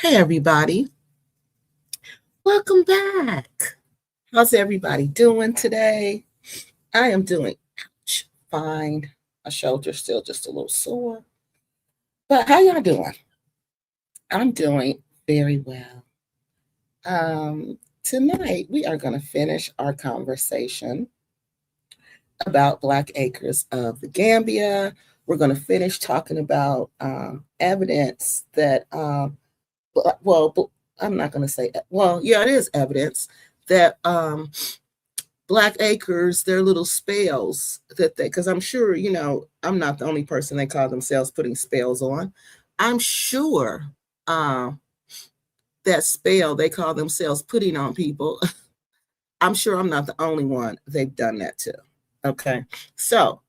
Hey, everybody. Welcome back. How's everybody doing today? I am doing fine. My shoulder's still just a little sore. But how y'all doing? I'm doing very well. Tonight, we are going to finish our conversation about Black Acres of the Gambia. We're going to finish talking about evidence that I'm not going to say, well, yeah, it is evidence that Black Acres, their little spells that because I'm sure, I'm not the only person they call themselves putting spells on. I'm sure that spell they call themselves putting on people, I'm sure I'm not the only one they've done that to. Okay. So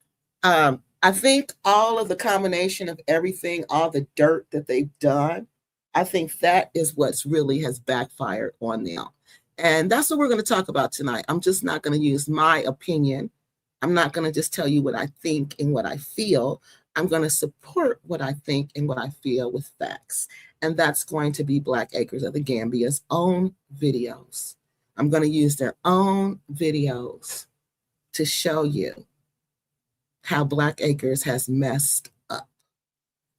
I think all of the combination of everything, all the dirt that they've done, I think that is what's really has backfired on them. And that's what we're going to talk about tonight. I'm just not going to use my opinion. I'm not going to just tell you what I think and what I feel. I'm going to support what I think and what I feel with facts. And that's going to be Black Acres of the Gambia's own videos. I'm going to use their own videos to show you how Black Acres has messed up.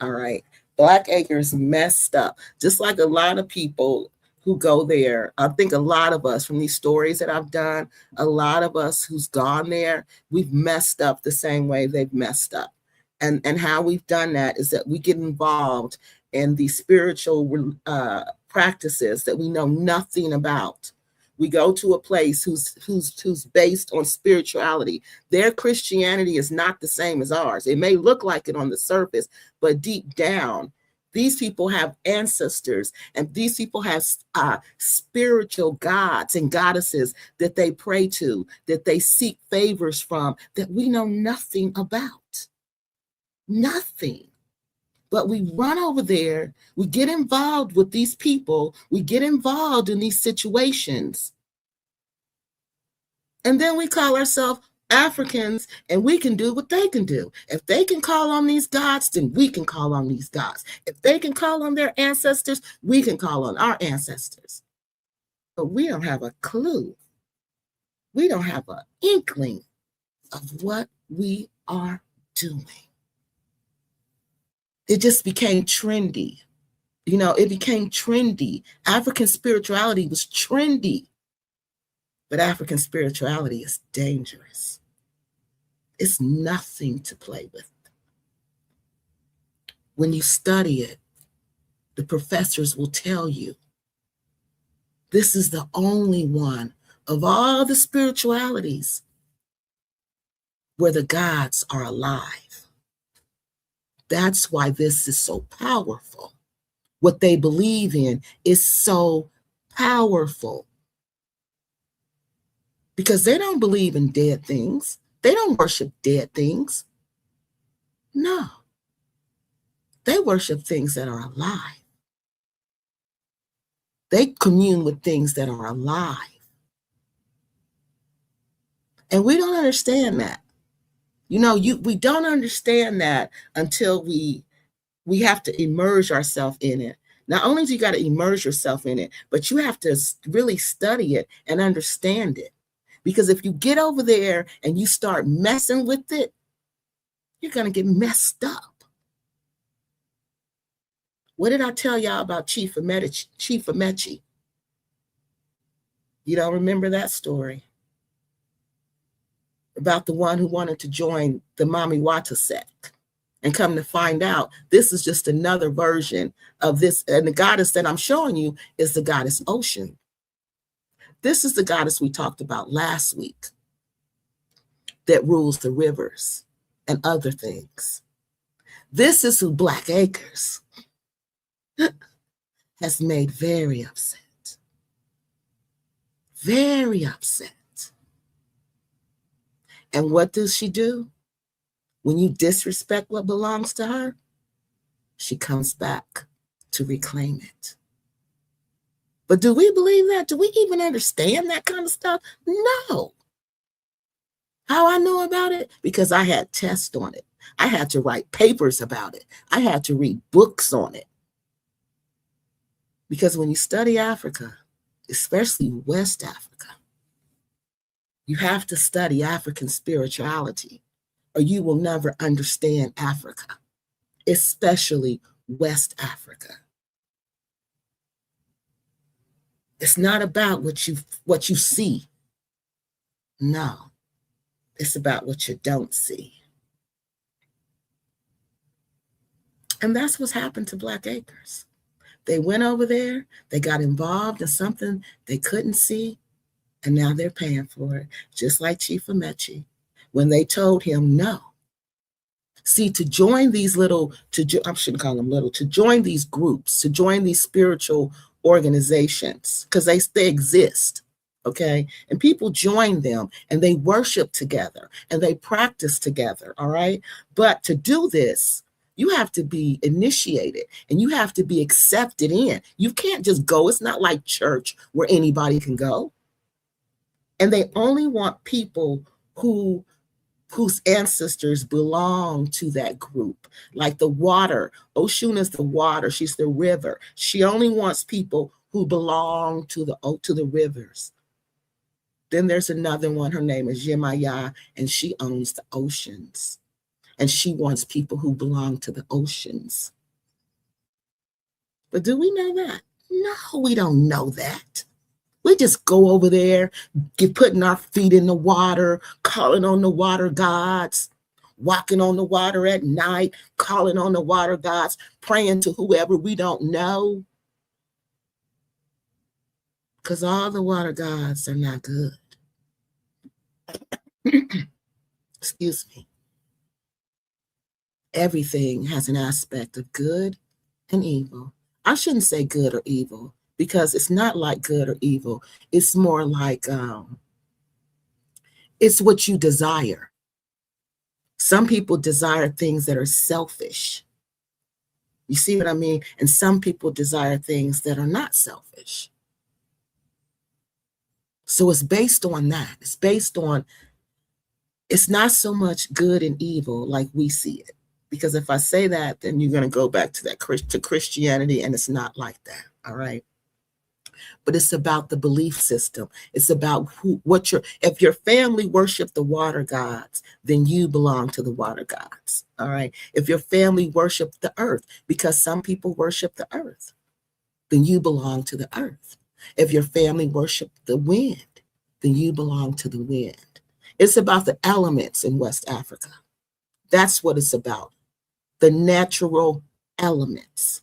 All right. Black Acres messed up. Just like a lot of people who go there. I think a lot of us from these stories that I've done, a lot of us who's gone there, we've messed up the same way they've messed up. And how we've done that is that we get involved in these spiritual practices that we know nothing about. We go to a place who's based on spirituality. Their Christianity is not the same as ours. It may look like it on the surface, but deep down, these people have ancestors, and these people have spiritual gods and goddesses that they pray to, that they seek favors from, that we know nothing about. Nothing. But we run over there, we get involved with these people, we get involved in these situations. And then we call ourselves Africans, and we can do what they can do. If they can call on these gods, then we can call on these gods. If they can call on their ancestors, we can call on our ancestors. But we don't have a clue. We don't have an inkling of what we are doing. It just became trendy. It became trendy. African spirituality was trendy. But African spirituality is dangerous. It's nothing to play with. When you study it, the professors will tell you this is the only one of all the spiritualities where the gods are alive. That's why this is so powerful. What they believe in is so powerful. Because they don't believe in dead things. They don't worship dead things. No. They worship things that are alive. They commune with things that are alive. And we don't understand that. We don't understand that until we have to immerse ourselves in it. Not only do you got to immerse yourself in it, but you have to really study it and understand it. Because if you get over there and you start messing with it, you're going to get messed up. What did I tell y'all about Chief Amechi? You don't remember that story? About the one who wanted to join the Mami Wata sect. And come to find out, this is just another version of this. And the goddess that I'm showing you is the goddess Oshun. This is the goddess we talked about last week that rules the rivers and other things. This is who Black Acres has made very upset. Very upset. And what does she do? When you disrespect what belongs to her, she comes back to reclaim it. But do we believe that? Do we even understand that kind of stuff? No. How I know about it? Because I had tests on it. I had to write papers about it. I had to read books on it. Because when you study Africa, especially West Africa, you have to study African spirituality, or you will never understand Africa, especially West Africa. It's not about what you see. No, it's about what you don't see. And that's what's happened to Black Acres. They went over there, they got involved in something they couldn't see, and now they're paying for it, just like Chief Amechi, when they told him no. See, to join these I shouldn't call them little, to join these groups, to join these spiritual organizations, because they exist, okay? And people join them, and they worship together, and they practice together, all right? But to do this, you have to be initiated, and you have to be accepted in. You can't just go. It's not like church where anybody can go. And they only want people whose ancestors belong to that group. Like the water, Oshun is the water, she's the river. She only wants people who belong to the rivers. Then there's another one, her name is Yemaya, and she owns the oceans. And she wants people who belong to the oceans. But do we know that? No, we don't know that. We just go over there, putting our feet in the water, calling on the water gods, walking on the water at night, calling on the water gods, praying to whoever we don't know. Because all the water gods are not good. Excuse me. Everything has an aspect of good and evil. I shouldn't say good or evil, because it's not like good or evil. It's more like it's what you desire. Some people desire things that are selfish. You see what I mean? And some people desire things that are not selfish. So it's based on that. It's based on, it's not so much good and evil like we see it. Because if I say that, then you're going to go back to to Christianity, and it's not like that, all right? But it's about the belief system. It's about if your family worship the water gods, then you belong to the water gods, all right? If your family worship the earth, because some people worship the earth, then you belong to the earth. If your family worship the wind, then you belong to the wind. It's about the elements in West Africa. That's what it's about. The natural elements.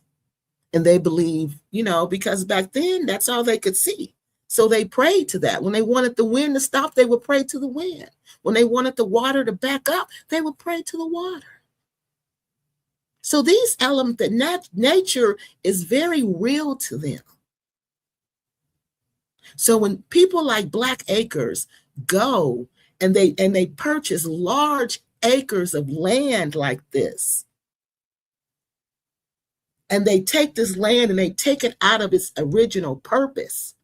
And they believe, because back then that's all they could see. So they prayed to that. When they wanted the wind to stop, they would pray to the wind. When they wanted the water to back up, they would pray to the water. So these elements, that nature is very real to them. So when people like Black Acres go and they purchase large acres of land like this, and they take this land and they take it out of its original purpose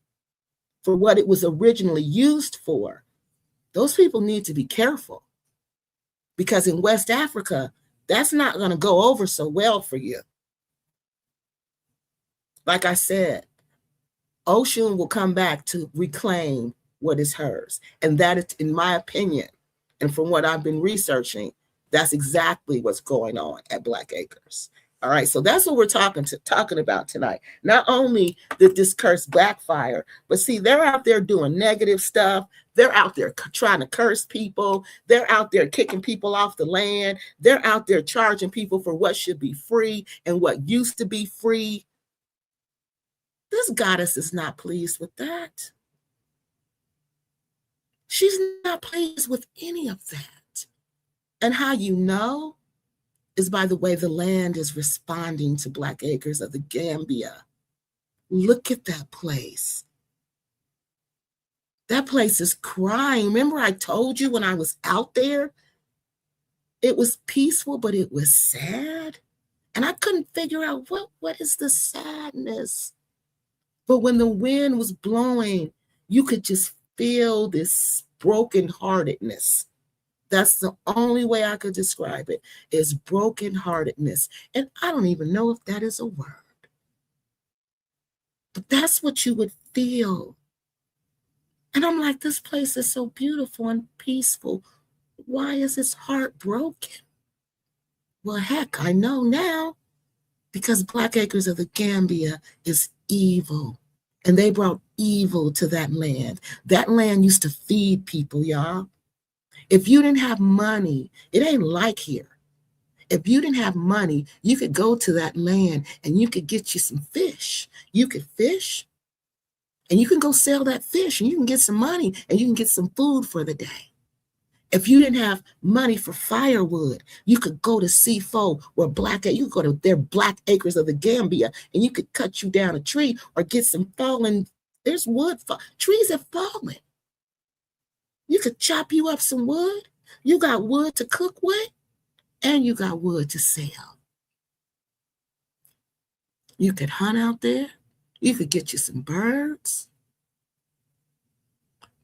for what it was originally used for, those people need to be careful. Because in West Africa, that's not going to go over so well for you. Like I said, Oshun will come back to reclaim what is hers. And that is, in my opinion, and from what I've been researching, that's exactly what's going on at Black Acres. All right, so that's what we're talking about tonight. Not only did this curse backfire, but see, they're out there doing negative stuff. They're out there trying to curse people. They're out there kicking people off the land. They're out there charging people for what should be free and what used to be free. This goddess is not pleased with that. She's not pleased with any of that. And how you know is by the way the land is responding to Black Acres of the Gambia. Look at that place. That place is crying. Remember I told you when I was out there, it was peaceful, but it was sad. And I couldn't figure out what is the sadness. But when the wind was blowing, you could just feel this brokenheartedness. That's the only way I could describe it, is brokenheartedness. And I don't even know if that is a word. that's what you would feel. And I'm like, this place is so beautiful and peaceful. Why is his heart broken? Well, heck, I know now, because Black Acres of the Gambia is evil. And they brought evil to that land. That land used to feed people, y'all. If you didn't have money, it ain't like here. If you didn't have money, you could go to that land and you could get you some fish. You could fish and you can go sell that fish and you can get some money and you can get some food for the day. If you didn't have money for firewood, you could go to C4 or you could go to their Black Acres of the Gambia and you could cut you down a tree or get some fallen, there's wood, trees have fallen. You could chop you up some wood. You got wood to cook with and you got wood to sell. You could hunt out there. You could get you some birds.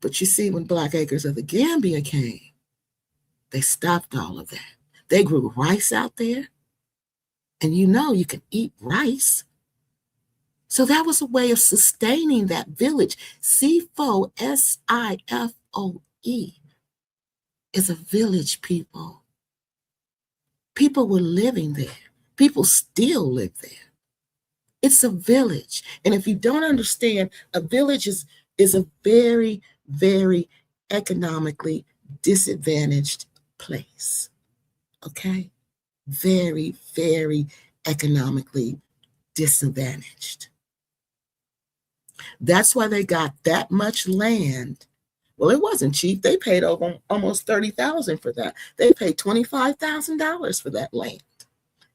But you see, when Black Acres of the Gambia came, they stopped all of that. They grew rice out there. And you know you can eat rice. So that was a way of sustaining that village. C4, SIFOE, is a village, people. People were living there. People still live there. It's a village. And if you don't understand, a village is a very, very economically disadvantaged place. Okay? Very, very economically disadvantaged. That's why they got that much land. Well, it wasn't cheap. They paid over almost $30,000 for that. They paid $25,000 for that land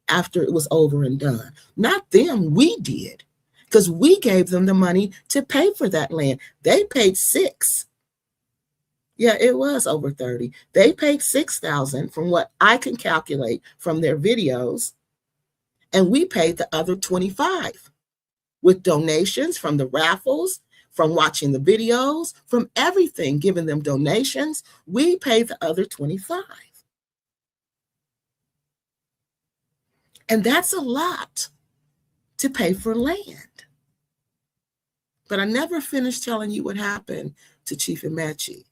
after it was over and done. Not them, we did, because we gave them the money to pay for that land. They paid $6,000. Yeah, it was over 30. They paid $6,000 from what I can calculate from their videos, and we paid the other 25 with donations from the raffles, from watching the videos, from everything, giving them donations. We paid the other 25. And that's a lot to pay for land. But I never finished telling you what happened to Chief Imechi.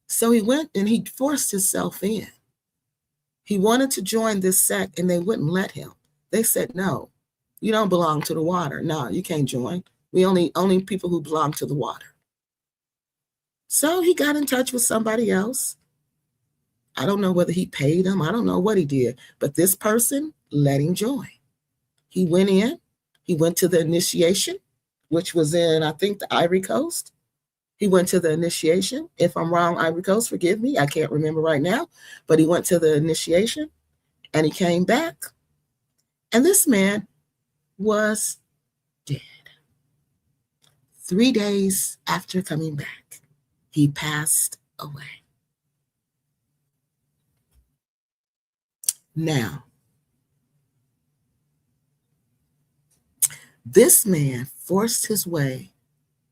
So he went and he forced himself in. He wanted to join this sect and they wouldn't let him. They said, no, you don't belong to the water. No, you can't join. We only people who belong to the water. So he got in touch with somebody else. I don't know whether he paid him. I don't know what he did, but this person let him join. He went in, he went to the initiation, which was in, I think, the Ivory Coast. He went to the initiation. If I'm wrong, Ivory Coast, forgive me. I can't remember right now, but he went to the initiation and he came back. And this man was dead. 3 days after coming back, he passed away. Now, this man forced his way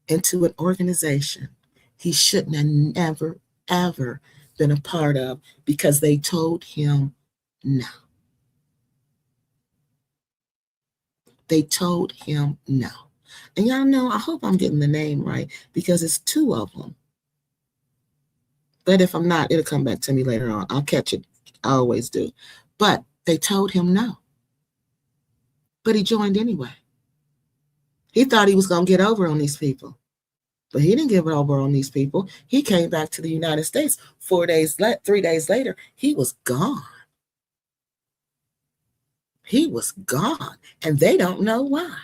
into an organization he shouldn't have never, ever been a part of because they told him no. They told him no. And y'all know, I hope I'm getting the name right because it's 2 of them. But if I'm not, it'll come back to me later on. I'll catch it. I always do. But they told him no. But he joined anyway. He thought he was going to get over on these people. But he didn't give it over on these people. He came back to the United States 3 days later. He was gone. He was gone. And they don't know why.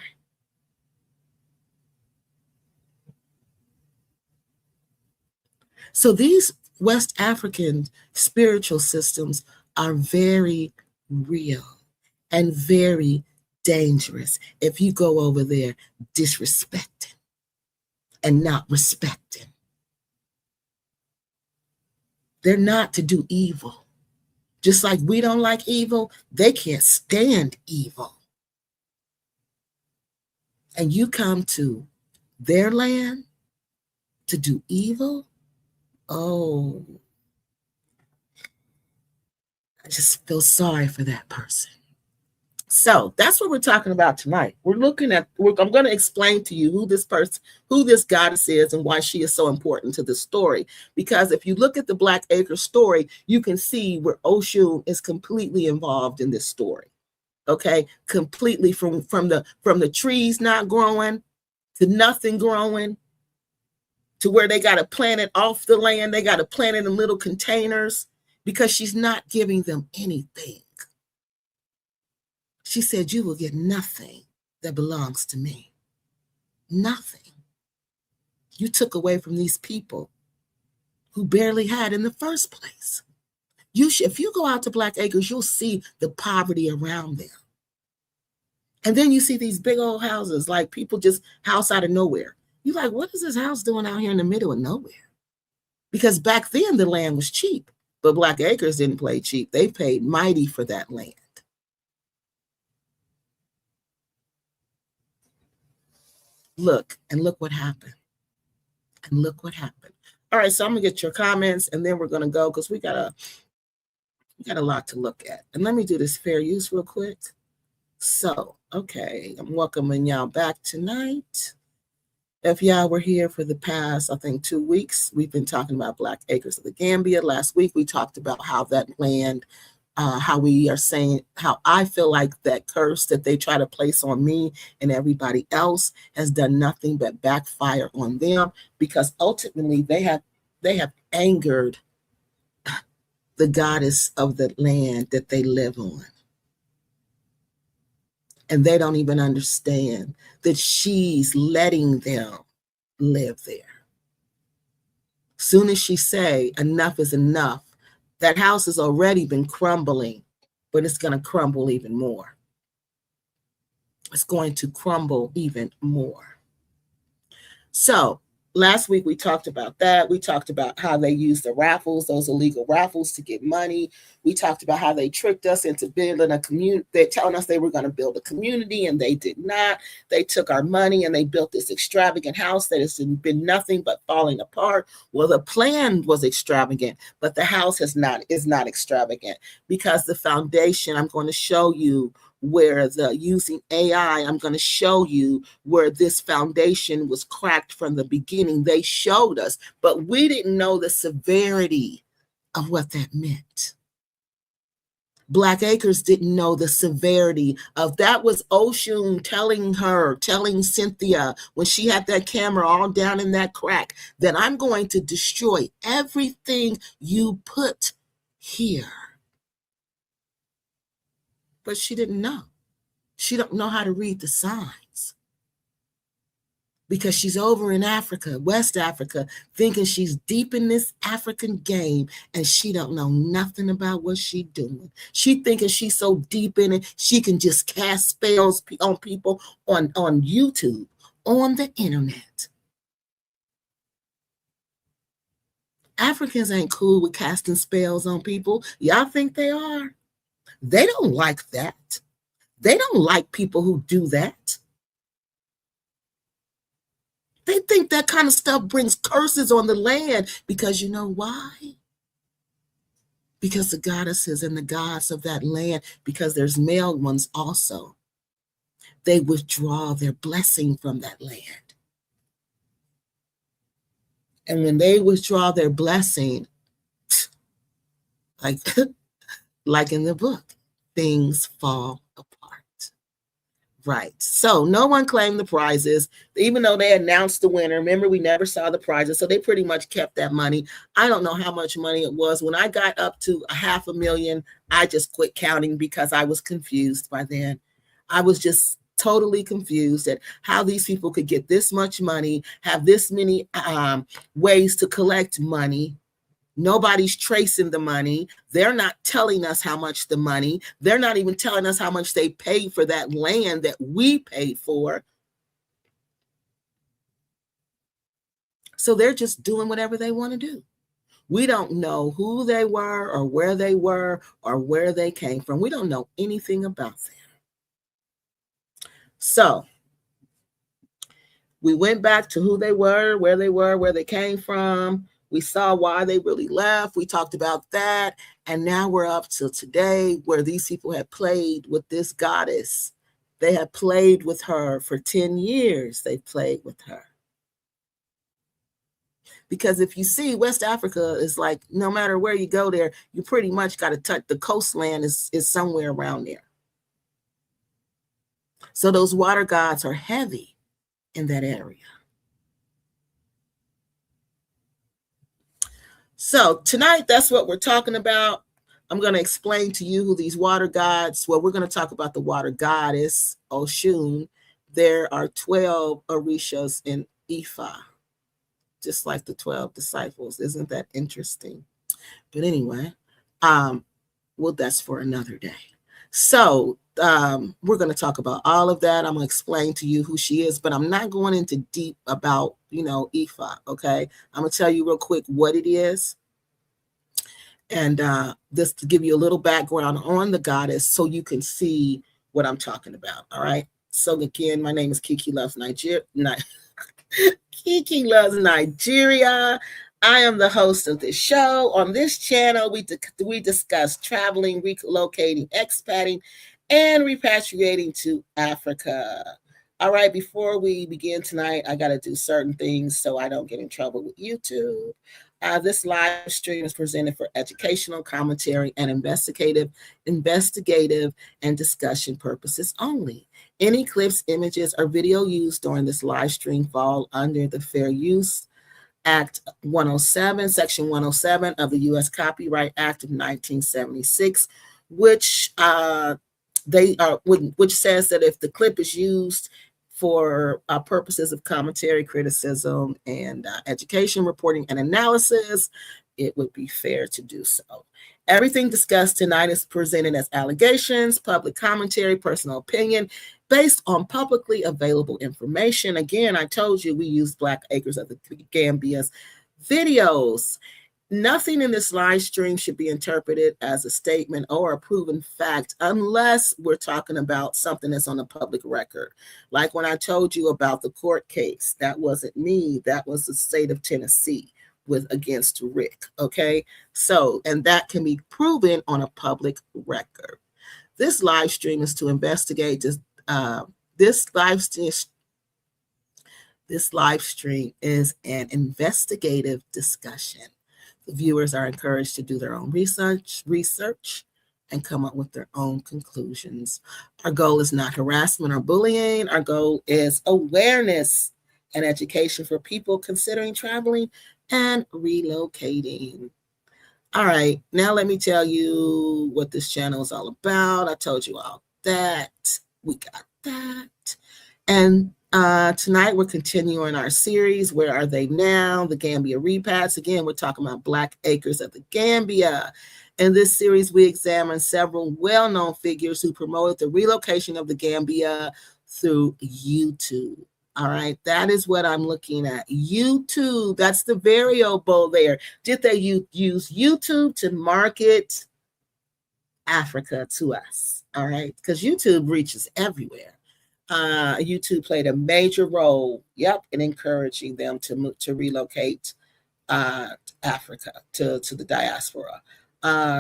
So these West African spiritual systems are very real and very dangerous if you go over there disrespecting and not respecting. They're not to do evil. Just like we don't like evil, they can't stand evil. And you come to their land to do evil? Oh, I just feel sorry for that person. So that's what we're talking about tonight. We're looking at, I'm going to explain to you who this person, who this goddess is and why she is so important to the story. Because if you look at the Black Acre story, you can see where Oshun is completely involved in this story. Okay, completely from the trees not growing to nothing growing to where they got to plant it off the land. They got to plant it in little containers because she's not giving them anything. She said, you will get nothing that belongs to me. Nothing. You took away from these people who barely had in the first place. If you go out to Black Acres, you'll see the poverty around them. And then you see these big old houses, like people just house out of nowhere. You're like, what is this house doing out here in the middle of nowhere? Because back then the land was cheap, but Black Acres didn't play cheap. They paid mighty for that land. Look what happened. And look what happened. All right, so I'm gonna get your comments and then we're gonna go because we got a lot to look at. And let me do this fair use real quick. So, okay, I'm welcoming y'all back tonight. If y'all were here for the past, I think 2 weeks, we've been talking about Black Acres of the Gambia. Last week, we talked about how that land, how we are saying, how I feel like that curse that they try to place on me and everybody else has done nothing but backfire on them, because ultimately they have angered the goddess of the land that they live on. And they don't even understand that she's letting them live there. Soon as she say enough is enough, that house has already been crumbling, but it's going to crumble even more. It's going to crumble even more. So last week we talked about that. We talked about how they used the raffles, those illegal raffles, to get money. We talked about how they tricked us into building a community. They're telling us they were going to build a community, and they did not. They took our money and they built this extravagant house that has been nothing but falling apart. Well, the plan was extravagant, but the house is not extravagant, because the foundation, I'm going to show you where using AI, I'm going to show you where this foundation was cracked from the beginning. They showed us, but we didn't know the severity of what that meant. Black Acres didn't know the severity of that. Was Oshun telling Cynthia when she had that camera all down in that crack, that I'm going to destroy everything you put here. But she didn't know. She don't know how to read the signs, because she's over in Africa, West Africa, thinking she's deep in this African game, and she don't know nothing about what she's doing. She thinking she's so deep in it, she can just cast spells on people on YouTube, on the internet. Africans ain't cool with casting spells on people. Y'all think they are? They don't like that. They don't like people who do that. They think that kind of stuff brings curses on the land, because you know why? Because the goddesses and the gods of that land, because there's male ones also, they withdraw their blessing from that land. And when they withdraw their blessing, like in the book, things fall apart. Right. So no one claimed the prizes, even though they announced the winner. Remember, we never saw the prizes, so they pretty much kept that money. I don't know how much money it was. When I got up to $500,000, I just quit counting, because I was confused by then. I was just totally confused at how these people could get this much money, have this many ways to collect money. Nobody's tracing the money. They're not telling us how much the money. They're not even telling us how much they paid for that land that we paid for. So they're just doing whatever they want to do. We don't know who they were or where they came from. We don't know anything about them. So we went back to who they were, where they came from. We saw why they really left. We talked about that. And now we're up to today where these people had played with this goddess. They had played with her for 10 years. They played with her. Because if you see, West Africa is like, no matter where you go there, you pretty much got to touch the coastline is somewhere around there. So those water gods are heavy in that area. So tonight, that's what we're talking about. I'm going to explain to you who these water gods, well, we're going to talk about the water goddess, Oshun. There are 12 Orishas in Ifa, just like the 12 disciples. Isn't that interesting? But anyway, well, that's for another day. So we're going to talk about all of that. I'm going to explain to you who she is, but I'm not going into deep about, Ifa, okay? I'm going to tell you real quick what it is. And this to give you a little background on the goddess so you can see what I'm talking about, all right? So again, my name is Kiki Loves Nigeria. Kiki Loves Nigeria. I am the host of this show. On this channel, we discuss traveling, relocating, expating, and repatriating to Africa. All right, before we begin tonight, I got to do certain things so I don't get in trouble with YouTube. This live stream is presented for educational, commentary, and investigative, and discussion purposes only. Any clips, images, or video used during this live stream fall under the Fair Use Act 107, Section 107 of the U.S. Copyright Act of 1976, which says that if the clip is used for purposes of commentary, criticism, and education, reporting, and analysis, it would be fair to do so. Everything discussed tonight is presented as allegations, public commentary, personal opinion, based on publicly available information. Again, I told you we use Black Acres of the Gambia's videos. Nothing in this live stream should be interpreted as a statement or a proven fact unless we're talking about something that's on the public record. Like when I told you about the court case, that wasn't me, that was the state of Tennessee against Rick, okay? So, and that can be proven on a public record. This live stream is to investigate this live stream is an investigative discussion. The viewers are encouraged to do their own research and come up with their own conclusions. Our goal is not harassment or bullying. Our goal is awareness and education for people considering traveling and relocating. All right, now let me tell you what this channel is all about. I told you all that. We got that. And tonight we're continuing our series, Where Are They Now? The Gambia Repats. Again, we're talking about Black Acres of the Gambia. In this series, we examine several well-known figures who promoted the relocation of the Gambia through YouTube. All right, that is what I'm looking at. YouTube, that's the variable there. Did they use YouTube to market Africa to us? All right, because YouTube reaches everywhere. YouTube played a major role, in encouraging them to relocate Africa to the diaspora.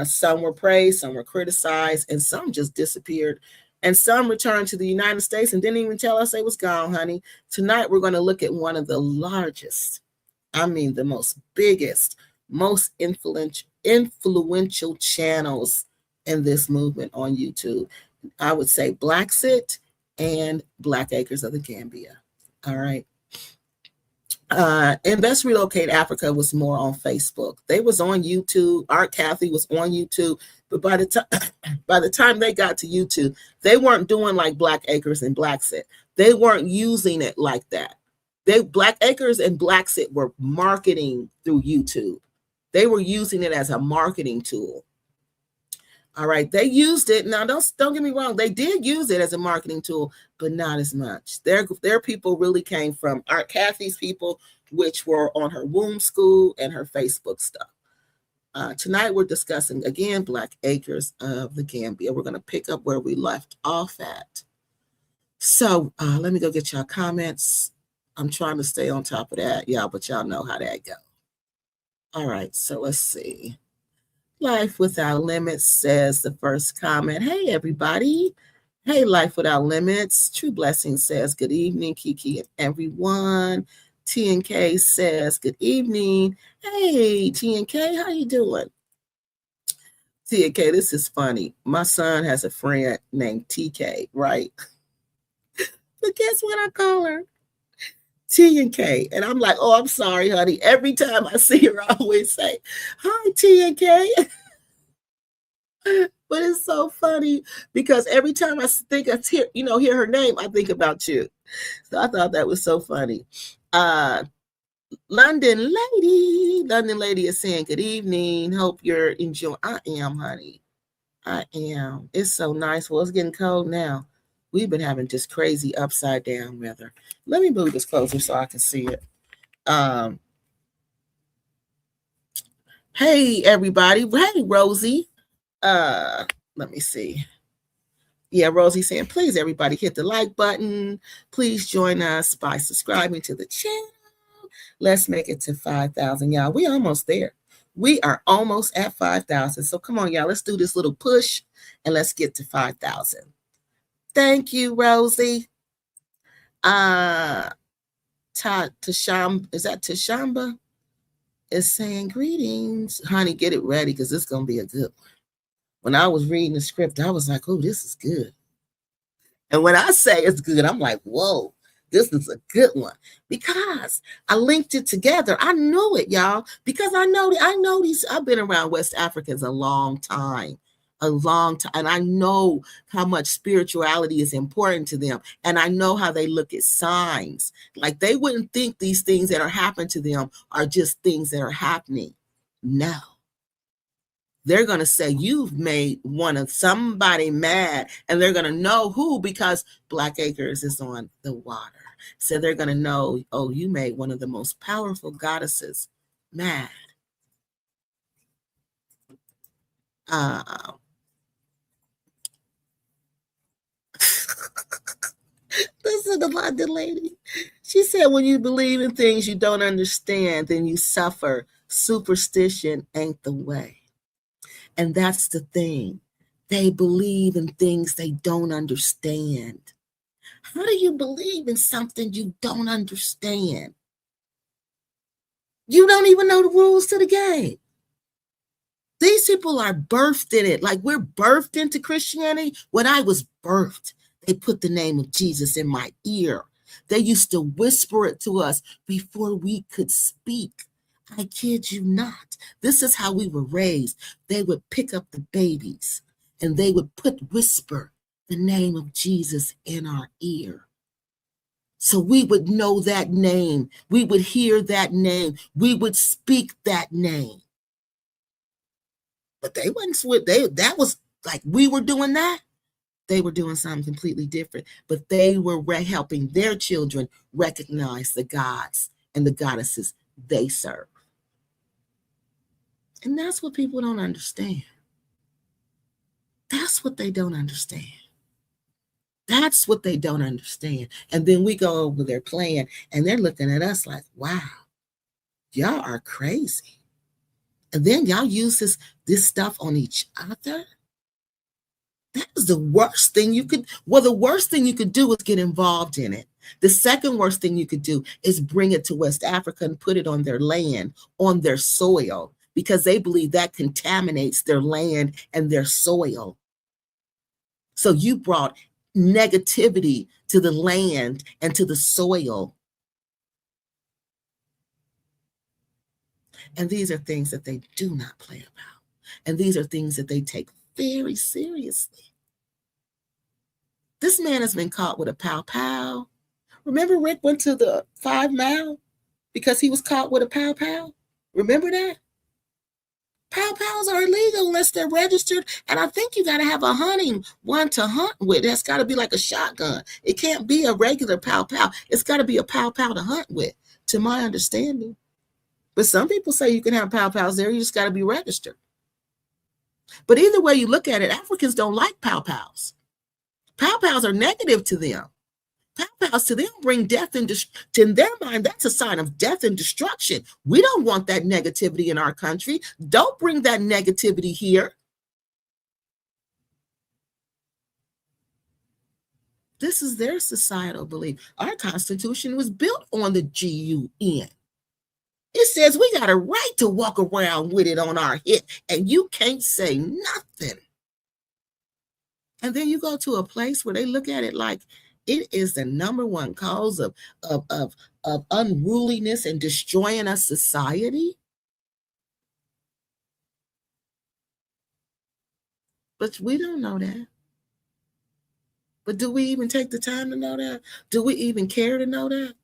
Some were praised, some were criticized, and some just disappeared. And some returned to the United States and didn't even tell us they was gone, honey. Tonight, we're going to look at one of the largest, the most biggest, most influential channels in this movement on YouTube. I would say Blacksit and Black Acres of the Gambia. All right. Invest Relocate Africa was more on Facebook. They was on YouTube. Art Kathy was on YouTube. But by the time they got to YouTube, they weren't doing like Black Acres and Blacksit. They weren't using it like that. Black Acres and Blacksit were marketing through YouTube. They were using it as a marketing tool. All right, they used it. Now, don't get me wrong. They did use it as a marketing tool, but not as much. Their people really came from Art Kathy's people, which were on her womb school and her Facebook stuff. Tonight, we're discussing, again, Black Acres of the Gambia. We're going to pick up where we left off at. So let me go get y'all comments. I'm trying to stay on top of that, y'all, but y'all know how that goes. All right, so let's see. Life Without Limits says the first comment. Hey, everybody. Hey, Life Without Limits. True Blessing says, good evening, Kiki and everyone. TNK says, good evening. Hey, TNK, how you doing? TNK, this is funny. My son has a friend named TK, right? But guess what I call her? TNK. And I'm like, oh, I'm sorry, honey. Every time I see her, I always say, hi, TNK. But it's so funny because every time I think I hear her name, I think about you. So I thought that was so funny. London Lady is saying good evening. Hope you're enjoying. I am, honey. I am. It's so nice. Well, it's getting cold now. We've been having just crazy upside down weather. Let me move this closer so I can see it. Hey, everybody. Hey, Rosie. Let me see. Yeah, Rosie saying, please, everybody, hit the like button. Please join us by subscribing to the channel. Let's make it to 5,000, y'all. We almost there. We are almost at 5,000. So come on, y'all. Let's do this little push and let's get to 5,000. Thank you, Rosie. Tashamba, is that Tashamba? Is saying greetings. Honey, get it ready because it's going to be a good one. When I was reading the script, I was like, oh, this is good. And when I say it's good, I'm like, whoa, this is a good one. Because I linked it together. I knew it, y'all. Because I know these, I've been around West Africans a long time. And I know how much spirituality is important to them. And I know how they look at signs. Like they wouldn't think these things that are happening to them are just things that are happening. No. They're going to say you've made somebody mad, and they're going to know who, because Black Acres is on the water. So they're going to know, oh, you made one of the most powerful goddesses mad. Listen to the lady. She said, when you believe in things you don't understand, then you suffer. Superstition ain't the way. And that's the thing. They believe in things they don't understand. How do you believe in something you don't understand? You don't even know the rules to the game. These people are birthed in it. Like we're birthed into Christianity. When I was birthed, they put the name of Jesus in my ear. They used to whisper it to us before we could speak. I kid you not. This is how we were raised. They would pick up the babies and they would whisper the name of Jesus in our ear. So we would know that name. We would hear that name. We would speak that name. But they wasn't, that was like we were doing that. They were doing something completely different. But they were helping their children recognize the gods and the goddesses they serve. And that's what people don't understand. That's what they don't understand. That's what they don't understand. And then we go over their plan and they're looking at us like, wow, y'all are crazy. And then y'all use this stuff on each other. That is the worst thing you could, the worst thing you could do is get involved in it. The second worst thing you could do is bring it to West Africa and put it on their land, on their soil, because they believe that contaminates their land and their soil. So you brought negativity to the land and to the soil. And these are things that they do not play about. And these are things that they take very seriously. This man has been caught with a pow-pow. Remember Rick went to the 5 Mile because he was caught with a pow-pow? Remember that? Pow-pows are illegal unless they're registered. And I think you got to have a hunting one to hunt with. That's got to be like a shotgun. It can't be a regular pow-pow. It's got to be a pow-pow to hunt with, to my understanding. But some people say you can have pow-pows there. You just got to be registered. But either way you look at it, Africans don't like pow-pows. Pow-pows are negative to them. Papa's to them bring death and in their mind, that's a sign of death and destruction. We don't want that negativity in our country. Don't bring that negativity here. This is their societal belief. Our Constitution was built on the GUN. It says we got a right to walk around with it on our hip, and you can't say nothing. And then you go to a place where they look at it like it is the number one cause of unruliness and destroying a society. But we don't know that. But do we even take the time to know that? Do we even care to know that?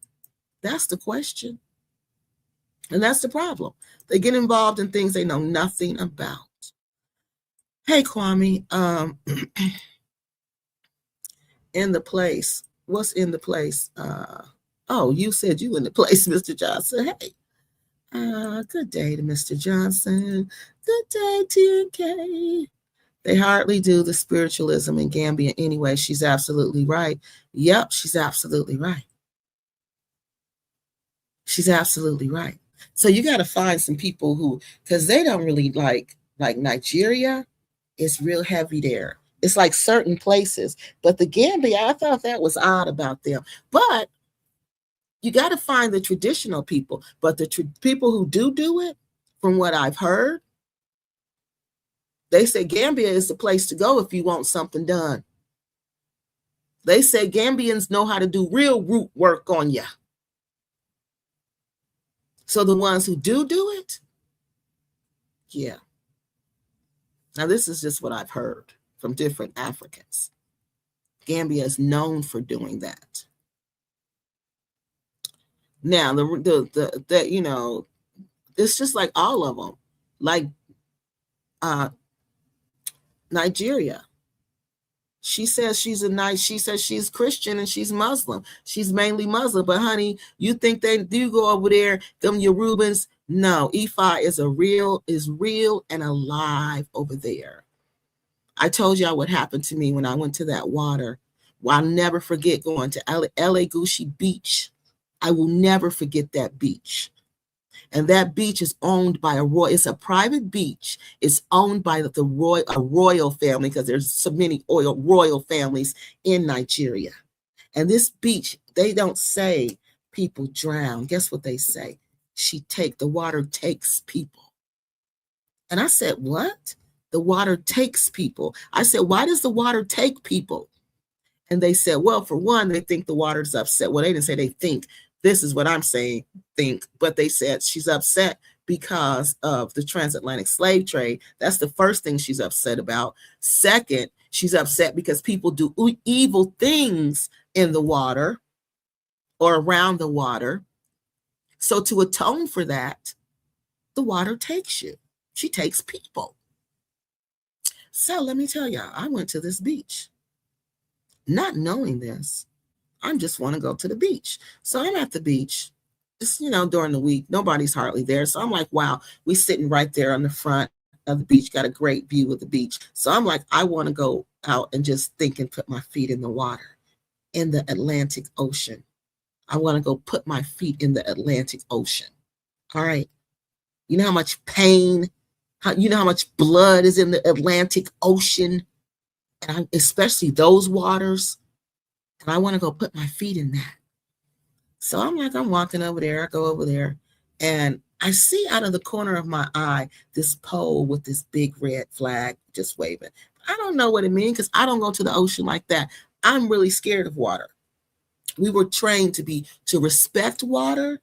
That's the question. And that's the problem. They get involved in things they know nothing about. Hey, Kwame, in the place. What's in the place? Oh, you said you in the place, Mr. Johnson. Hey, good day to Mr. Johnson. Good day, TNK. They hardly do the spiritualism in Gambia anyway. She's absolutely right. Yep, she's absolutely right. She's absolutely right. So you got to find some people who, because they don't really like Nigeria, it's real heavy there. It's like certain places. But the Gambia, I thought that was odd about them. But you got to find the traditional people. But the people who do it, from what I've heard, they say Gambia is the place to go if you want something done. They say Gambians know how to do real root work on you. So the ones who do it, yeah. Now this is just what I've heard from different Africans. Gambia is known for doing that. Now the you know, it's just like all of them, like Nigeria. She says she's she's Christian and she's Muslim. She's mainly Muslim, but honey, you think they do go over there, them Yorubans? No, Ifa is real and alive over there. I told y'all what happened to me when I went to that water. Well, I'll never forget going to Ecological Beach. I will never forget that beach. And that beach is owned by it's a private beach. It's owned by a royal family, because there's so many royal families in Nigeria. And this beach, they don't say people drown. Guess what they say? The water takes people. And I said, what? The water takes people. I said, why does the water take people? And they said, well, for one, they think the water's upset. Well, they didn't say they think. This is what I'm saying, think. But they said she's upset because of the transatlantic slave trade. That's the first thing she's upset about. Second, she's upset because people do evil things in the water or around the water. So to atone for that, the water takes you. She takes people. So let me tell y'all, I went to this beach, not knowing this. I just want to go to the beach. So I'm at the beach. It's, during the week, nobody's hardly there. So I'm like, wow, we sitting right there on the front of the beach, got a great view of the beach. So I'm like, I want to go out and just think and put my feet in the water, in the Atlantic Ocean. I want to go put my feet in the Atlantic Ocean. All right. You know how much pain, you know how much blood is in the Atlantic Ocean, and especially those waters. And I want to go put my feet in that. So I'm walking over there. I go over there, and I see out of the corner of my eye this pole with this big red flag just waving. I don't know what it means, because I don't go to the ocean like that. I'm really scared of water. We were trained to respect water,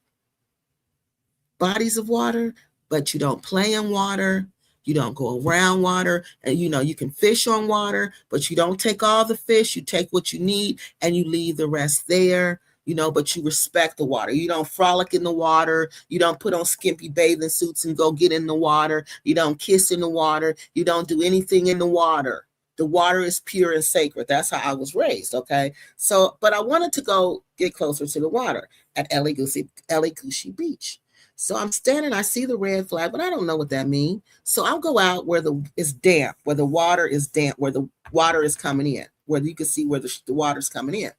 bodies of water, but you don't play in water. You don't go around water, and you can fish on water, but you don't take all the fish. You take what you need and you leave the rest there, but you respect the water. You don't frolic in the water. You don't put on skimpy bathing suits and go get in the water. You don't kiss in the water. You don't do anything in the water. The water is pure and sacred. That's how I was raised, okay? So, but I wanted to go get closer to the water at Ecological Beach. So I'm standing, I see the red flag, but I don't know what that means. So I'll go out where it's damp, where the water is damp, where the water is coming in, where you can see where the water's coming in.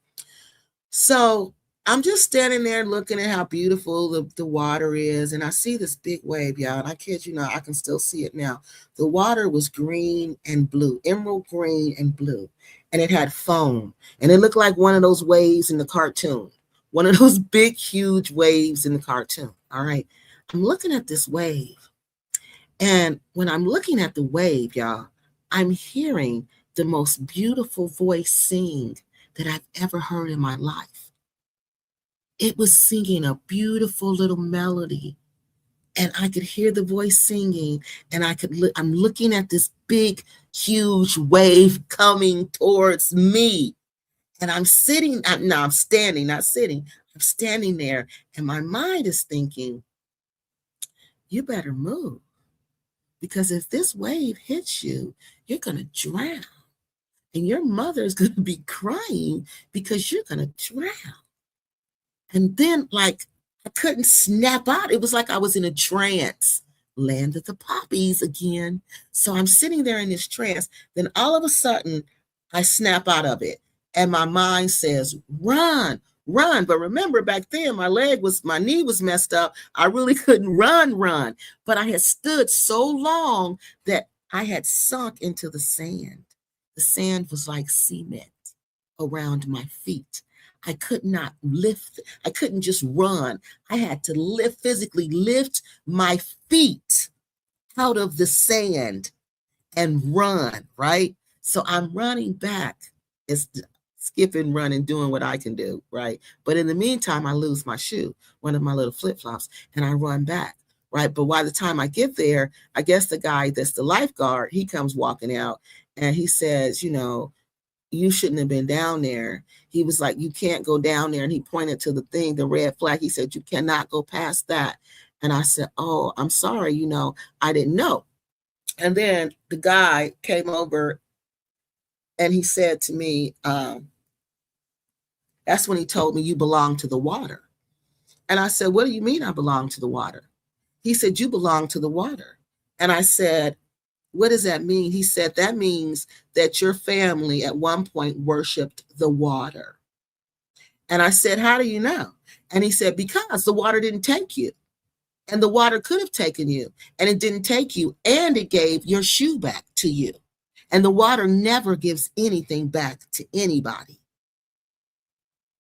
So I'm just standing there looking at how beautiful the water is. And I see this big wave, y'all. And I kid you not, I can still see it now. The water was green and blue, emerald green and blue. And it had foam. And it looked like one of those waves in the cartoon. One of those big, huge waves in the cartoon. All right. I'm looking at this wave. And when I'm looking at the wave, y'all, I'm hearing the most beautiful voice sing that I've ever heard in my life. It was singing a beautiful little melody, and I could hear the voice singing, and I'm looking at this big, huge wave coming towards me. And I'm standing, not sitting. I'm standing there, and my mind is thinking, you better move. Because if this wave hits you, you're going to drown. And your mother is going to be crying because you're going to drown. And then, like, I couldn't snap out. It was like I was in a trance. Land of the poppies again. So I'm sitting there in this trance. Then all of a sudden, I snap out of it. And my mind says, run, run. But remember, back then, my knee was messed up. I really couldn't run. But I had stood so long that I had sunk into the sand. The sand was like cement around my feet. I could not lift. I couldn't just run. I had to physically lift my feet out of the sand and run, right? So I'm running back. It's skipping, running, doing what I can do, right? But in the meantime, I lose my shoe, one of my little flip-flops, and I run back, right? But by the time I get there, I guess the guy that's the lifeguard, he comes walking out, and he says, you shouldn't have been down there. He was like, you can't go down there. And he pointed to the thing, the red flag. He said, you cannot go past that. And I said, oh, I'm sorry. I didn't know. And then the guy came over and he said to me, that's when he told me, you belong to the water. And I said, what do you mean I belong to the water? He said, you belong to the water. And I said, what does that mean? He said, that means that your family at one point worshiped the water. And I said, how do you know? And he said, because the water didn't take you. And the water could have taken you. And it didn't take you. And it gave your shoe back to you. And the water never gives anything back to anybody.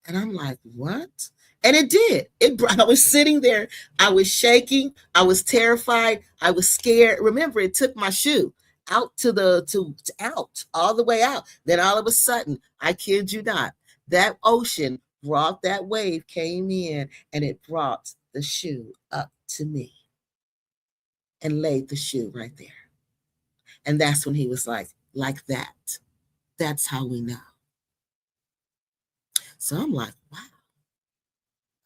And I'm like, what? And it did. I was sitting there. I was shaking. I was terrified. I was scared. Remember, it took my shoe out out, all the way out. Then all of a sudden, I kid you not, that ocean brought that wave, came in, and it brought the shoe up to me and laid the shoe right there. And that's when he was like that. That's how we know. So I'm like, wow.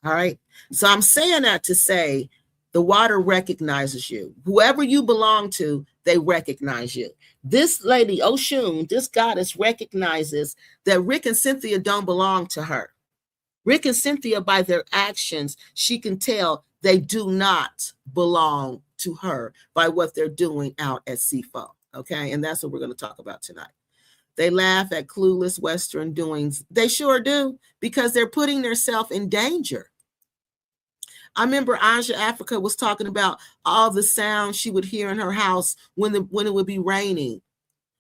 All right. So I'm saying that to say the water recognizes you. Whoever you belong to, they recognize you. This lady, Oshun, this goddess recognizes that Rick and Cynthia don't belong to her. Rick and Cynthia, by their actions, she can tell they do not belong to her by what they're doing out at CFO. Okay. And that's what we're going to talk about tonight. They laugh at clueless Western doings. They sure do, because they're putting themselves in danger. I remember Aja Africa was talking about all the sounds she would hear in her house when it would be raining,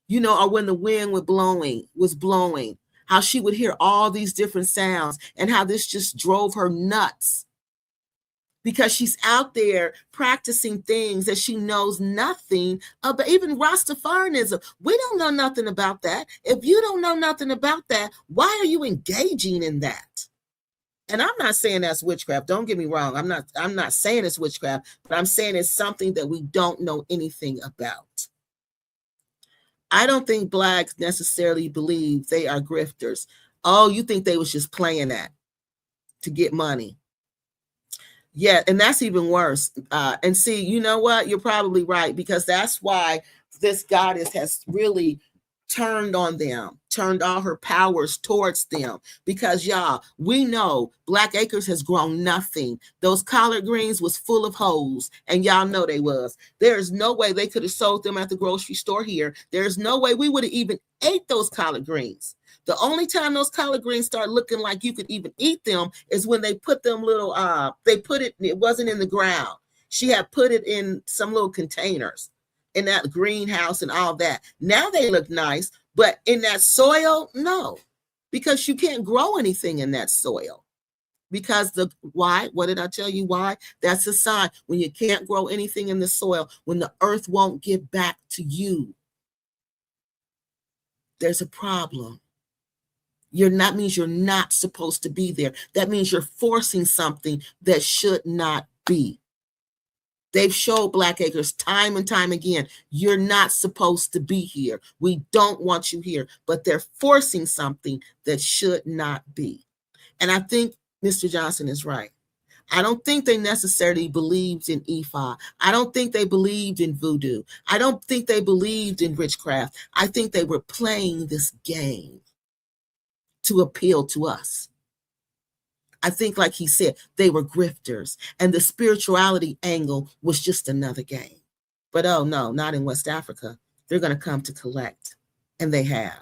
or when the wind was blowing, how she would hear all these different sounds and how this just drove her nuts because she's out there practicing things that she knows nothing about. Even Rastafarianism, we don't know nothing about that. If you don't know nothing about that, why are you engaging in that? And I'm not saying that's witchcraft. Don't get me wrong. I'm not saying it's witchcraft, but I'm saying it's something that we don't know anything about. I don't think Blacks necessarily believe they are grifters. Oh, you think they was just playing that to get money? Yeah, and that's even worse. And see, you know what? You're probably right, because that's why this goddess has really turned on them, turned all her powers towards them, because y'all, we know Black Acres has grown nothing. Those collard greens was full of holes, and y'all know they was. There's no way they could have sold them at the grocery store here. There's no way we would have even ate those collard greens. The only time those collard greens start looking like you could even eat them is when they put them little, it wasn't in the ground. She had put it in some little containers in that greenhouse and all that. Now they look nice, but in that soil, no, because you can't grow anything in that soil. Because why? What did I tell you why? That's a sign when you can't grow anything in the soil, when the earth won't give back to you. There's a problem. That means you're not supposed to be there. That means you're forcing something that should not be. They've showed Black Acres time and time again, you're not supposed to be here. We don't want you here, but they're forcing something that should not be. And I think Mr. Johnson is right. I don't think they necessarily believed in Ifa. I don't think they believed in voodoo. I don't think they believed in witchcraft. I think they were playing this game to appeal to us. I think, like he said, they were grifters, and the spirituality angle was just another game. But oh no, not in West Africa. They're going to come to collect, and they have.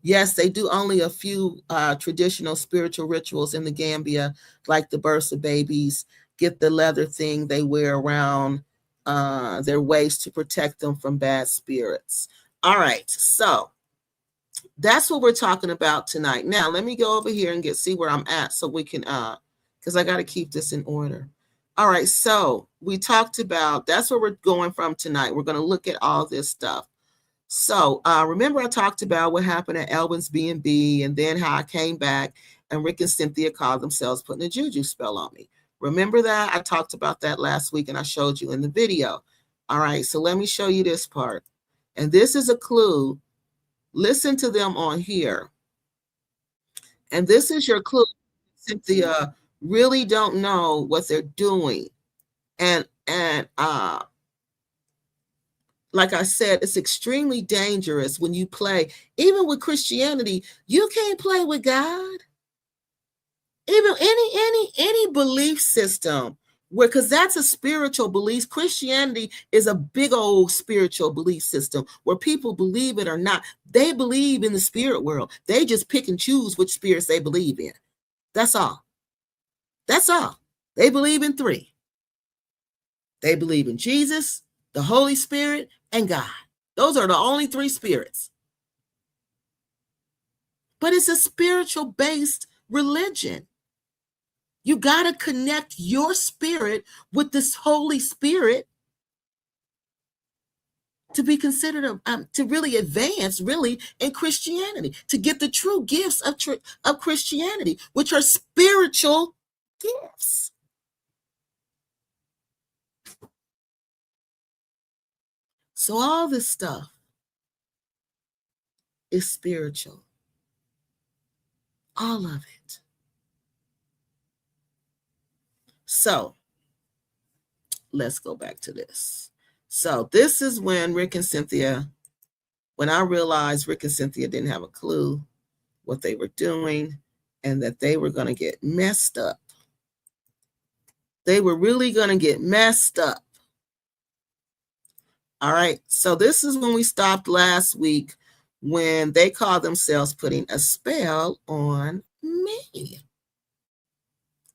Yes, they do only a few traditional spiritual rituals in the Gambia, like the births of babies, get the leather thing they wear around their waist to protect them from bad spirits. All right, so that's what we're talking about tonight. Now, let me go over here and see where I'm at so we can, because I got to keep this in order. All right, so we talked about, that's where we're going from tonight. We're going to look at all this stuff. So remember I talked about what happened at Elvin's B&B and then how I came back and Rick and Cynthia called themselves putting a juju spell on me. Remember that? I talked about that last week and I showed you in the video. All right, so let me show you this part. And this is a clue. Listen to them on here. And this is your clue. Cynthia really don't know what they're doing. And like I said, it's extremely dangerous when you play. Even with Christianity, you can't play with God. Even any belief system, because that's a spiritual belief. Christianity is a big old spiritual belief system where people believe it or not. They believe in the spirit world. They just pick and choose which spirits they believe in. That's all. That's all. They believe in three. They believe in Jesus, the Holy Spirit, and God. Those are the only three spirits. But it's a spiritual based religion. You got to connect your spirit with this Holy Spirit to be considered, to really advance really in Christianity, to get the true gifts of Christianity, which are spiritual gifts. So all this stuff is spiritual. All of it. So let's go back to this. So this is when Rick and Cynthia, when I realized Rick and Cynthia didn't have a clue what they were doing and that they were going to get messed up. They were really going to get messed up. All right, so this is when we stopped last week when they called themselves putting a spell on me.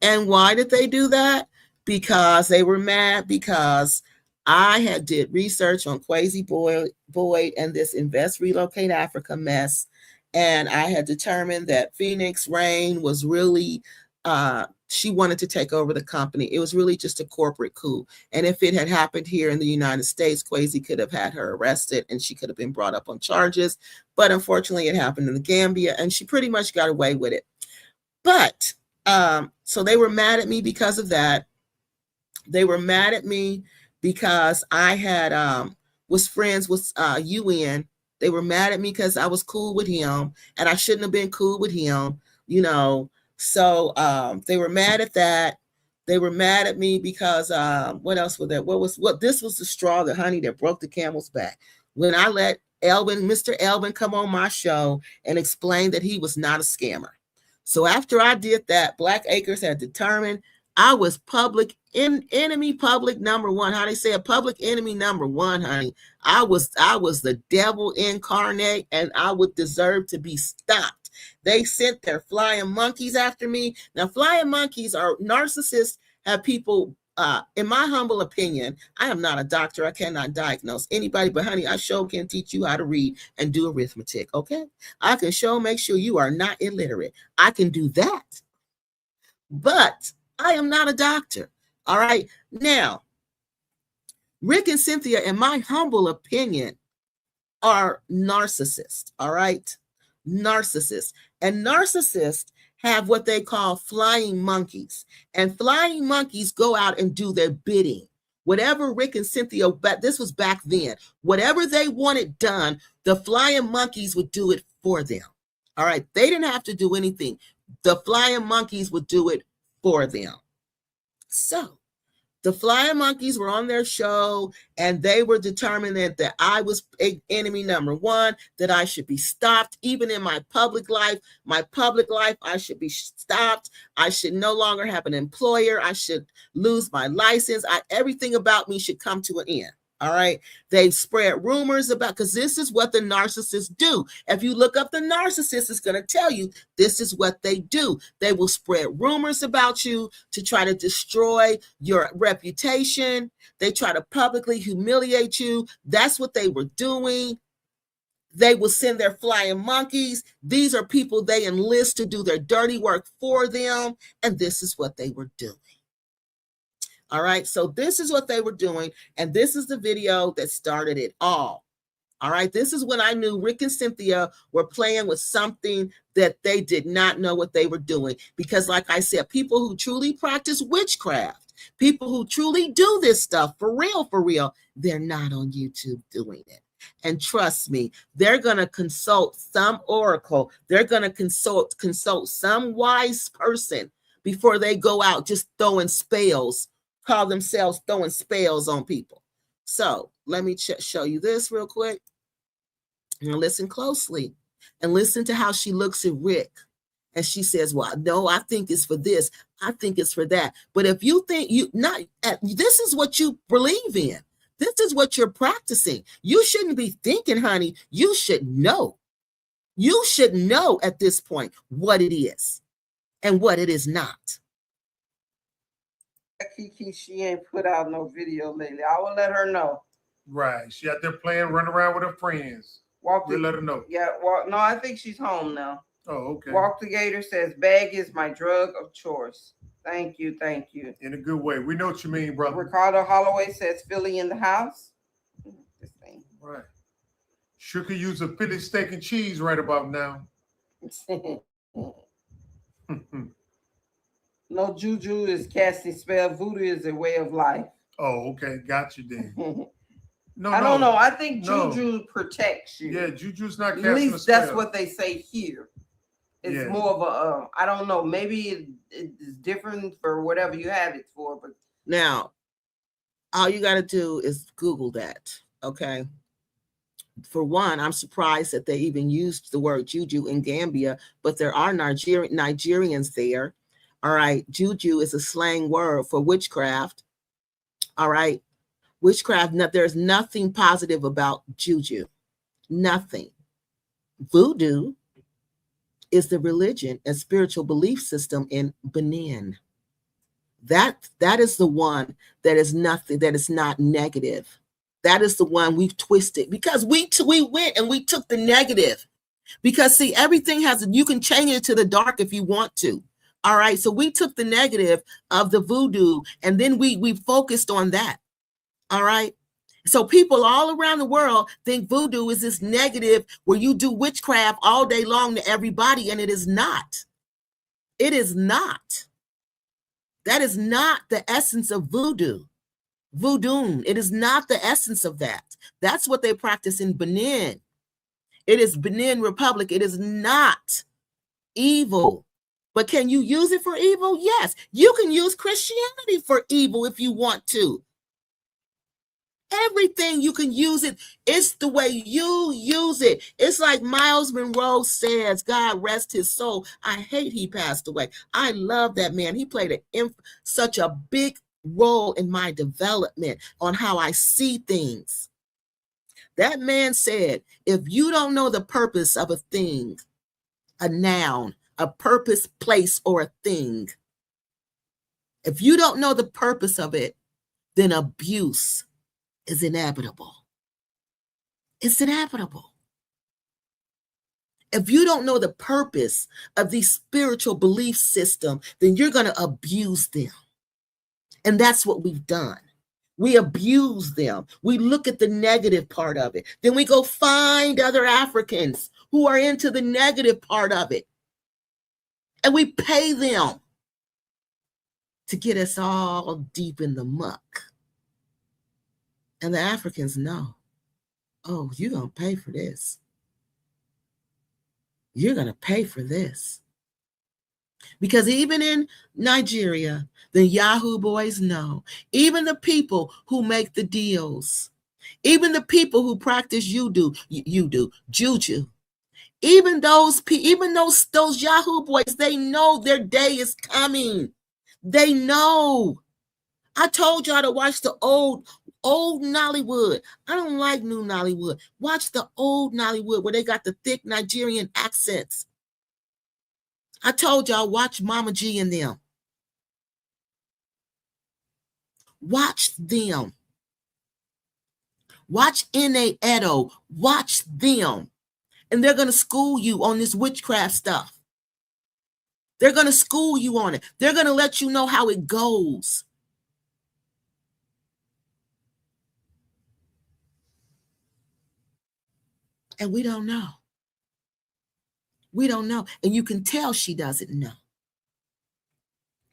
And why did they do that? Because they were mad because I did research on Kwesi Boyd and this Invest Relocate Africa mess. And I had determined that Phoenix Rain was really, she wanted to take over the company. It was really just a corporate coup. And if it had happened here in the United States, Kwesi could have had her arrested and she could have been brought up on charges. But unfortunately, it happened in the Gambia and she pretty much got away with it. But so they were mad at me because of that. They were mad at me because I had was friends with UN. They were mad at me because I was cool with him and I shouldn't have been cool with him, you know. So they were mad at that. They were mad at me because what else was that? This was the straw, the honey that broke the camel's back. When I let Mr. Elvin come on my show and explain that he was not a scammer. So after I did that, Black Acres had determined I was public enemy public number one. How they say a public enemy number one, honey. I was the devil incarnate, and I would deserve to be stopped. They sent their flying monkeys after me. Now, flying monkeys are narcissists, have people, in my humble opinion, I am not a doctor. I cannot diagnose anybody, but honey, I sure can teach you how to read and do arithmetic, okay? I can make sure you are not illiterate. I can do that. But I am not a doctor, all right? Now, Rick and Cynthia, in my humble opinion, are narcissists, all right? Narcissists. And narcissists have what they call flying monkeys. And flying monkeys go out and do their bidding. Whatever Rick and Cynthia, but this was back then, whatever they wanted done, the flying monkeys would do it for them, all right? They didn't have to do anything. The flying monkeys would do it for them. So the flying monkeys were on their show, and they were determined that I was enemy number one, that I should be stopped. Even in my public life, I should be stopped. I should no longer have an employer. I should lose my license. Everything about me should come to an end. All right. They spread rumors about, because this is what the narcissists do. If you look up the narcissist, it's going to tell you this is what they do. They will spread rumors about you to try to destroy your reputation. They try to publicly humiliate you. That's what they were doing. They will send their flying monkeys. These are people they enlist to do their dirty work for them. And this is what they were doing. All right, so this is what they were doing, and this is the video that started it all. All right, this is when I knew Rick and Cynthia were playing with something that they did not know what they were doing. Because like I said, people who truly practice witchcraft, people who truly do this stuff for real, they're not on YouTube doing it. And trust me, they're going to consult some oracle. They're going to consult some wise person before they go out just throwing spells. Call themselves throwing spells on people. So let me show you this real quick. And listen closely and listen to how she looks at Rick. And she says, well, no, I think it's for this. I think it's for that. But if you think this is what you believe in. This is what you're practicing. You shouldn't be thinking, honey. You should know. You should know at this point what it is and what it is not. Kiki, she ain't put out no video lately. I will let her know. Right. She out there playing, running around with her friends. We'll let her know. Yeah, no, I think she's home now. Oh, okay. Walk the Gator says, bag is my drug of choice. Thank you. In a good way. We know what you mean, brother. Ricardo Holloway says, Philly in the house. This thing. Right. Sure could use a Philly steak and cheese right about now. No juju is casting spell. Voodoo is a way of life. Oh, okay. Got you then. No, I don't know. I think juju protects you. Yeah, juju's not casting at least a spell. That's what they say here. It's more of a, I don't know. Maybe it's different for whatever you have it for. But now, all you got to do is Google that. Okay. For one, I'm surprised that they even used the word juju in Gambia, but there are Nigerians there. All right. Juju is a slang word for witchcraft. All right. Witchcraft, there's nothing positive about juju. Nothing. Voodoo is the religion and spiritual belief system in Benin. That is the one that is nothing, that is not negative. That is the one we've twisted because we went and we took the negative. Because see, everything you can change it to the dark if you want to. All right. So we took the negative of the voodoo and then we focused on that. All right. So people all around the world think voodoo is this negative where you do witchcraft all day long to everybody. And it is not. It is not. That is not the essence of voodoo. Voodoo. It is not the essence of that. That's what they practice in Benin. It is Benin Republic. It is not evil. But can you use it for evil? Yes. You can use Christianity for evil if you want to. Everything you can use it. It's the way you use it. It's like Miles Monroe says, God rest his soul. I hate he passed away. I love that man. He played such a big role in my development on how I see things. That man said, if you don't know the purpose of a thing, a noun, a purpose, place, or a thing, if you don't know the purpose of it, then abuse is inevitable. It's inevitable. If you don't know the purpose of these spiritual belief system, then you're going to abuse them. And that's what we've done. We abuse them. We look at the negative part of it. Then we go find other Africans who are into the negative part of it. And we pay them to get us all deep in the muck. And the Africans know, oh, you're going to pay for this. You're going to pay for this. Because even in Nigeria, the Yahoo boys know, even the people who make the deals, even the people who practice juju, even those Yahoo boys, they know their day is coming. They know. I told y'all to watch the old Nollywood. I don't like new Nollywood. Watch the old Nollywood where they got the thick Nigerian accents. I told y'all, watch Mama G and them. Watch them. Watch N.A. Edo. Watch them. And they're going to school you on this witchcraft stuff. They're going to school you on it. They're going to let you know how it goes. And we don't know. We don't know. And you can tell she doesn't know.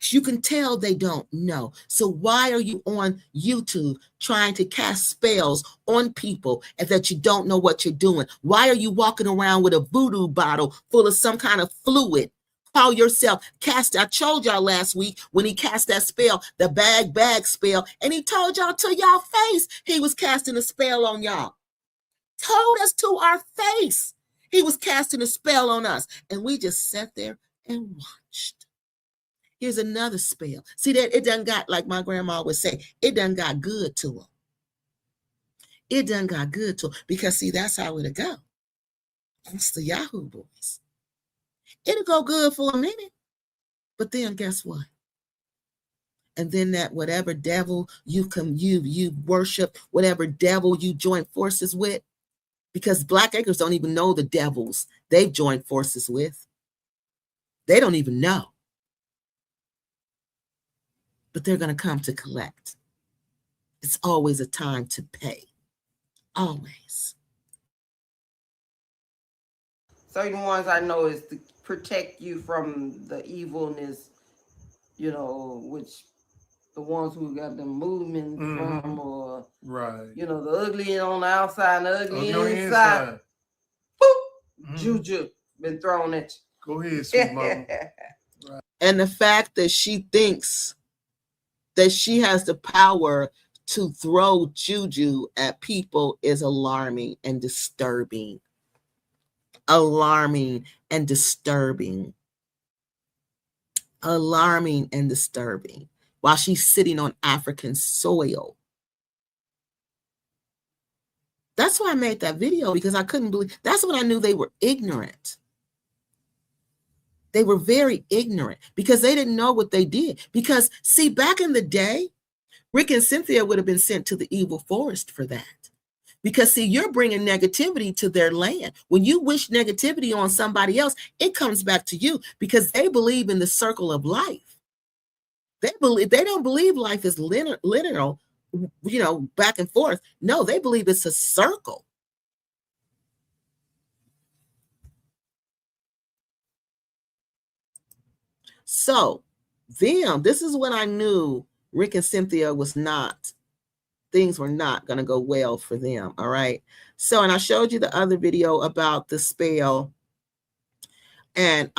You can tell they don't know. So why are you on YouTube trying to cast spells on people and that you don't know what you're doing? Why are you walking around with a voodoo bottle full of some kind of fluid? Call yourself cast. I told y'all last week when he cast that spell, the bag spell, and he told y'all to y'all face he was casting a spell on y'all. Told us to our face he was casting a spell on us. And we just sat there and watched. Here's another spell. See that it done got, like my grandma would say, it done got good to them. It done got good to them. Because see, that's how it'll go. It's the Yahoo boys. It'll go good for a minute. But then guess what? And then that whatever devil you worship, whatever devil you join forces with, because Black Acres don't even know the devils they've joined forces with. They don't even know. But they're going to come to collect. It's always a time to pay. Always. Certain ones I know is to protect you from the evilness, which the ones who got the movement from, or right, the ugly on the outside and the ugly inside. Boop, juju been thrown at you. Go ahead, sweet mama. Right. And the fact that she thinks that she has the power to throw juju at people is alarming and disturbing. Alarming and disturbing. Alarming and disturbing. While she's sitting on African soil. That's why I made that video, because I couldn't believe. That's when I knew they were ignorant. They were very ignorant because they didn't know what they did. Because, see, back in the day, Rick and Cynthia would have been sent to the evil forest for that. Because, see, you're bringing negativity to their land. When you wish negativity on somebody else, it comes back to you because they believe in the circle of life. They don't believe life is linear, back and forth. No, they believe it's a circle. So this is when I knew Rick and Cynthia things were not going to go well for them. All right. So, and I showed you the other video about the spell and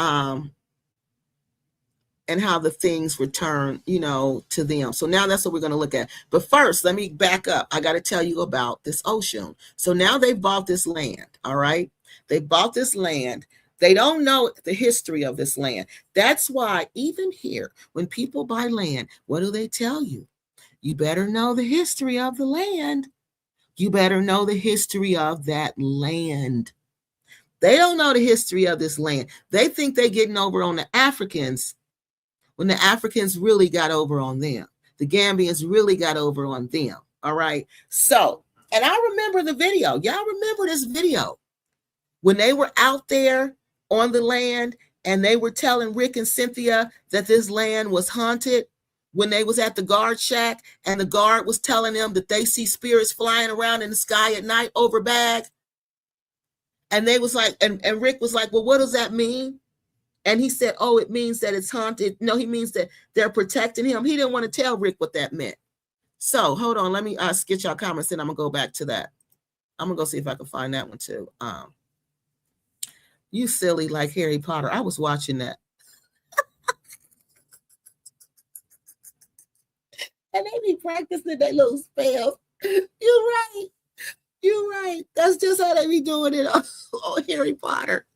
and how the things return, to them. So now that's what we're going to look at. But first, let me back up. I got to tell you about this Oshun. So now they bought this land, all right? They bought this land. They don't know the history of this land. That's why even here, when people buy land, what do they tell you? You better know the history of the land. You better know the history of that land. They don't know the history of this land. They think they're getting over on the Africans when the Africans really got over on them. The Gambians really got over on them. All right. So, and I remember the video. Y'all remember this video when they were out there on the land and they were telling Rick and Cynthia that this land was haunted when they was at the guard shack and the guard was telling them that they see spirits flying around in the sky at night over Bag. And they was like, and Rick was like, well, what does that mean? And he said, oh, it means that it's haunted. No, he means that they're protecting him. He didn't want to tell Rick what that meant. So hold on. Let me get y'all comments and I'm going to go back to that. I'm going to go see if I can find that one too. You silly like Harry Potter. I was watching that. And they be practicing their little spells. You're right. You're right. That's just how they be doing it on Harry Potter.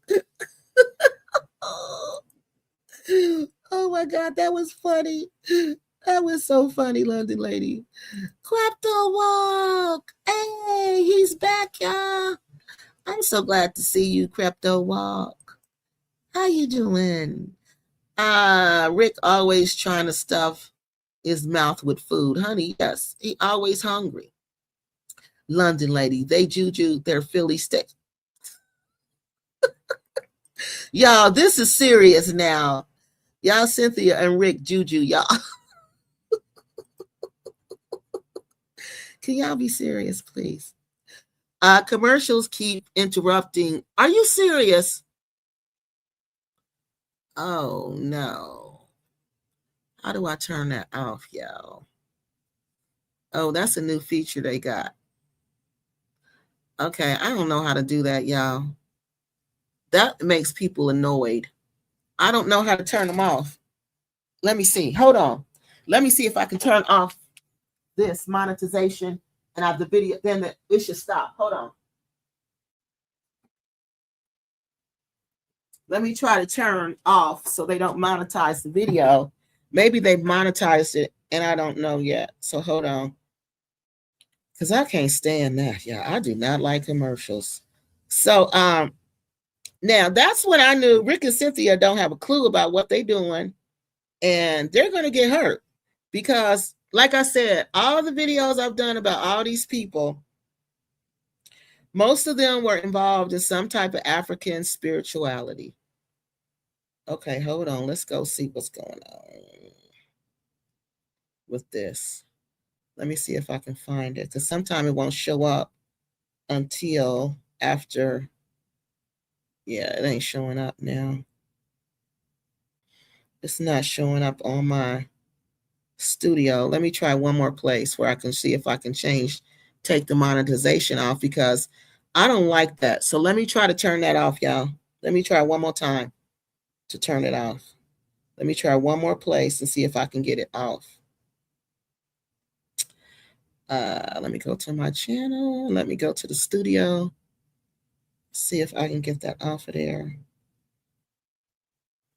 Oh my God, that was funny. That was so funny, London lady. Klepto Walk. Hey, he's back, y'all. I'm so glad to see you, Klepto Walk. How you doing? Rick always trying to stuff his mouth with food. Honey, yes, he always hungry. London lady, they juju their Philly stick. Y'all, this is serious now. Y'all, Cynthia and Rick juju, y'all. Can y'all be serious, please? Commercials keep interrupting. Are you serious? Oh, no. How do I turn that off, y'all? Oh, that's a new feature they got. Okay, I don't know how to do that, y'all. That makes people annoyed. I don't know how to turn them off. Let me see. Hold on. Let me see if I can turn off this monetization and have the video. Then it should stop. Hold on. Let me try to turn off so they don't monetize the video. Maybe they've monetized it and I don't know yet. So hold on. Because I can't stand that. Yeah, I do not like commercials. So now that's when I knew Rick and Cynthia don't have a clue about what they're doing. And they're going to get hurt. Because, like I said, all the videos I've done about all these people, most of them were involved in some type of African spirituality. Okay, hold on. Let's go see what's going on with this. Let me see if I can find it. Because sometimes it won't show up until after. Yeah, it ain't showing up now. It's not showing up on my studio. Let me try one more place where I can see if I can take the monetization off because I don't like that. So let me try to turn that off, y'all. Let me try one more time to turn it off. Let me try one more place and see if I can get it off. Let me go to my channel. Let me go to the studio. See if I can get that off of there.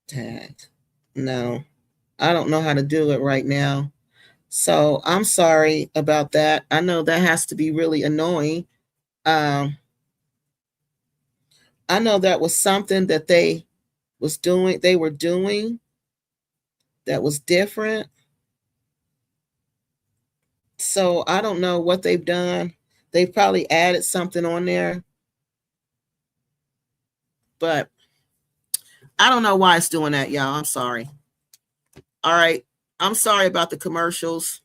Tag. No, I don't know how to do it right now. So I'm sorry about that. I know that has to be really annoying. I know that was something that they were doing that was different. So I don't know what they've done. They've probably added something on there. But I don't know why it's doing that, y'all. I'm sorry. All right. I'm sorry about the commercials.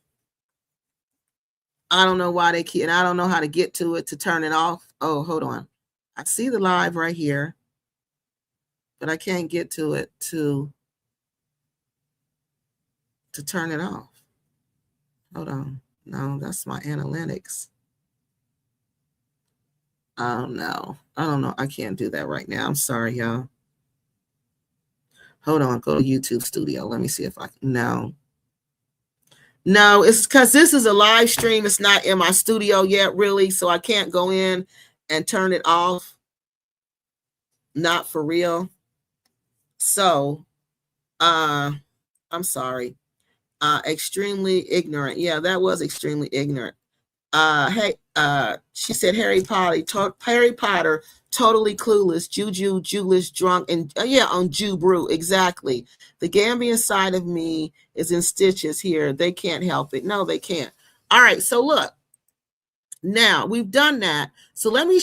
I don't know why they keep, and I don't know how to get to it to turn it off. Oh, hold on. I see the live right here, but I can't get to it to turn it off. Hold on. No, that's my analytics. Oh, no. I don't know. I can't do that right now. I'm sorry, y'all. Hold on, go to YouTube Studio. Let me see if I can. No, it's because this is a live stream. It's not in my studio yet, really, so I can't go in and turn it off. Not for real. So, I'm sorry. Extremely ignorant. Yeah, that was extremely ignorant. Hey, she said Harry Potter, totally clueless, juju, Jewish, drunk, and yeah, on Jew brew, exactly. The Gambian side of me is in stitches here. They can't help it. No, they can't. All right, so look. Now we've done that. So let me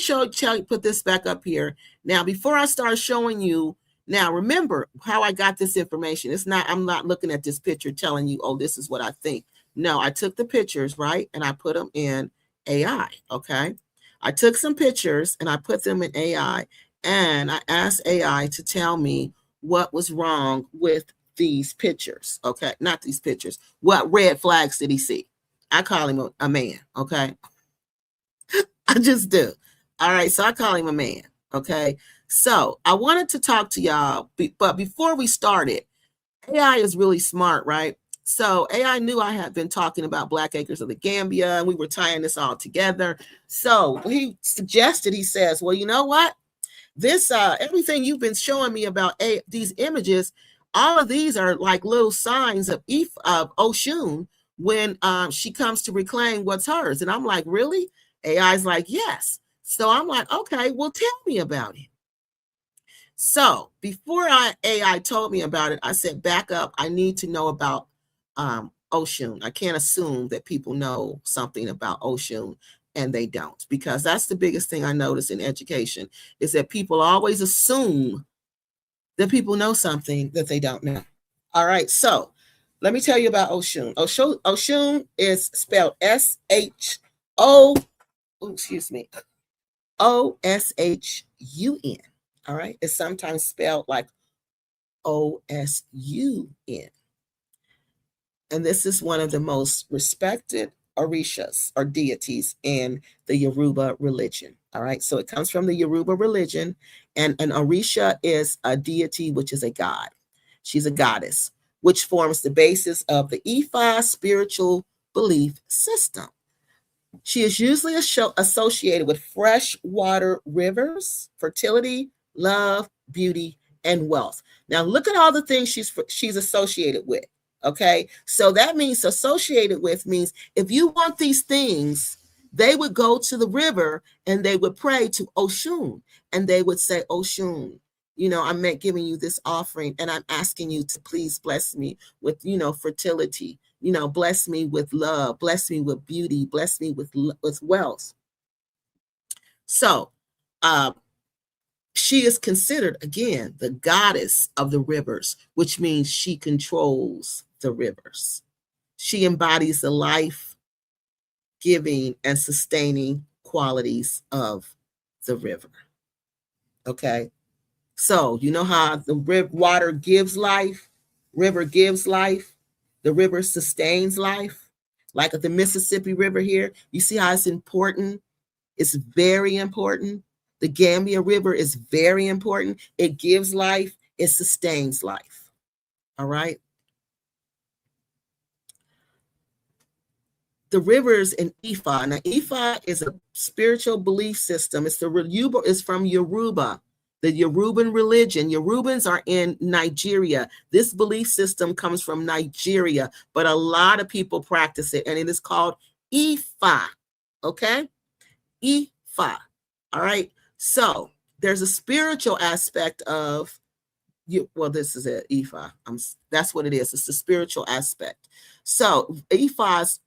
put this back up here. Now, before I start showing you, now remember how I got this information. I'm not looking at this picture telling you, oh, this is what I think. No, I took the pictures, right? And I put them in AI, okay? I took some pictures and I put them in AI, and I asked AI to tell me what was wrong with these pictures, okay? Not these pictures. What red flags did he see? I call him a man, okay? I just do. All right, so I call him a man, okay? So I wanted to talk to y'all, but before we started, AI is really smart, right? So AI knew I had been talking about Black Acres of the Gambia, and we were tying this all together. So he says, well, you know what? This, everything you've been showing me about these images, all of these are like little signs of Oshun when she comes to reclaim what's hers. And I'm like, really? AI's like, yes. So I'm like, okay, well, tell me about it. So before AI told me about it, I said, back up. I need to know about Oshun. I can't assume that people know something about Oshun and they don't, because that's the biggest thing I notice in education is that people always assume that people know something that they don't know. All right, so let me tell you about Oshun. Oshun is spelled Oshun. All right, it's sometimes spelled like Osun. And this is one of the most respected orishas or deities in the Yoruba religion. All right, so it comes from the Yoruba religion, and an orisha is a deity, which is a god. She's a goddess, which forms the basis of the Ifa spiritual belief system. She is usually associated with freshwater rivers, fertility, love, beauty, and wealth. Now, look at all the things she's associated with. Okay, so that means associated with means if you want these things, they would go to the river and they would pray to Oshun, and they would say, Oshun, I'm giving you this offering, and I'm asking you to please bless me with, fertility. Bless me with love, bless me with beauty, bless me with wealth. So she is considered, again, the goddess of the rivers, which means she controls the rivers. She embodies the life giving and sustaining qualities of the river. Okay. So you know how the water gives life, river gives life, the river sustains life. Like at the Mississippi River here, you see how it's important? It's very important. The Gambia River is very important. It gives life, it sustains life. All right. The rivers in Ifa. Now, Ifa is a spiritual belief system. It's from Yoruba, the Yoruban religion. Yorubans are in Nigeria. This belief system comes from Nigeria, but a lot of people practice it, and it is called Ifa. Okay? Ifa. All right. So there's a spiritual aspect of you. Well, this is it, Ifa. That's what it is. It's the spiritual aspect. So Ifa's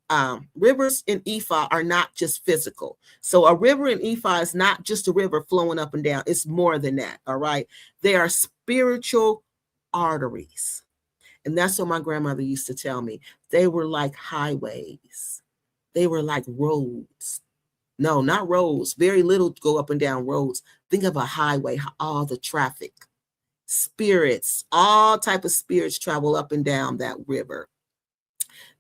rivers in Ifa are not just physical. So a river in Ifa is not just a river flowing up and down. It's more than that. All right. They are spiritual arteries. And that's what my grandmother used to tell me. They were like highways. They were like roads. No, not roads. Very little go up and down roads. Think of a highway, all the traffic. Spirits, all type of spirits travel up and down that river.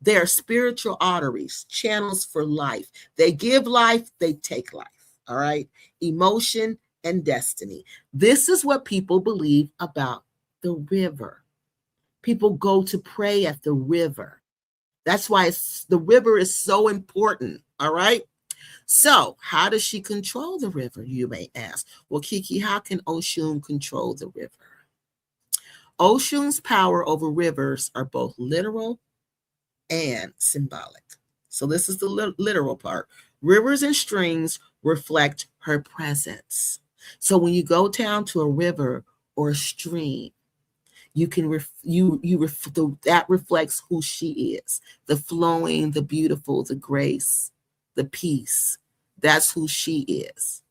They are spiritual arteries, channels for life. They give life, they take life. All right. Emotion and destiny. This is what people believe about the river. People go to pray at the river. That's why the river is so important. All right. So, how does she control the river, you may ask? Well, Kiki, how can Oshun control the river? Oshun's power over rivers are both literal and symbolic. So, this is the literal part. Rivers and streams reflect her presence. So, when you go down to a river or a stream, you can that reflects who she is: the flowing, the beautiful, the grace, the peace. That's who she is.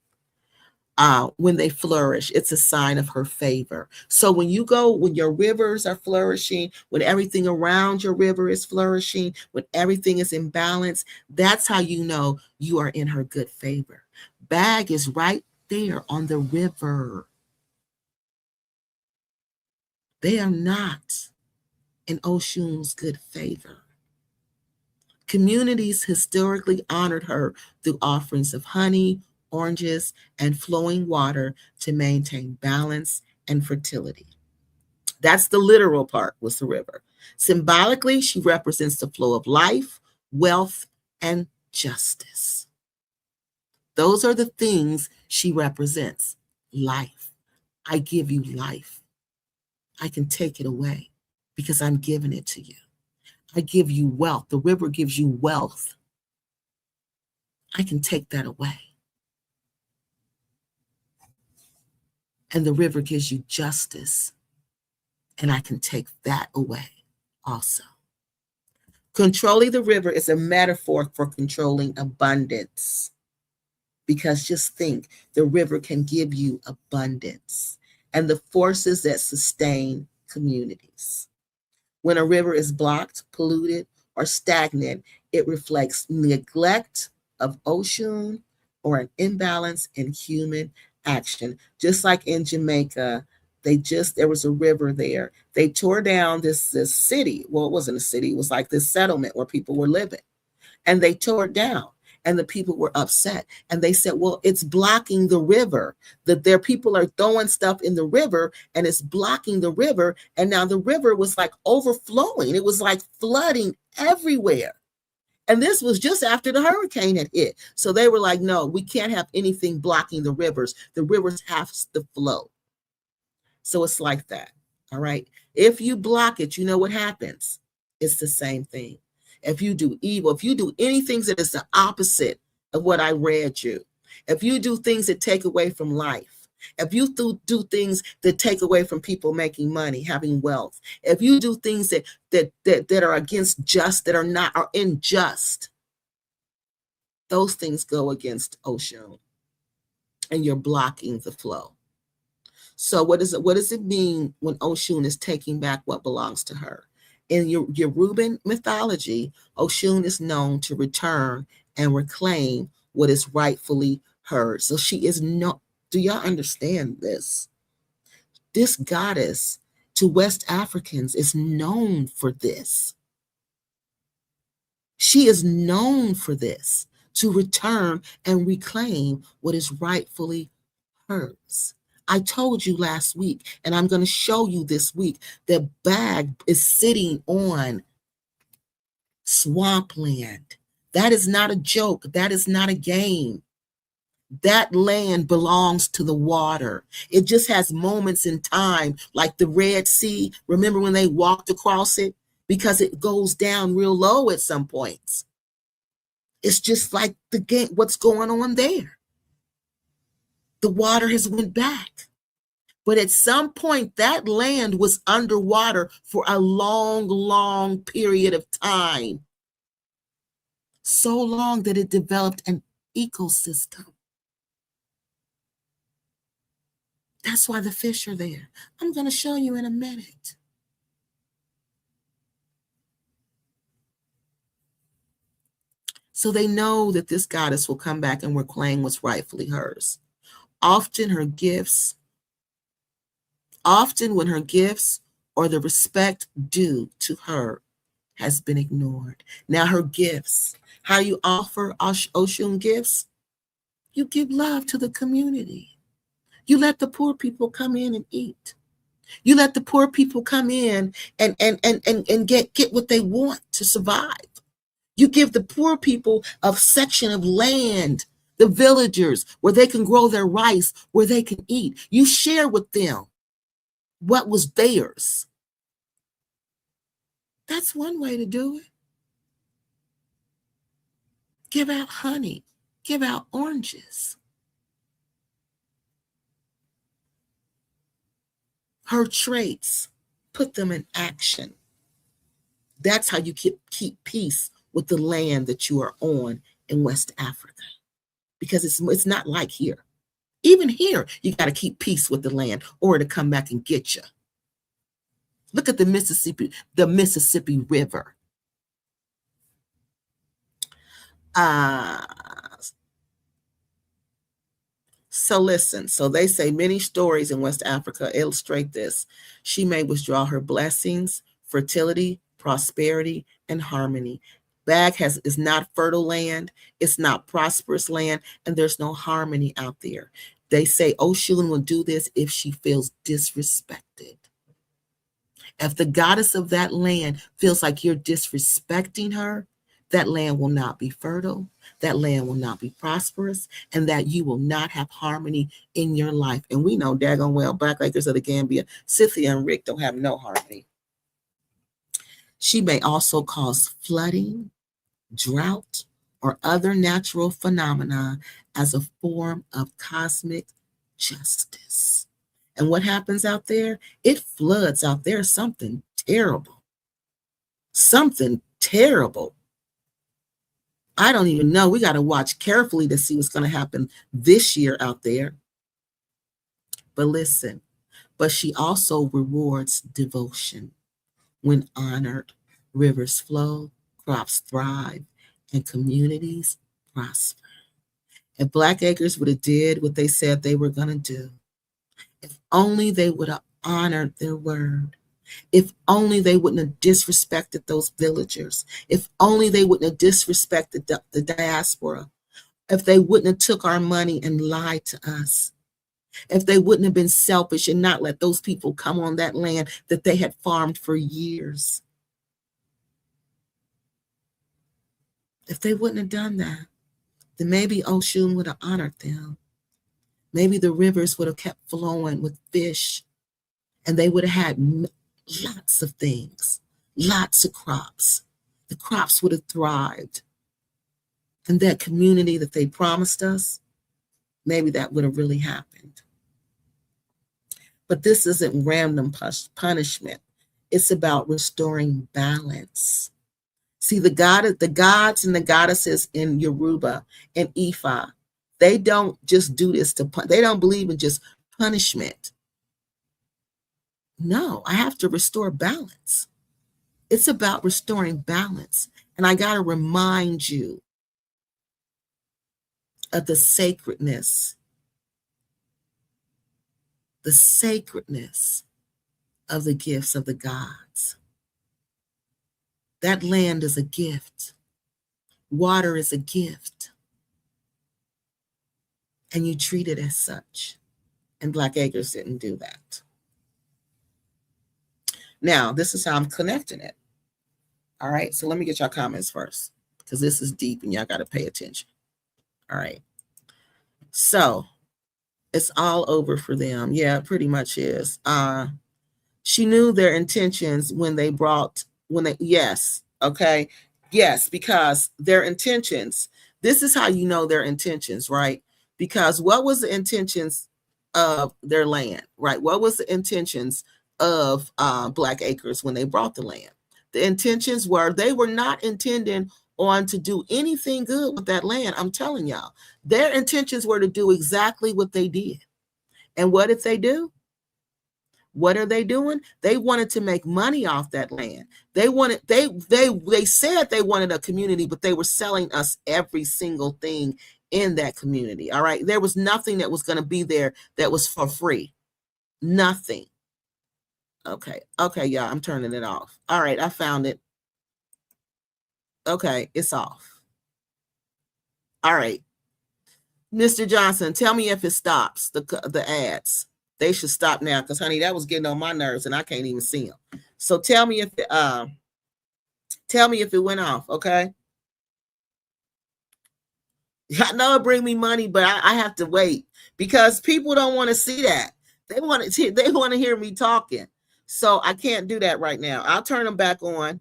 When they flourish, it's a sign of her favor. So when your rivers are flourishing, when everything around your river is flourishing, when everything is in balance, that's how you know you are in her good favor. Bag is right there on the river. They are not in Oshun's good favor. Communities historically honored her through offerings of honey, oranges, and flowing water to maintain balance and fertility. That's the literal part with the river. Symbolically, she represents the flow of life, wealth, and justice. Those are the things she represents. Life. I give you life. I can take it away because I'm giving it to you. I give you wealth. The river gives you wealth. I can take that away. And the river gives you justice. And I can take that away also. Controlling the river is a metaphor for controlling abundance. Because just think, the river can give you abundance and the forces that sustain communities. When a river is blocked, polluted, or stagnant, it reflects neglect of Oshun or an imbalance in human action. Just like in Jamaica, there was a river there. They tore down this city. Well, it wasn't a city. It was like this settlement where people were living. And they tore it down. And the people were upset. And they said, well, it's blocking the river. That their people are throwing stuff in the river and it's blocking the river. And now the river was like overflowing. It was like flooding everywhere. And this was just after the hurricane had hit. So they were like, no, we can't have anything blocking the rivers. The rivers have to flow. So it's like that. All right. If you block it, you know what happens? It's the same thing. If you do evil, if you do anything that is the opposite of what I read you, if you do things that take away from life, if you do things that take away from people making money, having wealth, if you do things that are against just, that are unjust, those things go against Oshun, and you're blocking the flow. So what does it mean when Oshun is taking back what belongs to her? In Yoruban mythology, Oshun is known to return and reclaim what is rightfully hers. So she is no. Do y'all understand this? This goddess to West Africans is known for this. She is known for this, to return and reclaim what is rightfully hers. I told you last week, and I'm going to show you this week, that Bag is sitting on swampland. That is not a joke. That is not a game. That land belongs to the water. It just has moments in time, like the Red Sea. Remember when they walked across it? Because it goes down real low at some points. It's just like the game, what's going on there. The water has went back. But at some point, that land was underwater for a long, long period of time. So long that it developed an ecosystem. That's why the fish are there. I'm going to show you in a minute. So they know that this goddess will come back and reclaim what's rightfully hers. Often when her gifts or the respect due to her has been ignored. Now her gifts, how you offer Oshun gifts? You give love to the community. You let the poor people come in and eat. You let the poor people come in and get what they want to survive. You give the poor people a section of land, the villagers, where they can grow their rice, where they can eat. You share with them what was theirs. That's one way to do it. Give out honey. Give out oranges. Her traits, put them in action. That's how you keep peace with the land that you are on in West Africa. Because it's not like here. Even here, you got to keep peace with the land or to come back and get you. Look at the Mississippi River. So listen, so they say many stories in West Africa illustrate this. She may withdraw her blessings, fertility, prosperity, and harmony. Bag is not fertile land, it's not prosperous land, and there's no harmony out there. They say Oshun will do this if she feels disrespected. If the goddess of that land feels like you're disrespecting her, that land will not be fertile, that land will not be prosperous, and that you will not have harmony in your life. And we know daggone well, Black Lakers of the Gambia, Cynthia and Rick don't have no harmony. She may also cause flooding, drought, or other natural phenomena as a form of cosmic justice. And what happens out there? It floods out there. Something terrible. Something terrible. I don't even know. We got to watch carefully to see what's going to happen this year out there. But listen, but she also rewards devotion. When honored, rivers flow, crops thrive, and communities prosper. If Black Acres would have did what they said they were going to do, if only they would have honored their word, if only they wouldn't have disrespected those villagers, if only they wouldn't have disrespected the diaspora, if they wouldn't have took our money and lied to us, if they wouldn't have been selfish and not let those people come on that land that they had farmed for years. If they wouldn't have done that, then maybe Oshun would have honored them. Maybe the rivers would have kept flowing with fish, and they would have had lots of things, lots of crops. The crops would have thrived. And that community that they promised us, maybe that would have really happened. But this isn't random punishment. It's about restoring balance. See, the gods and the goddesses in Yoruba and Ifa, they don't just do this they don't believe in just punishment. No, I have to restore balance. It's about restoring balance. And I got to remind you of the sacredness of the gifts of the gods. That land is a gift. Water is a gift. And you treat it as such. And Black Acres didn't do that. Now, this is how I'm connecting it. All right, so let me get y'all comments first, because this is deep and y'all got to pay attention. All right. So it's all over for them. Yeah, it pretty much is. She knew their intentions yes, okay. Yes, because their intentions, this is how you know their intentions, right? Because what was the intentions of their land, right? What was the intentions of Black Acres when they brought the land? The intentions were, they were not intending on to do anything good with that land. I'm telling y'all, their intentions were to do exactly what they did. And what did they do? What are they doing? They wanted to make money off that land. They said they wanted a community, but they were selling us every single thing in that community. All right. There was nothing that was going to be there that was for free. Nothing. Okay. Okay, y'all, I'm turning it off. All right, I found it. Okay, it's off. All right. Mr. Johnson, tell me if it stops, the ads. They should stop now, because honey, that was getting on my nerves and I can't even see them. So tell me if it went off, okay? I know it bring me money, but I have to wait because people don't want to see that. They want to hear me talking. So I can't do that right now. I'll turn them back on.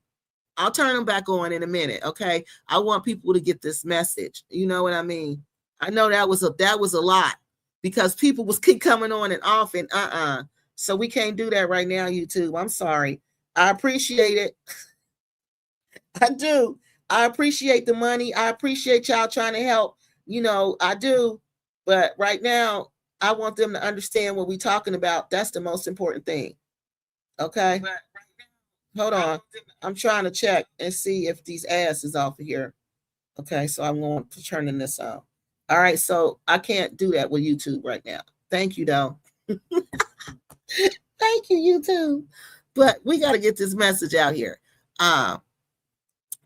I'll turn them back on in a minute, okay? I want people to get this message. You know what I mean? I know that was a lot because people was keep coming on and off and So we can't do that right now, YouTube. I'm sorry. I appreciate it. I do. I appreciate the money. I appreciate y'all trying to help. You know, I do. But right now, I want them to understand what we're talking about. That's the most important thing. Okay? Hold on. I'm trying to check and see if these ads is off of here. Okay, so I'm going to turn this on. All right, so I can't do that with YouTube right now. Thank you, though. Thank you, YouTube. But we got to get this message out here.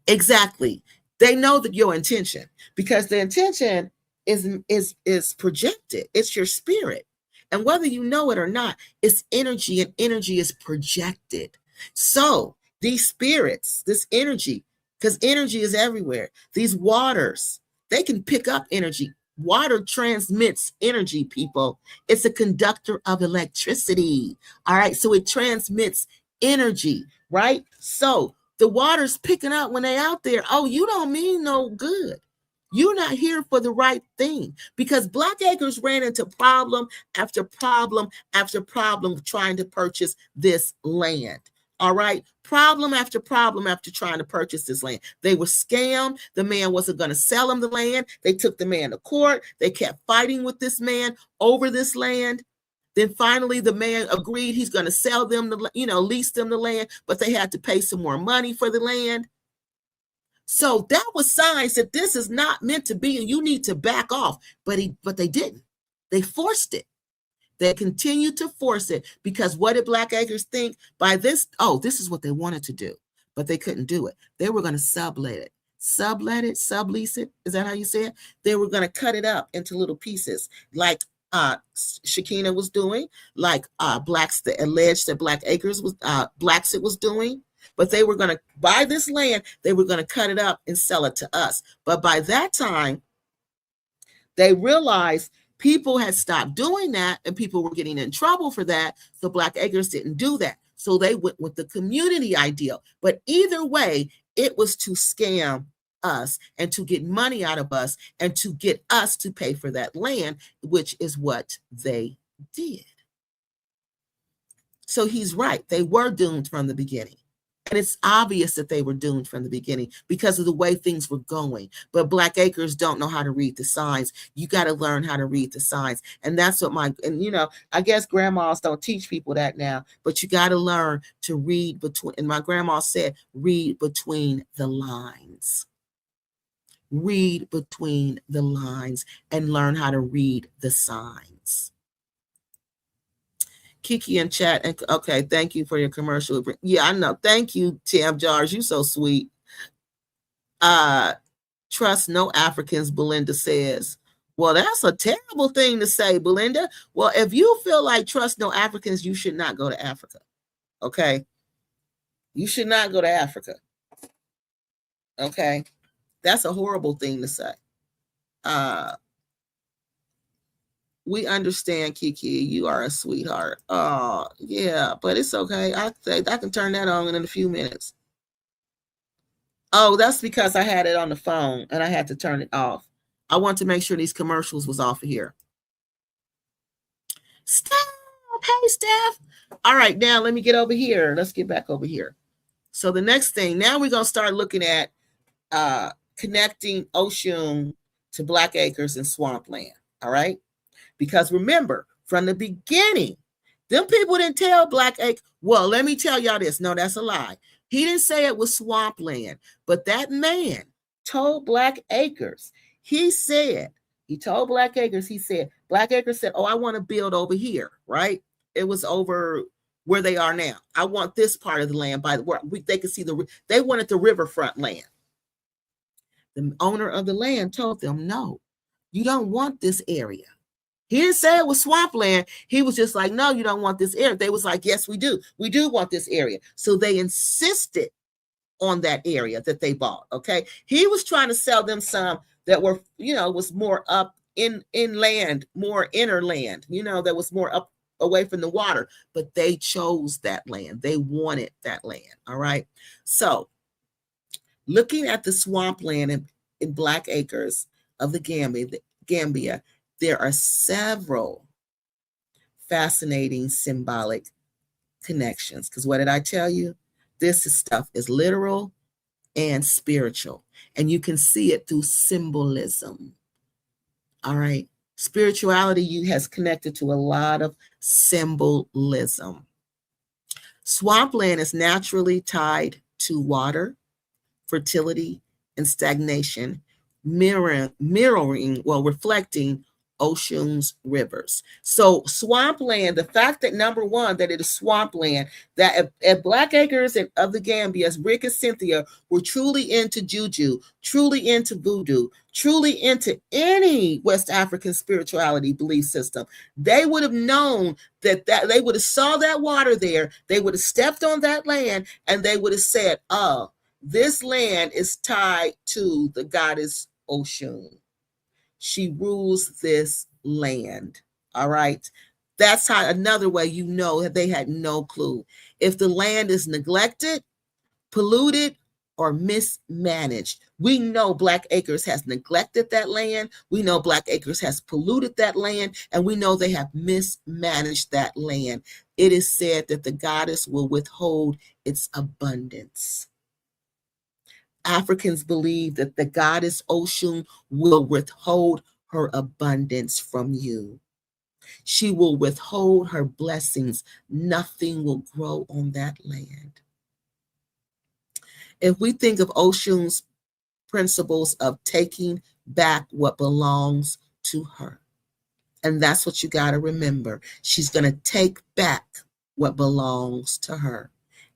Exactly. They know that your intention, because the intention is projected. It's your spirit. And whether you know it or not, it's energy, and energy is projected. So these spirits, this energy, because energy is everywhere. These waters, they can pick up energy. Water transmits energy, people. It's a conductor of electricity. All right. So it transmits energy, right? So the water's picking up when they're out there. Oh, you don't mean no good. You're not here for the right thing, because Black Acres ran into problem after problem after problem trying to purchase this land. All right. Problem after problem after trying to purchase this land. They were scammed. The man wasn't going to sell them the land. They took the man to court. They kept fighting with this man over this land. Then finally, the man agreed he's going to sell them, lease them the land, but they had to pay some more money for the land. So that was signs that this is not meant to be, and you need to back off. But they didn't. They forced it. They continued to force it, because what did Black Acres think by this? Oh, this is what they wanted to do, but they couldn't do it. They were going to sublease it. Is that how you say it? They were going to cut it up into little pieces, like Shakina was doing, like the alleged that Black Acres was Blacksit was doing. But they were going to buy this land. They were going to cut it up and sell it to us. But by that time, they realized people had stopped doing that, and people were getting in trouble for that. So Black Acres didn't do that. So they went with the community ideal. But either way, it was to scam us and to get money out of us and to get us to pay for that land, which is what they did. So he's right. They were doomed from the beginning. And it's obvious that they were doomed from the beginning because of the way things were going. But Black Acres don't know how to read the signs. You got to learn how to read the signs. And that's what I guess grandmas don't teach people that now, but you got to learn to read between, and my grandma said, read between the lines. Read between the lines and learn how to read the signs. Kiki in chat. Okay, thank you for your commercial. Yeah, I know. Thank you, Tam Jars. You so sweet. Trust no Africans, Belinda says. Well, that's a terrible thing to say, Belinda. Well, if you feel like trust no Africans, you should not go to Africa. Okay? You should not go to Africa. Okay? That's a horrible thing to say. We understand, Kiki. You are a sweetheart. Oh, yeah, but it's okay. I can turn that on in a few minutes. Oh, that's because I had it on the phone and I had to turn it off. I want to make sure these commercials was off of here. Steph, hey, Steph. All right, now let me get over here. Let's get back over here. So the next thing, now we're going to start looking at connecting Oshun to Black Acres and swampland. All right? Because remember, from the beginning, them people didn't tell Black Acres. Well, let me tell y'all this. No, that's a lie. He didn't say it was swampland, but that man told Black Acres. He told Black Acres, Black Acres said, oh, I want to build over here, right? It was over where they are now. I want this part of the land where they could see they wanted the riverfront land. The owner of the land told them, no, you don't want this area. He didn't say it was swampland. He was just like, no, you don't want this area. They was like, yes, we do. We do want this area. So they insisted on that area that they bought. Okay. He was trying to sell them some that were, was more up inland, more inner land, that was more up away from the water, but they chose that land. They wanted that land. All right. So looking at the swampland in Black Acres of the Gambia, there are several fascinating symbolic connections. Because what did I tell you? This stuff is literal and spiritual, and you can see it through symbolism. All right. Spirituality has connected to a lot of symbolism. Swampland is naturally tied to water, fertility, and stagnation, reflecting Oshun's rivers. So swampland, the fact that number one, that it is swampland, that at Black Acres of the Gambia, as Rick and Cynthia were truly into juju, truly into voodoo, truly into any West African spirituality belief system, they would have known that they would have saw that water there, they would have stepped on that land, and they would have said, oh, this land is tied to the goddess Oshun. She rules this land. All right. That's how another way that they had no clue. If the land is neglected, polluted, or mismanaged, we know Black Acres has neglected that land. We know Black Acres has polluted that land, and we know they have mismanaged that land. It is said that the goddess will withhold its abundance. Africans believe that the goddess Oshun will withhold her abundance from you. She will withhold her blessings. Nothing will grow on that land. If we think of Oshun's principles of taking back what belongs to her, and that's what you got to remember. She's going to take back what belongs to her.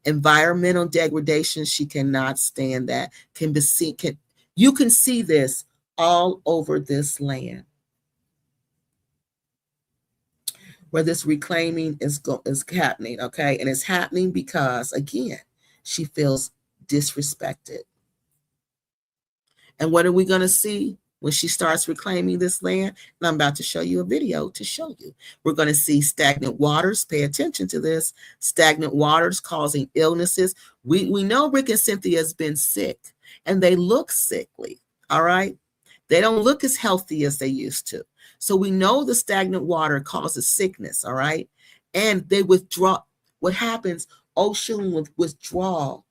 Environmental degradation, she cannot stand that. You can see this all over this land, where this reclaiming is happening, okay? And it's happening because, again, she feels disrespected. And what are we going to see when she starts reclaiming this land? And I'm about to show you a video to show you. We're going to see stagnant waters. Pay attention to this. Stagnant waters causing illnesses. We know Rick and Cynthia has been sick, and they look sickly, all right? They don't look as healthy as they used to. So we know the stagnant water causes sickness, all right? And they withdraw. What happens? Oshun will withdraw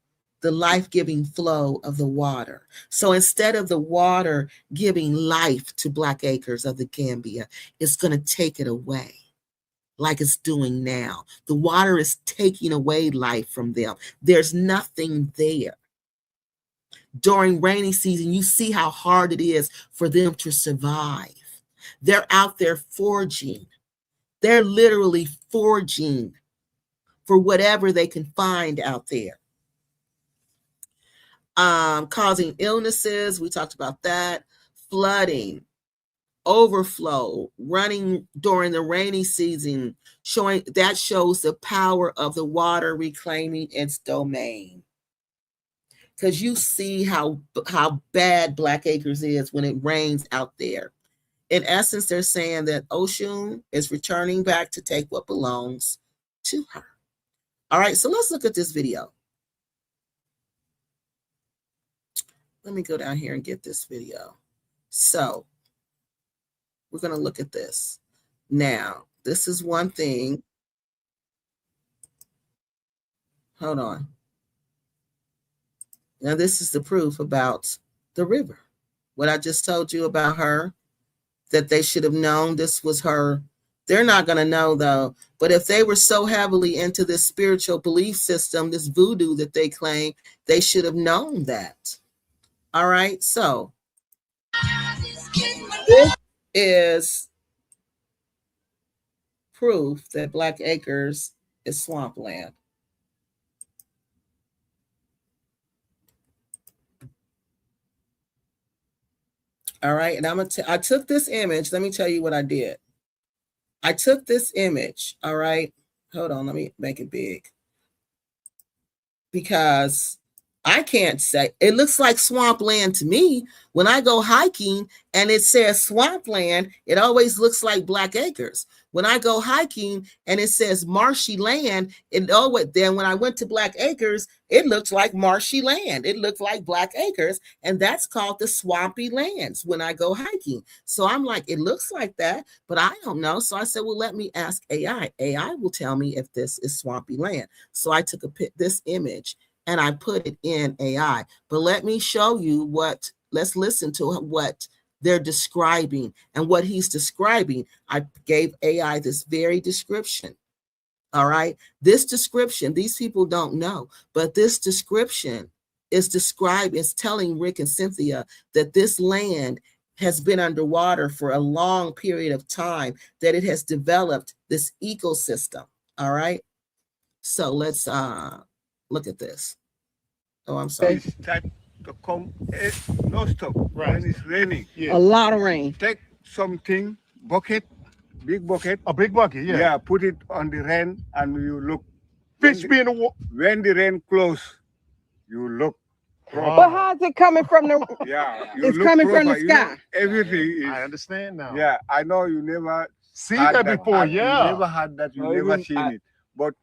the life-giving flow of the water. So instead of the water giving life to Black Acres of the Gambia, it's going to take it away, like it's doing now. The water is taking away life from them. There's nothing there. During rainy season, you see how hard it is for them to survive. They're out there foraging. They're literally foraging for whatever they can find out there. Causing illnesses, we talked about that. Flooding, overflow, running during the rainy season, shows the power of the water reclaiming its domain. Because you see how bad Black Acres is when it rains out there. In essence, they're saying that Oshun is returning back to take what belongs to her. All right, so let's look at this video. Let me go down here and get this video. So we're going to look at this. Now, this is one thing. Hold on. Now, this is the proof about the river. What I just told you about her, that they should have known this was her. They're not going to know, though. But if they were so heavily into this spiritual belief system, this voodoo that they claim, they should have known that. All right, so this is proof that Black Acres is swampland. All right, and I took this image. Let me tell you what I did. I took this image, all right? Hold on, let me make it big. Because I can't say, it looks like swampland to me. When I go hiking and it says swampland, it always looks like Black Acres. When I go hiking and it says marshy land, then when I went to Black Acres, it looked like marshy land. It looked like Black Acres, and that's called the swampy lands when I go hiking. So I'm like, it looks like that, but I don't know. So I said, well, let me ask AI. AI will tell me if this is swampy land. So I took this image and I put it in AI. But let me show you let's listen to what they're describing. And what he's describing, I gave AI this very description. All right. This description, these people don't know, but this description is telling Rick and Cynthia that this land has been underwater for a long period of time, that it has developed this ecosystem. All right. So let's look at this. Oh, I'm sorry. It's start to come no stop Right. when it's raining. A lot of rain. Take something, bucket, big bucket. A big bucket, yeah. Yeah, put it on the rain and you look. Fish be in the water. When the rain close, you look. Wow. But how's it coming from the? Yeah, It's coming from the You know, sky. everything is. I understand now. Yeah, I know you never See had that before, You yeah. never had that. You No, never even seen it. But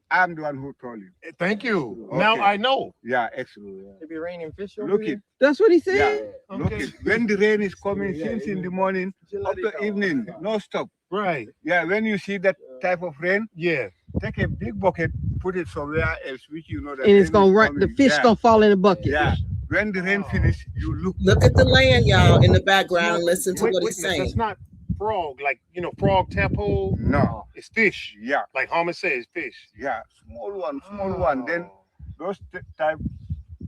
I'm the one who told you. Thank you. Okay. Now I know. Yeah, excellent. Yeah. It be raining fish over Look here. it. That's what he Yeah, said. look Okay. it. When the rain is coming Yeah, since in yeah. the morning up to evening, no stop. Right. Yeah, when you see that type of rain, Yeah. take a big bucket, put it somewhere else, which you know that. And it's rain gonna is run. The coming. fish Yeah. gonna fall in the bucket. Yeah. When the rain finish, you look. Look at the land, y'all, in the background. Listen to Wait, what he's now, saying. that's not frog, like, frog tadpole. No. It's fish. Yeah. Like Harmon says, fish. Yeah. Small one. Then those type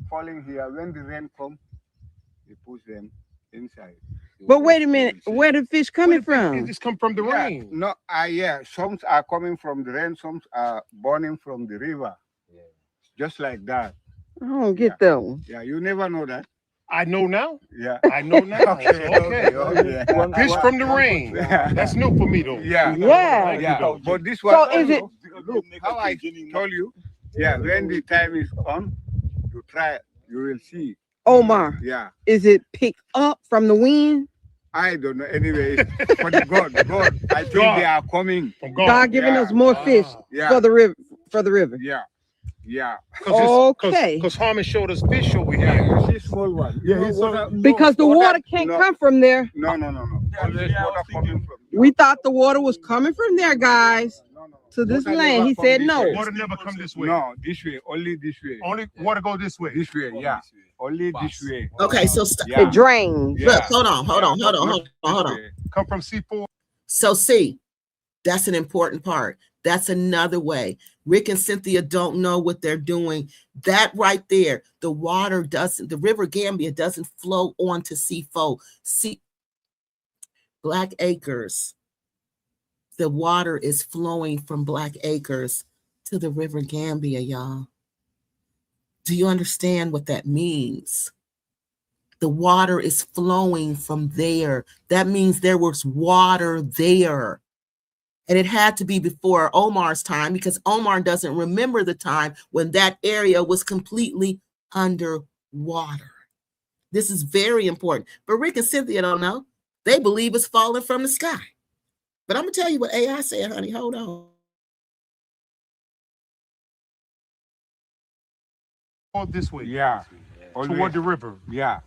falling here. When the rain come, they push them inside. But wait a minute, where the fish coming It from? just come from the Yeah, rain. no, yeah. Some are coming from the rain, some are burning from the river. Yeah. Just like that. I don't get that one. Yeah, you never know that. I know now. Yeah. I know now. Okay. Fish from the rain. Yeah. That's new for me, though. Yeah. Yeah. Thank you, Yeah. though. But this one, So is it- look, how I told you, yeah, when the time is on, you try, you will see. Omar, Yeah. is it picked up from the wind? I don't know. Anyway, for the God, I think God. they are coming. From God giving Yeah. us more fish Yeah. for the river. For the river. Yeah. Yeah. Okay. Because Harmon showed us fish over Yeah. here. You see small one. Yeah, You know he's what Because the water can't no. come from there. No. Always water coming from. We thought the water was coming from there, guys, No. to this Water land. never He come said this no. way. Water never come this way. No, this way. Only this way. Only water go this way. This way. Yeah. Only this way. Okay, so Yeah. It drains. Yeah. look, hold on. This way. Come from C4. So see, that's an important part. That's another way. Rick and Cynthia don't know what they're doing. That right there, the river Gambia doesn't flow onto C4. Black Acres, the water is flowing from Black Acres to the river Gambia, y'all. Do you understand what that means? The water is flowing from there. That means there was water there. And it had to be before Omar's time, because Omar doesn't remember the time when that area was completely underwater. This is very important. But Rick and Cynthia don't know. They believe it's falling from the sky. But I'm going to tell you what AI said, honey. Hold on. All this way. Yeah. Toward Always. the river. Yeah.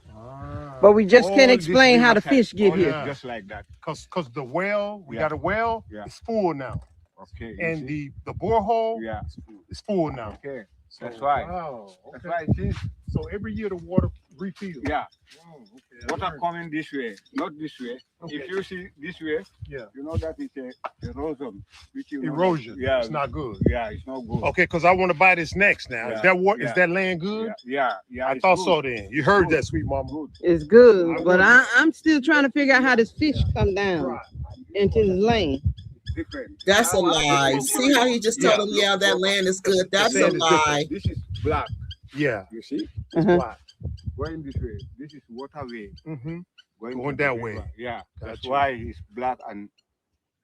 But we just can't All this explain how the riverside, fish get always here. Just like that. Cause the well, we Yeah. got a well, Yeah. it's full now. Okay. you And see? the borehole Yeah. is full now. Okay. So, That's why. Wow. That's Okay. why. Since So every year the water refills. yeah, Oh, okay. I water learned. coming this way, not this way. Okay. If you see this way, Yeah. you know that it's a erosion. Which you know Erosion. that- yeah. It's not good. Yeah, it's not good. Okay, because I want to buy this next now. Yeah. Is that what? Yeah. Is that land good? Yeah. I it's thought good. so then. You heard Good. that, sweet mama. Good. It's good, but I'm still trying to figure out how this fish come down into the lane. Different. That's a lie. See how he just told them, yeah, that land is good. That's a sand is different. lie. This is black. Yeah. You see, Uh-huh. Black. going this way. This is waterway. Mm-hmm. Going Going to the that way. river. Yeah, that's Gotcha. why it's black and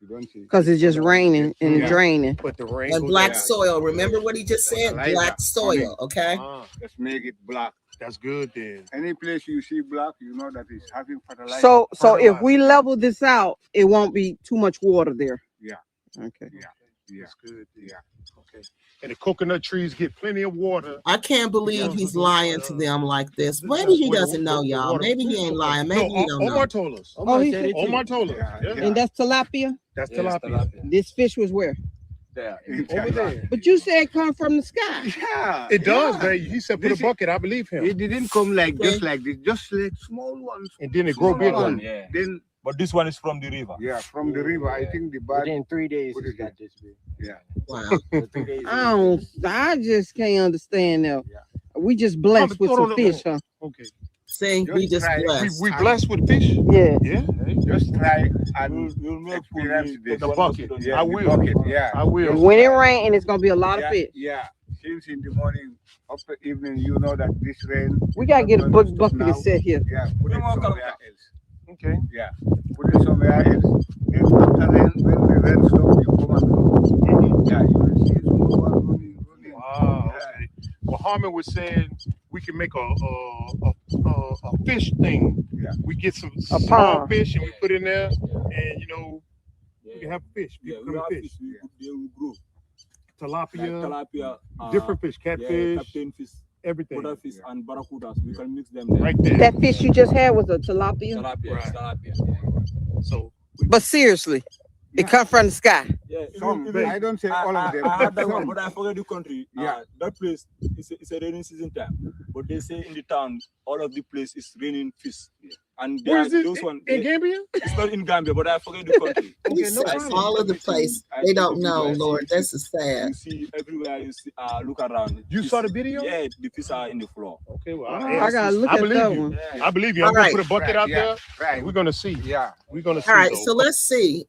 You don't see. Because it's just raining and draining. But the rain And goes black down. soil. Remember what he just said? Fertilizer. Black soil. Okay. Just make it black. That's good then. Any place you see black, you know that it's having fertilizer. So if we level this out, it won't be too much water there. Yeah. Okay. Yeah. That's good. Yeah. Okay. And the coconut trees get plenty of water. I can't believe he's lying to them like this. Maybe he doesn't know, y'all. Maybe he ain't lying. Maybe he don't know. Omar told us. Oh, he said, Omar told us. Yeah. and that's tilapia? That's tilapia. This fish was where? There. Over there. But you said it come from the sky. Yeah. It does, yeah. baby. He said put This a bucket. I believe him. It didn't come like just like this, just like small ones. And then it grow Small bigger. one. Yeah. Then But this one is from the river. yeah, from the river. I think the bird. Within 3 days, Put it's it got this big. Yeah. Wow. So 3 days. I just can't understand that. Yeah. We just blessed with Hold on, some fish, huh? Okay. Saying we just try. blessed. We blessed with fish. Yeah. Yeah. Just try and You'll make experience this. The bucket. Yeah, I the will. bucket, yeah. I will. When it rains, it's gonna be a lot of Yeah, fish. yeah. Since in the morning, up to evening, you know that this rain. We gotta get a not book gonna stop bucket now. to sit here. Yeah, put it somewhere else. Okay. Yeah, put it somewhere else. And after rain, when the rain stops, you come and look. Yeah, you will see small one running. Wow. Yeah. Okay. Well, Harmon was saying we can make a fish thing. Yeah. We get some A small pond. fish and we put in there, and we can have fish. Yeah, People we can have fish. fish. They will grow. Like Tilapia, tilapia. different fish, Yeah, catfish, captain fish, everything. water fish, and barracudas. We can mix them there. Right there. That fish you just had was a tilapia. Tilapia, Right. tilapia. So But seriously, it come from the sky. Yeah, Some, even I don't say all of them. I had that some. one, but I forget the country. Yeah. That place it's a raining season time. But they say in the town, all of the place is raining fish. And where is it? those one. In Gambia? It's not in Gambia, but I forget the country. He Okay, no says problem. all of the place. I They see don't know, everywhere. Lord. This is sad. You see everywhere. You see, look around. You saw the video? Yeah, the fish are in the floor. Okay, well, I gotta look I at believe that you. one. Yeah. I believe you. All I'm gonna right. put a bucket out Yeah, there. right. And we're gonna see. Yeah. We're gonna see. All right, though. so let's see.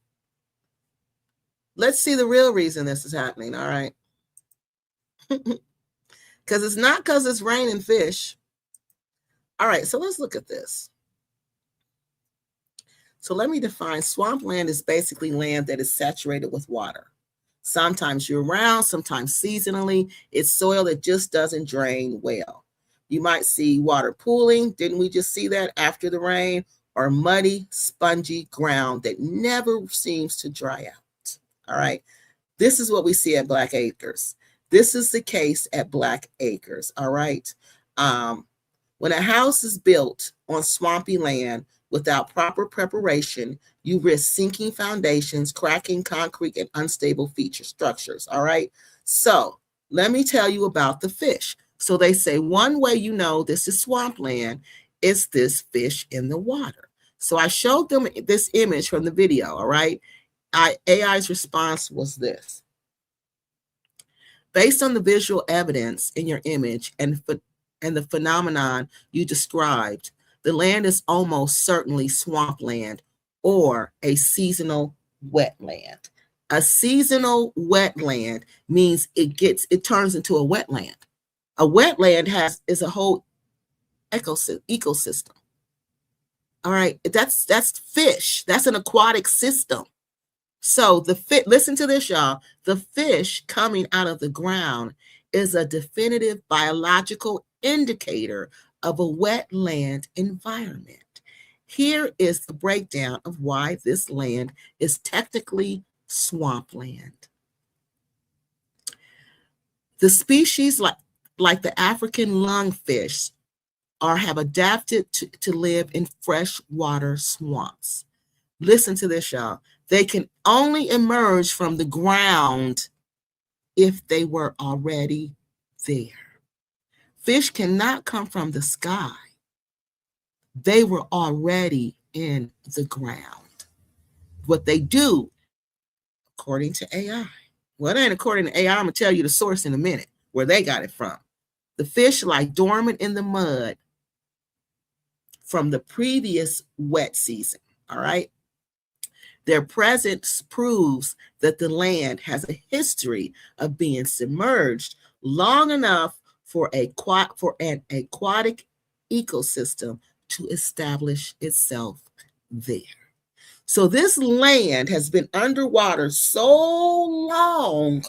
Let's see the real reason this is happening. All right. Because it's not because it's raining fish. All right, so let's look at this. So let me define swampland is basically land that is saturated with water. Sometimes year-round, sometimes seasonally. It's soil that just doesn't drain well. You might see water pooling. Didn't we just see that after the rain? Or muddy, spongy ground that never seems to dry out. All right. This is what we see at Black Acres. This is the case at Black Acres. All right. When a house is built on swampy land without proper preparation, you risk sinking foundations, cracking concrete, and unstable feature structures. All right. So let me tell you about the fish. So they say one way you know this is swampland is this fish in the water. So I showed them this image from the video. All right. AI's response was this. Based on the visual evidence in your image and the phenomenon you described, the land is almost certainly swampland or a seasonal wetland. A seasonal wetland means it turns into a wetland. A wetland is a whole ecosystem. All right, that's fish. That's an aquatic system. So listen to this, y'all. The fish coming out of the ground is a definitive biological indicator of a wetland environment. Here is the breakdown of why this land is technically swampland. The species like the African lungfish have adapted to live in freshwater swamps. Listen to this, y'all. They can only emerge from the ground if they were already there. Fish cannot come from the sky. They were already in the ground. What they do, according to AI, well, it ain't according to AI, I'm going to tell you the source in a minute, where they got it from. The fish lie dormant in the mud from the previous wet season, all right? Their presence proves that the land has a history of being submerged long enough for an aquatic ecosystem to establish itself there. So this land has been underwater so long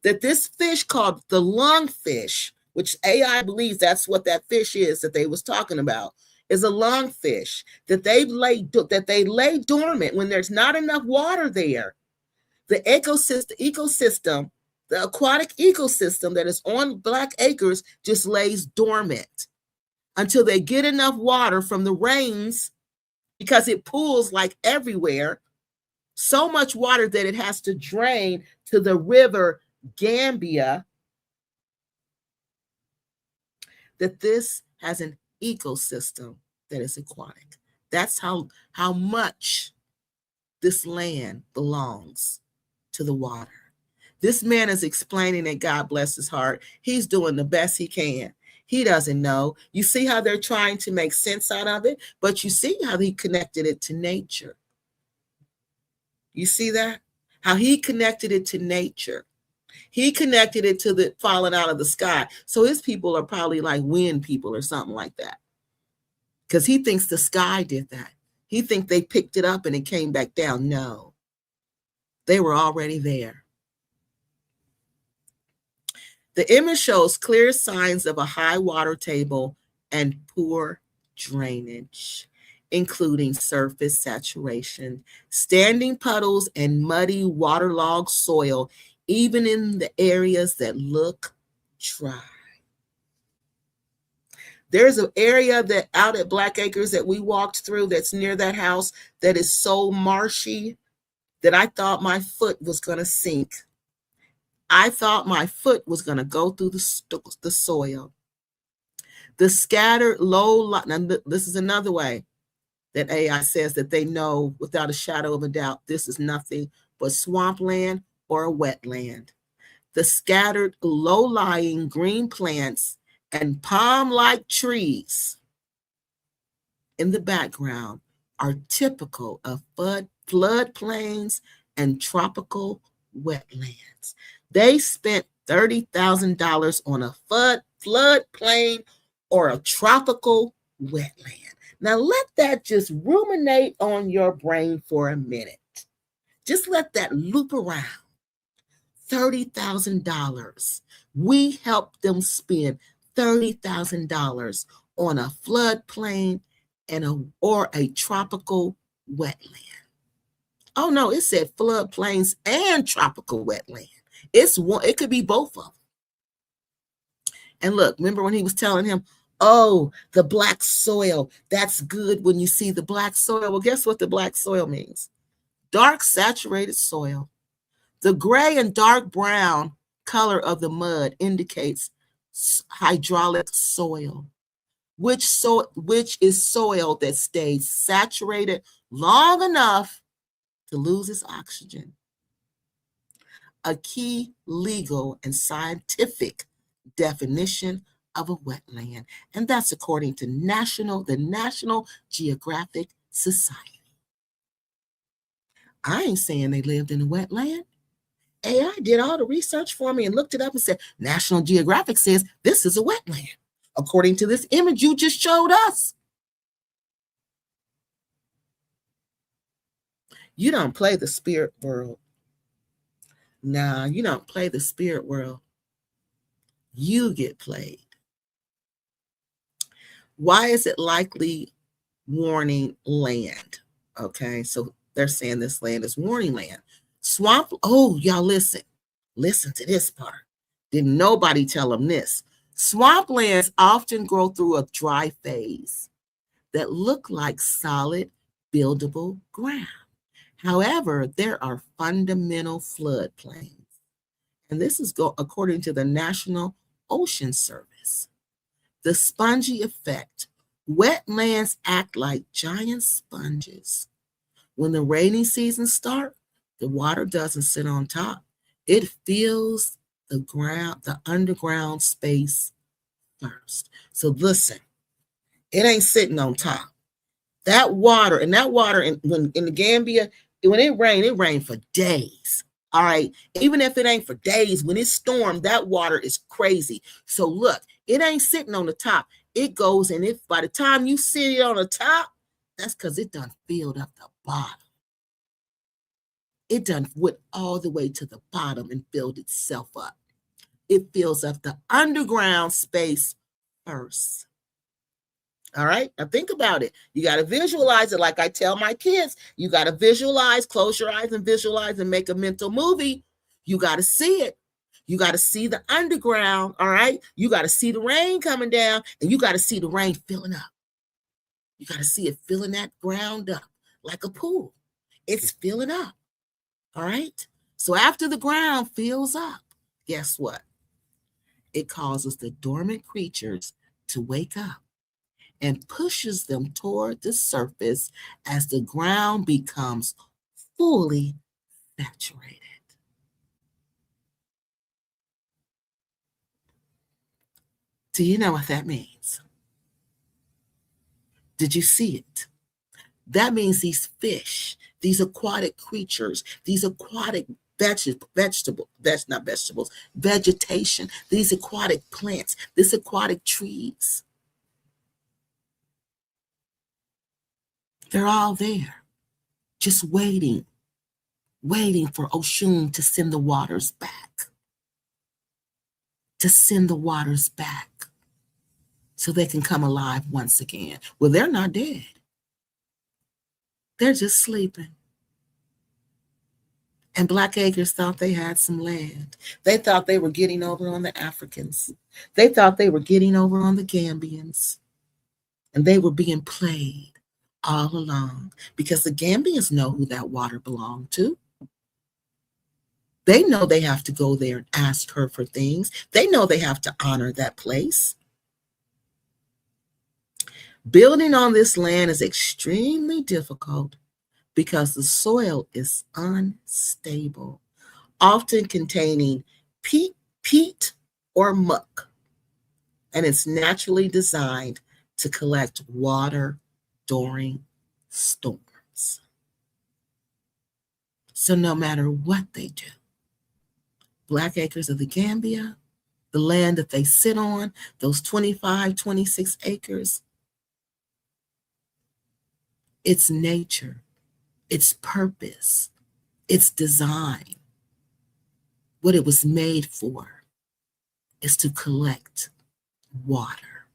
that this fish called the lungfish, which AI believes that's what that fish is that they was talking about, is a lungfish that they lay dormant when there's not enough water there. The ecosystem, the aquatic ecosystem that is on Black Acres just lays dormant until they get enough water from the rains, because it pools like everywhere, so much water that it has to drain to the river Gambia, that this has an ecosystem that is aquatic. That's how much this land belongs to the water. This man is explaining it. God bless his heart. He's doing the best he can. He doesn't know. You see how they're trying to make sense out of it, but you see how he connected it to nature. You see that? How he connected it to nature. He connected it to the falling out of the sky. So his people are probably like wind people or something like that, because he thinks the sky did that. He thinks they picked it up and it came back down. No, they were already there. The image shows clear signs of a high water table and poor drainage, including surface saturation, standing puddles, and muddy waterlogged soil, even in the areas that look dry. There's an area that out at Black Acres that we walked through that's near that house that is so marshy that I thought my foot was going to sink. I thought my foot was going to go through the soil. The scattered low, now this is another way that AI says that they know without a shadow of a doubt this is nothing but swampland or a wetland. The scattered low-lying green plants and palm-like trees in the background are typical of floodplains and tropical wetlands. They spent $30,000 on a floodplain or a tropical wetland. Now let that just ruminate on your brain for a minute. Just let that loop around. $30,000. We helped them spend $30,000 on a floodplain and or a tropical wetland. Oh no, it said floodplains and tropical wetland. It could be both of them. And look, remember when he was telling him, oh, the black soil, that's good when you see the black soil. Well, guess what the black soil means? Dark saturated soil. The gray and dark brown color of the mud indicates hydraulic soil, which is soil that stays saturated long enough to lose its oxygen. A key legal and scientific definition of a wetland, and that's according to the National Geographic Society. I ain't saying they lived in a wetland. AI did all the research for me and looked it up and said, National Geographic says this is a wetland, according to this image you just showed us. You don't play the spirit world. Nah, you don't play the spirit world. You get played. Why is it likely warning land? Okay, so they're saying this land is warning land. Swamp, oh, y'all listen to this part. Didn't nobody tell them this. Swamplands often grow through a dry phase that look like solid, buildable ground. However, there are fundamental floodplains, and this is according to the National Ocean Service. The spongy effect. Wetlands act like giant sponges. When the rainy season starts, the water doesn't sit on top. It fills the ground, the underground space first. So listen, it ain't sitting on top. That water in the Gambia, when it rained for days. All right. Even if it ain't for days, when it stormed, that water is crazy. So look, it ain't sitting on the top. It goes, and if by the time you see it on the top, that's because it done filled up the bottom. It done went all the way to the bottom and filled itself up. It fills up the underground space first. All right, now think about it. You got to visualize it like I tell my kids. You got to visualize, close your eyes and visualize and make a mental movie. You got to see it. You got to see the underground, all right? You got to see the rain coming down, and you got to see the rain filling up. You got to see it filling that ground up like a pool. It's filling up, all right? So after the ground fills up, guess what? It causes the dormant creatures to wake up and pushes them toward the surface as the ground becomes fully saturated. Do you know what that means? Did you see it? That means these fish, these aquatic creatures, these aquatic vegetation, these aquatic plants, these aquatic trees, they're all there, just waiting for Oshun to send the waters back, so they can come alive once again. Well, they're not dead. They're just sleeping. And Black Acres thought they had some land. They thought they were getting over on the Africans. They thought they were getting over on the Gambians. And they were being played all along because the Gambians know who that water belonged to. They know they have to go there and ask her for things. They know they have to honor that place. Building on this land is extremely difficult because the soil is unstable, often containing peat or muck, and it's naturally designed to collect water during storms. So no matter what they do, Black Acres of the Gambia, the land that they sit on, those 25, 26 acres, its nature, its purpose, its design, what it was made for is to collect water.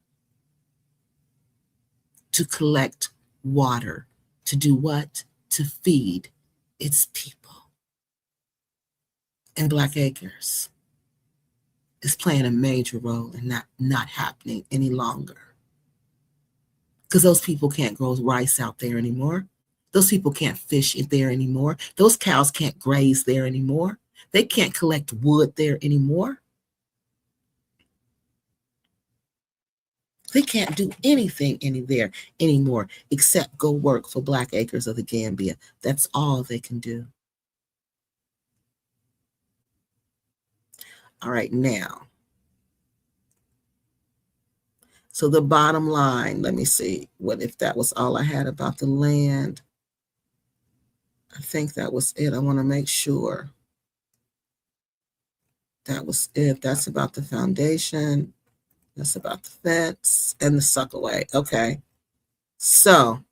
To collect water. To do what? To feed its people. And Black Acres is playing a major role in not happening any longer. Because those people can't grow rice out there anymore. Those people can't fish there anymore. Those cows can't graze there anymore. They can't collect wood there anymore. They can't do anything there anymore except go work for Black Acres of the Gambia. That's all they can do. All right, now. So the bottom line, let me see what if that was all I had about the land. I think that was it. I want to make sure that was it. That's about the foundation. That's about the fence and the suckaway. Okay. So,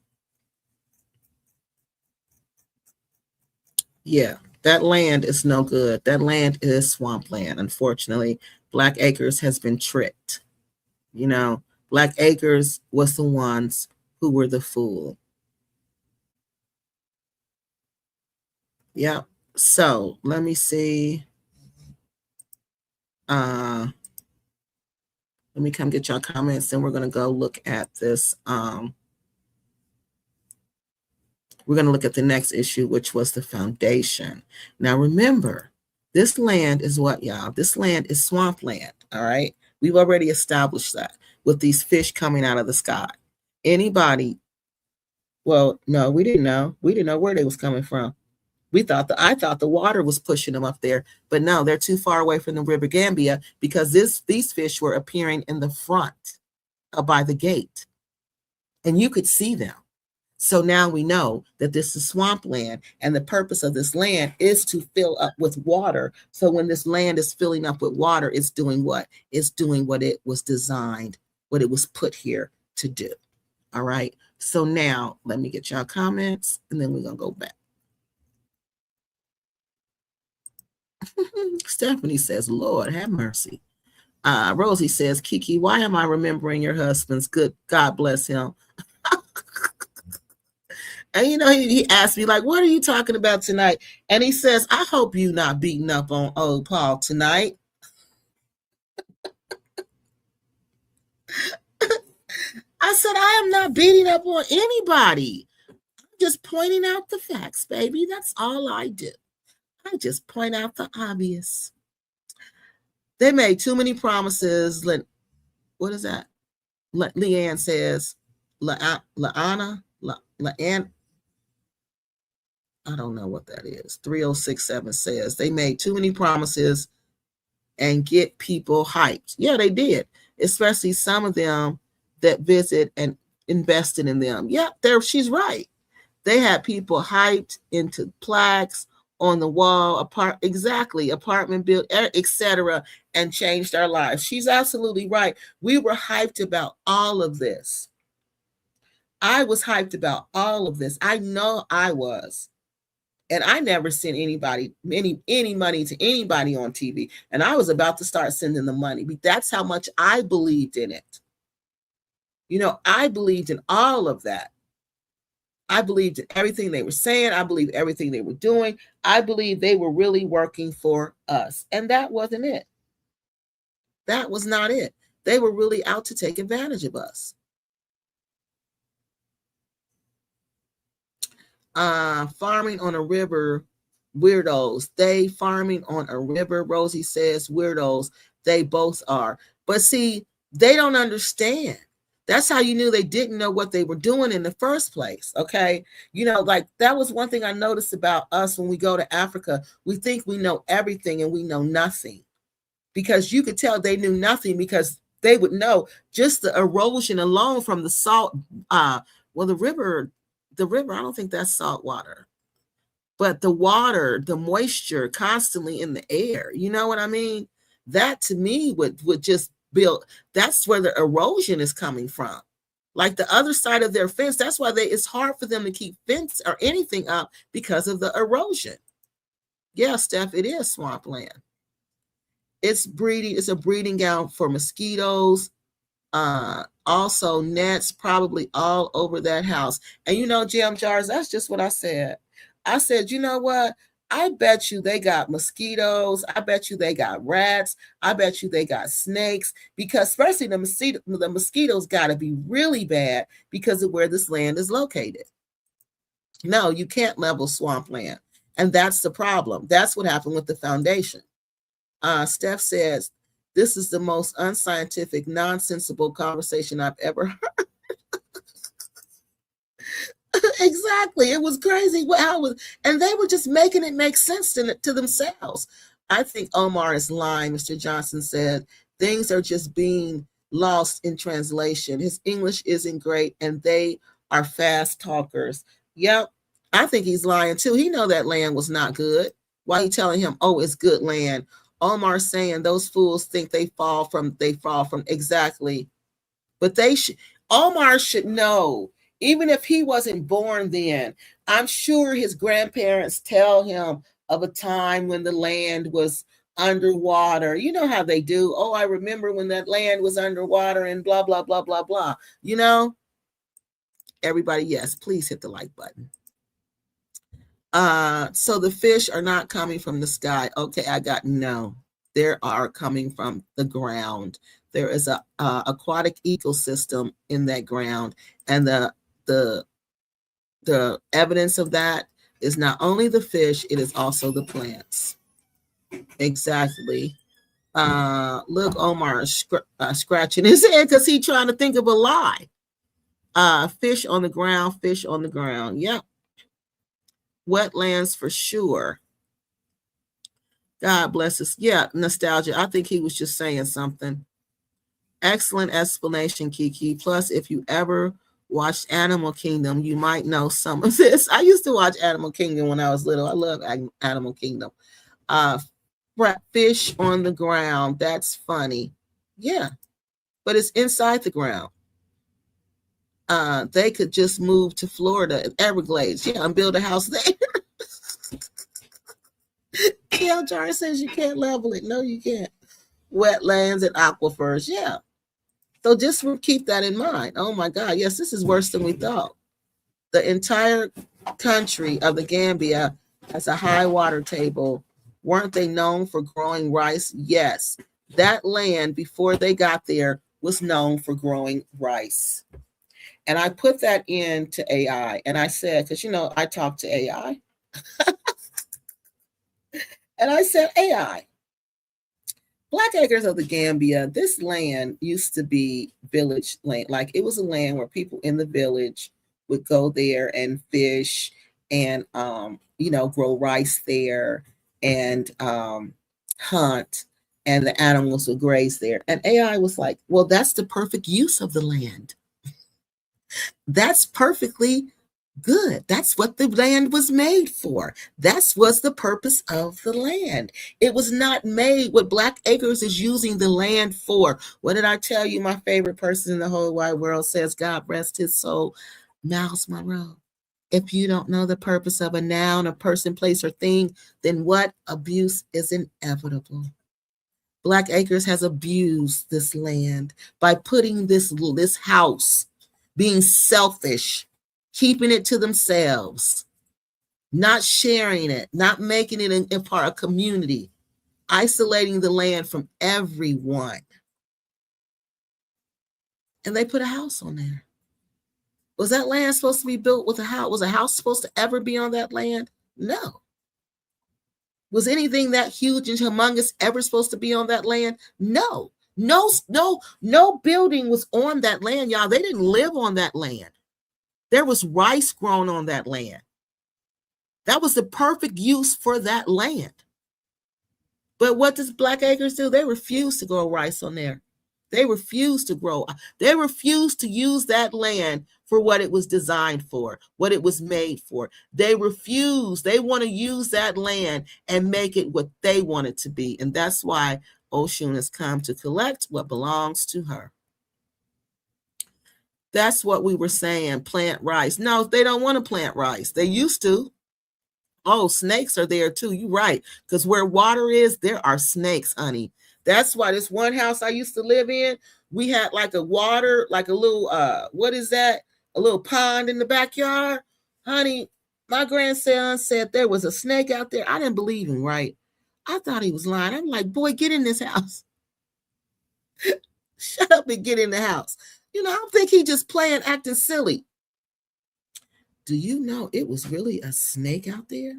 yeah, that land is no good. That land is swampland. Unfortunately, Black Acres has been tricked. You know, Black Acres was the ones who were the fool. Yeah. So let me see. Let me come get your comments, and we're going to go look at this. We're going to look at the next issue, which was the foundation. Now, remember, this land is what, y'all? This land is swampland, all right? We've already established that with these fish coming out of the sky. Anybody, well, no, we didn't know. We didn't know where they was coming from. I thought the water was pushing them up there, but no, they're too far away from the River Gambia because these fish were appearing in the front by the gate, and you could see them. So now we know that this is swampland, and the purpose of this land is to fill up with water. So when this land is filling up with water, it's doing what? It's doing what it was designed, what it was put here to do. All right. So now let me get y'all comments and then we're going to go back. Stephanie says, Lord, have mercy. Rosie says, Kiki, why am I remembering your husband's good? God bless him. And you know, he asked me, like, what are you talking about tonight? And he says, I hope you not beating up on old Paul tonight. I said, I am not beating up on anybody. I'm just pointing out the facts, baby. That's all I do. I just point out the obvious. They made too many promises. What is that? Leanne says, Leanne, I don't know what that is. 3067 says they made too many promises and get people hyped. Yeah, they did, especially some of them that visit and invested in them. Yeah, she's right. They had people hyped into plaques on the wall, apartment built, etc., and changed our lives. She's absolutely right. We were hyped about all of this. I was hyped about all of this. I know I was. And I never sent anybody any money to anybody on TV. And I was about to start sending the money. But that's how much I believed in it. You know, I believed in all of that. I believed in everything they were saying. I believed everything they were doing. I believed they were really working for us. And that wasn't it. That was not it. They were really out to take advantage of us. Farming on a river, weirdos. They farming on a river, Rosie says, weirdos. They both are. But see, they don't understand. That's how you knew they didn't know what they were doing in the first place, okay? You know, like that was one thing I noticed about us when we go to Africa. We think we know everything and we know nothing. Because you could tell they knew nothing because they would know just the erosion alone from the salt. The river, I don't think that's salt water. But the water, the moisture constantly in the air, you know what I mean? That to me would just build, that's where the erosion is coming from. Like the other side of their fence, that's why it's hard for them to keep fence or anything up because of the erosion. Yeah, Steph, it is swampland. It's a breeding ground for mosquitoes. Also nets probably all over that house. And you know, Jim Jars, that's just what I said. I said, you know what? I bet you they got mosquitoes. I bet you they got rats. I bet you they got snakes, because especially the mosquitoes got to be really bad because of where this land is located. No, you can't level swampland. And that's the problem. That's what happened with the foundation. Steph says, this is the most unscientific, nonsensical conversation I've ever heard. Exactly. It was crazy. And they were just making it make sense to themselves. I think Omar is lying, Mr. Johnson said. Things are just being lost in translation. His English isn't great, and they are fast talkers. Yep. I think he's lying too. He know that land was not good. Why are you telling him, oh, it's good land? Omar saying those fools think they fall from exactly. But Omar should know, even if he wasn't born then. I'm sure his grandparents tell him of a time when the land was underwater. You know how they do. Oh, I remember when that land was underwater and blah, blah, blah, blah, blah. You know, everybody, yes, please hit the like button. So the fish are not coming from the sky. Okay, no. They are coming from the ground. There is a aquatic ecosystem in that ground, and the evidence of that is not only the fish, it is also the plants. Exactly. Look, Omar scratching his head because he's trying to think of a lie. Fish on the ground, fish on the ground. Yep. Wetlands for sure. God bless us. Yeah, nostalgia. I think he was just saying something. Excellent explanation, Kiki. Plus, if you ever watched Animal Kingdom, you might know some of this. I used to watch Animal Kingdom when I was little. I love Animal Kingdom. Fish on the ground. That's funny. Yeah, but it's inside the ground. they could just move to Florida, Everglades, yeah, and build a house there. Jar says you can't level it. No, you can't. Wetlands and aquifers, yeah. So just keep that in mind. Oh my God, yes, this is worse than we thought. The entire country of the Gambia has a high water table. Weren't they known for growing rice? Yes. That land before they got there was known for growing rice. And I put that into AI and I said, because I talk to AI. And I said, AI, Black Acres of the Gambia, this land used to be village land. Like it was a land where people in the village would go there and fish and, grow rice there and hunt, and the animals would graze there. And AI was like, well, that's the perfect use of the land. That's perfectly good. That's what the land was made for. That's what's the purpose of the land. It was not made what Black Acres is using the land for. What did I tell you? My favorite person in the whole wide world says, God rest his soul, Miles Monroe. If you don't know the purpose of a noun, a person, place, or thing, then what? Abuse is inevitable. Black Acres has abused this land by putting this house, being selfish, keeping it to themselves, not sharing it, not making it a part of community, isolating the land from everyone. And they put a house on there. Was that land supposed to be built with a house? Was a house supposed to ever be on that land? No. Was anything that huge and humongous ever supposed to be on that land? No. No building was on that land, y'all. They didn't live on that land. There was rice grown on that land. That was the perfect use for that land. But what does Black Acres do? They refuse to grow rice on there. They refuse to grow. They refuse to use that land for what it was designed for, what it was made for. They refuse. They want to use that land and make it what they want it to be. And that's why Oshun has come to collect what belongs to her. That's what we were saying, plant rice. No, they don't want to plant rice. They used to. Oh, snakes are there too. You're right. Because where water is, there are snakes, honey. That's why this one house I used to live in, we had like a water, like a little, what is that? A little pond in the backyard. Honey, my grandson said there was a snake out there. I didn't believe him, right? I thought he was lying. I'm like, boy, get in this house. Shut up and get in the house. I don't think he just playing, acting silly. Do you know it was really a snake out there?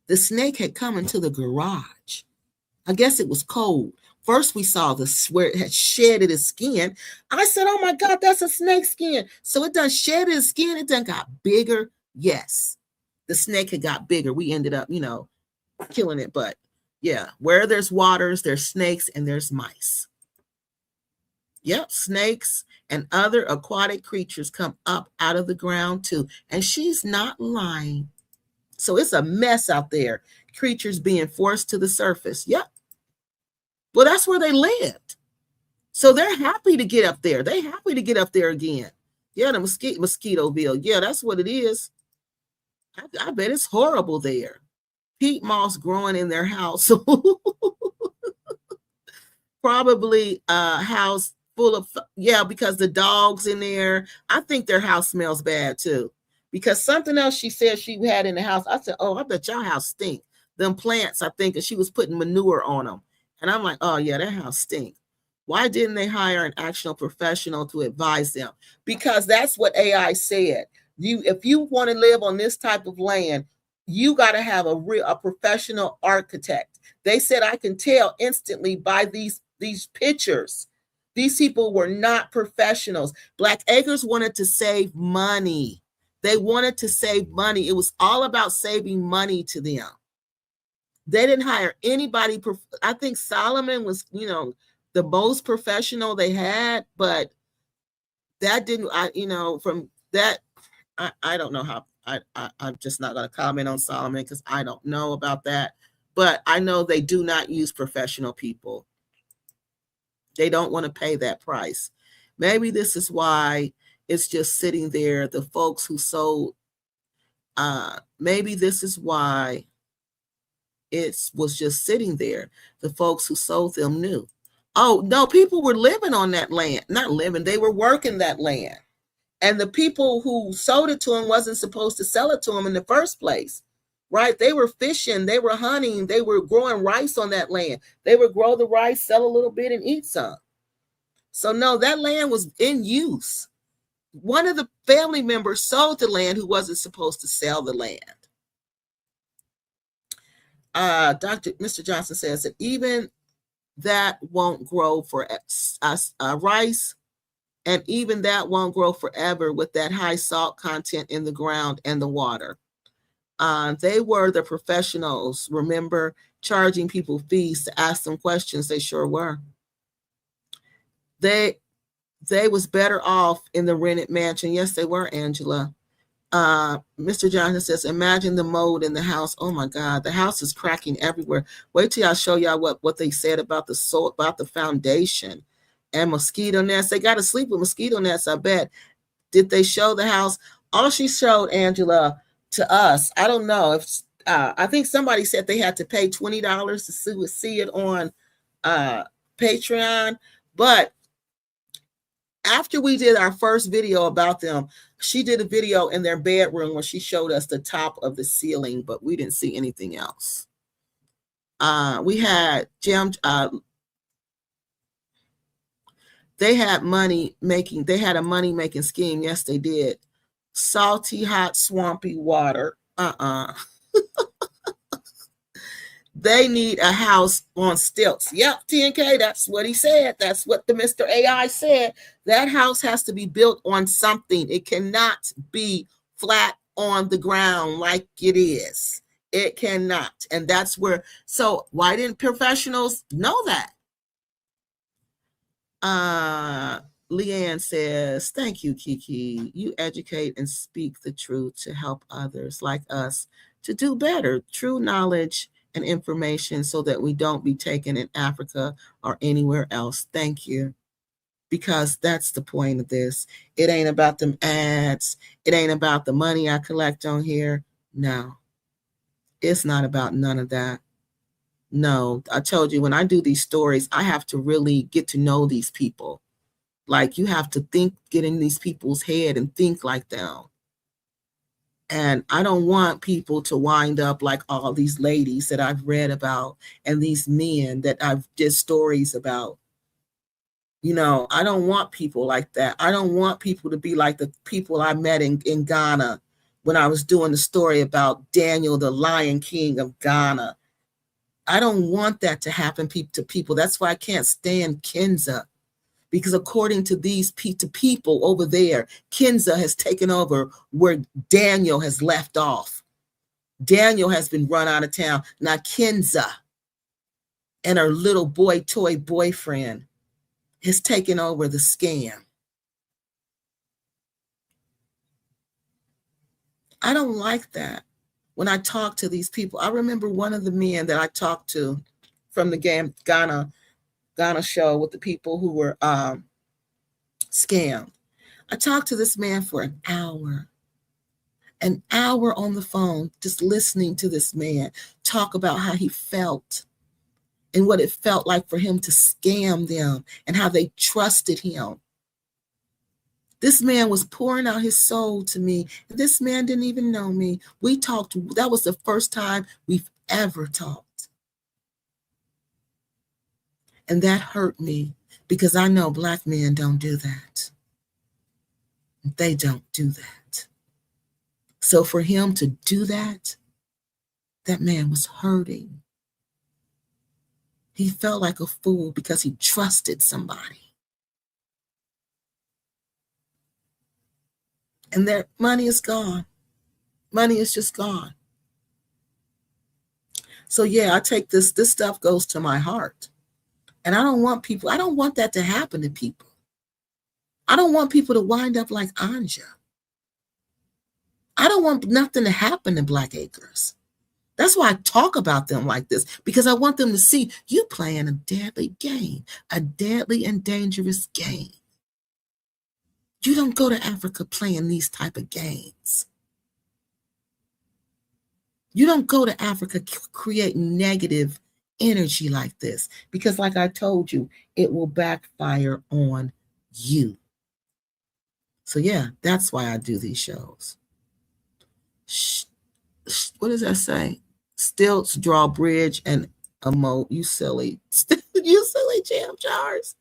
The snake had come into the garage. I guess it was cold. First, we saw where it had shedded its skin. I said, oh my God, that's a snake skin. So it done shedded its skin. It done got bigger. Yes. The snake had got bigger. We ended up, killing it. But yeah, where there's waters, there's snakes and there's mice. Yep, snakes and other aquatic creatures come up out of the ground too. And she's not lying. So it's a mess out there. Creatures being forced to the surface. Yep. Well, that's where they lived. So they're happy to get up there. They're happy to get up there again. Yeah, the Mosquitoville. Yeah, that's what it is. I bet it's horrible there. Peat moss growing in their house. Probably a house full of, because the dogs in there. I think their house smells bad too. Because something else she said she had in the house. I said, oh, I bet your house stink. Them plants, I think, and she was putting manure on them. And I'm like, oh yeah, that house stinks. Why didn't they hire an actual professional to advise them? Because that's what AI said. If you want to live on this type of land, you got to have a professional architect. They said I can tell instantly by these pictures. These people were not professionals. Black Acres wanted to save money. They wanted to save money. It was all about saving money to them. They didn't hire anybody. I think Solomon was, the most professional they had, but that didn't, from that, I don't know how, I'm just not going to comment on Solomon because I don't know about that, but I know they do not use professional people. They don't want to pay that price. Maybe this is why, It's just sitting there. The folks who sold, maybe this is why it was just sitting there. The folks who sold them knew. Oh, no, people were living on that land. Not living, they were working that land. And the people who sold it to them wasn't supposed to sell it to them in the first place, right? They were fishing, they were hunting, they were growing rice on that land. They would grow the rice, sell a little bit, and eat some. So no, that land was in use. One of the family members sold the land who wasn't supposed to sell the land. Mr. Johnson says that even that won't grow for rice, and even that won't grow forever with that high salt content in the ground and the water. They were the professionals, remember, charging people fees to ask them questions. They sure were. They was better off in the rented mansion. Yes, they were, Angela. Mr. Johnson says, imagine the mold in the house. Oh my God, the house is cracking everywhere. Wait till I show y'all what they said about the foundation and mosquito nets. They got to sleep with mosquito nets, I bet. Did they show the house? All she showed, Angela, to us, I don't know if I think somebody said they had to pay $20 to see it on Patreon, but after we did our first video about them, she did a video in their bedroom where she showed us the top of the ceiling, but we didn't see anything else. We had they had a money making scheme. Yes, they did. Salty, hot, swampy water. They need a house on stilts. Yep, TNK, that's what he said. That's what the Mr. AI said. That house has to be built on something. It cannot be flat on the ground like it is. It cannot. And that's where, so why didn't professionals know that? Leanne says, thank you, Kiki. You educate and speak the truth to help others like us to do better. True knowledge and information so that we don't be taken in Africa or anywhere else. Thank you. Because that's the point of this. It ain't about them ads. It ain't about the money I collect on here. No, it's not about none of that. No, I told you when I do these stories, I have to really get to know these people. Like you have to get in these people's head and think like them. And I don't want people to wind up like all these ladies that I've read about and these men that I've did stories about. You know, I don't want people like that. I don't want people to be like the people I met in Ghana when I was doing the story about Daniel, the Lion King of Ghana. I don't want that to happen to people. That's why I can't stand Kenza. Because according to these people over there, Kenza has taken over where Daniel has left off. Daniel has been run out of town. Now Kenza and her little toy boyfriend has taken over the scam. I don't like that. When I talk to these people, I remember one of the men that I talked to from the Ghana show with the people who were scammed. I talked to this man for an hour on the phone, just listening to this man talk about how he felt and what it felt like for him to scam them and how they trusted him. This man was pouring out his soul to me. And this man didn't even know me. We talked. That was the first time we've ever talked. And that hurt me because I know Black men don't do that. They don't do that. So for him to do that, that man was hurting. He felt like a fool because he trusted somebody. And their money is gone. Money is just gone. So yeah, I take this stuff goes to my heart. And I don't want that to happen to people. I don't want people to wind up like Anja. I don't want nothing to happen to Black Acres. That's why I talk about them like this, because I want them to see you playing a deadly game, a deadly and dangerous game. You don't go to Africa playing these type of games. You don't go to Africa create negative energy like this, because like I told you, it will backfire on you. So yeah, that's why I do these shows. What does that say? Stilts, drawbridge, and emote. You silly, you silly jam jars.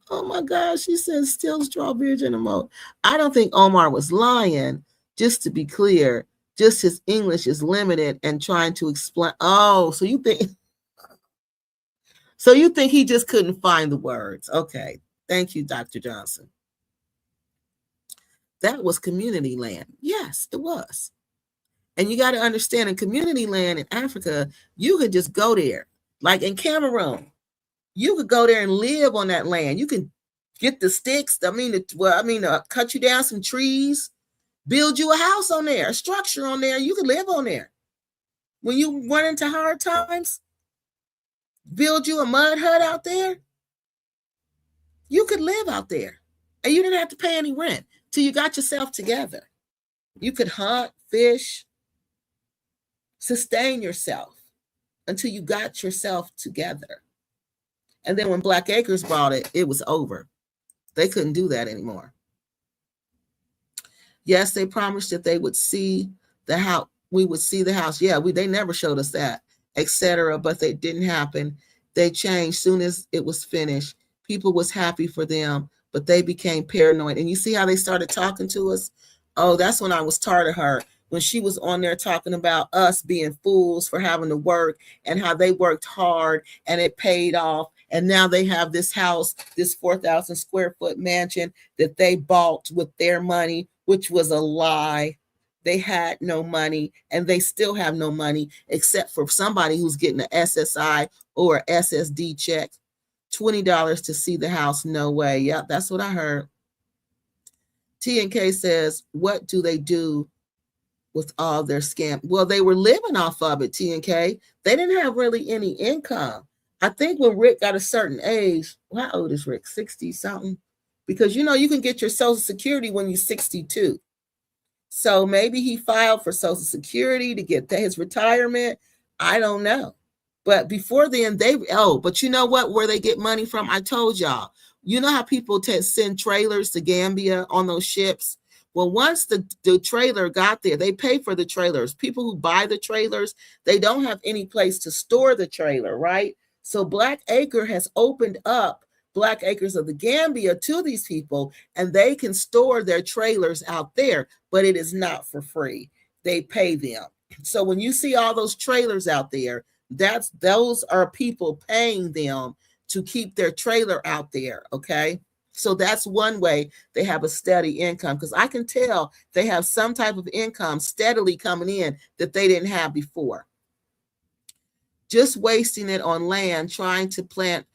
Oh my gosh, she says stilts, drawbridge, and emote. I don't think Omar was lying. Just to be clear, just his English is limited and trying to explain. Oh, so you think he just couldn't find the words? Okay, thank you, Dr. Johnson. That was community land. Yes, it was. And you got to understand, in community land in Africa, you could just go there. Like in Cameroon, you could go there and live on that land. You can get the sticks. Cut you down some trees, build you a house on there, a structure on there. You can live on there. When you run into hard times, build you a mud hut out there. You could live out there, and you didn't have to pay any rent till you got yourself together. You could hunt, fish, sustain yourself until you got yourself together. And then when Black Acres bought it, it was over. They couldn't do that anymore. Yes, they promised that they would see the house. We would see the house. Yeah, they never showed us that, etc. But they didn't happen. They changed soon as it was finished. People was happy for them, but they became paranoid. And you see how they started talking to us? Oh, that's when I was tired of her. When she was on there talking about us being fools for having to work and how they worked hard and it paid off. And now they have this house, this 4,000 square foot mansion that they bought with their money, which was a lie. They had no money, and they still have no money except for somebody who's getting an SSI or an SSD check. $20 to see the house. No way. Yeah, that's what I heard. T&K says, what do they do with all their scam? Well, they were living off of it, T&K. They didn't have really any income. I think when Rick got a certain age, how old is Rick? 60 something? Because you can get your Social Security when you're 62. So maybe he filed for Social Security to get his retirement. I don't know. But before then, but you know what? Where they get money from? I told y'all. You know how people send trailers to Gambia on those ships? Well, once the trailer got there, they pay for the trailers. People who buy the trailers, they don't have any place to store the trailer, right? So Black Acre has opened up Black Acres of the Gambia to these people, and they can store their trailers out there, but it is not for free. They pay them. So when you see all those trailers out there, those are people paying them to keep their trailer out there, okay? So that's one way they have a steady income, because I can tell they have some type of income steadily coming in that they didn't have before. Just wasting it on land, trying to plant,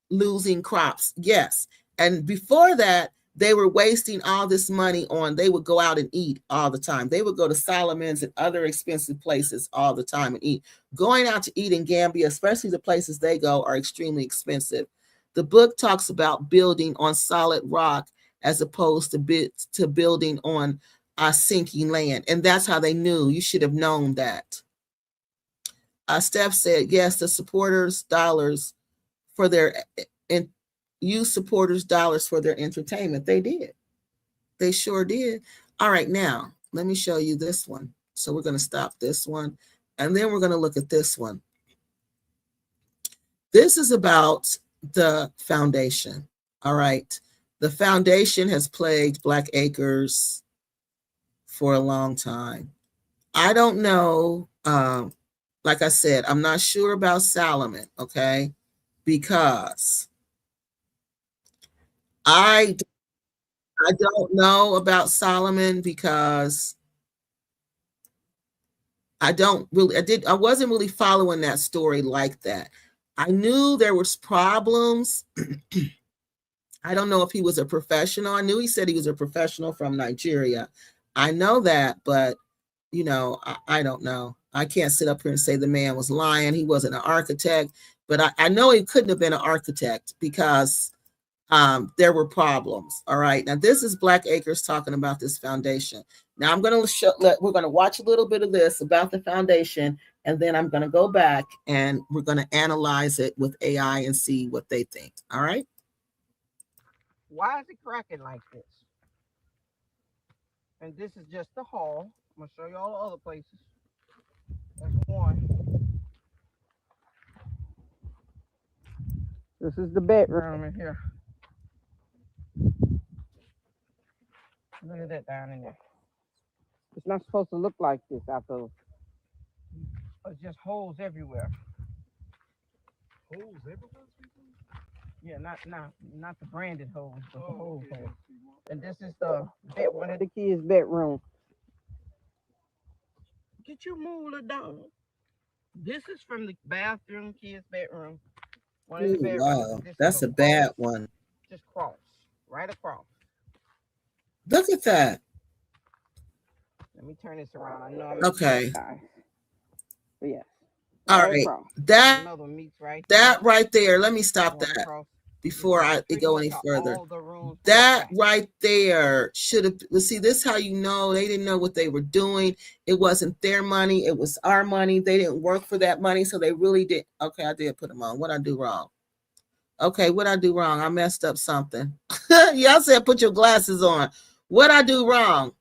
losing crops. Yes. And before that, they were wasting all this money on, they would go out and eat all the time. They would go to Solomon's and other expensive places all the time and eat. Going out to eat in Gambia, especially the places they go, are extremely expensive. The book talks about building on solid rock as opposed to building on sinking land. And that's how they knew. You should have known that. Steph said, yes, the supporters' dollars for their use supporters' dollars for their entertainment. They did. They sure did. All right, now let me show you this one. So we're going to stop this one, and then we're going to look at this one. This is about the foundation. All right. The foundation has plagued Black Acres for a long time. I don't know. Like I said, I'm not sure about Solomon, okay? Because I don't know about Solomon, because I wasn't really following that story like that. I knew there was problems. I don't know if he was a professional. I knew he said he was a professional from Nigeria. I know that, but I don't know. I can't sit up here and say the man was lying. He wasn't an architect, but I know he couldn't have been an architect, because there were problems. All right. Now this is Black Acres talking about this foundation. Now I'm going to we're going to watch a little bit of this about the foundation, and then I'm going to go back and we're going to analyze it with AI and see what they think. All right. Why is it cracking like this? And this is just the hall. I'm gonna show you all the other places. That's one. This is the bedroom in here. Look at that down in there. It's not supposed to look like this after. It's just holes everywhere. Holes everywhere? Yeah, not the branded holes, but the holes. And this is the bed, one of the kids' bedroom. Get your moolah dog. This is from the bathroom, kids' bedroom. One of the Ooh, bedrooms. wow, This that's is a bad one. Just cross, right across. Look at that. Let me turn this around. I know I'm Okay. guys. But yes. All right. Across. That Another meets right that here. right there. Let me stop Going that across. before I go any further. All the rooms That right there should have. Let's see. This is how you know they didn't know what they were doing. It wasn't their money. It was our money. They didn't work for that money, so they really did. Okay, I did put them on. What I do wrong? Okay, what I do wrong? I messed up something. Y'all said put your glasses on. What I do wrong?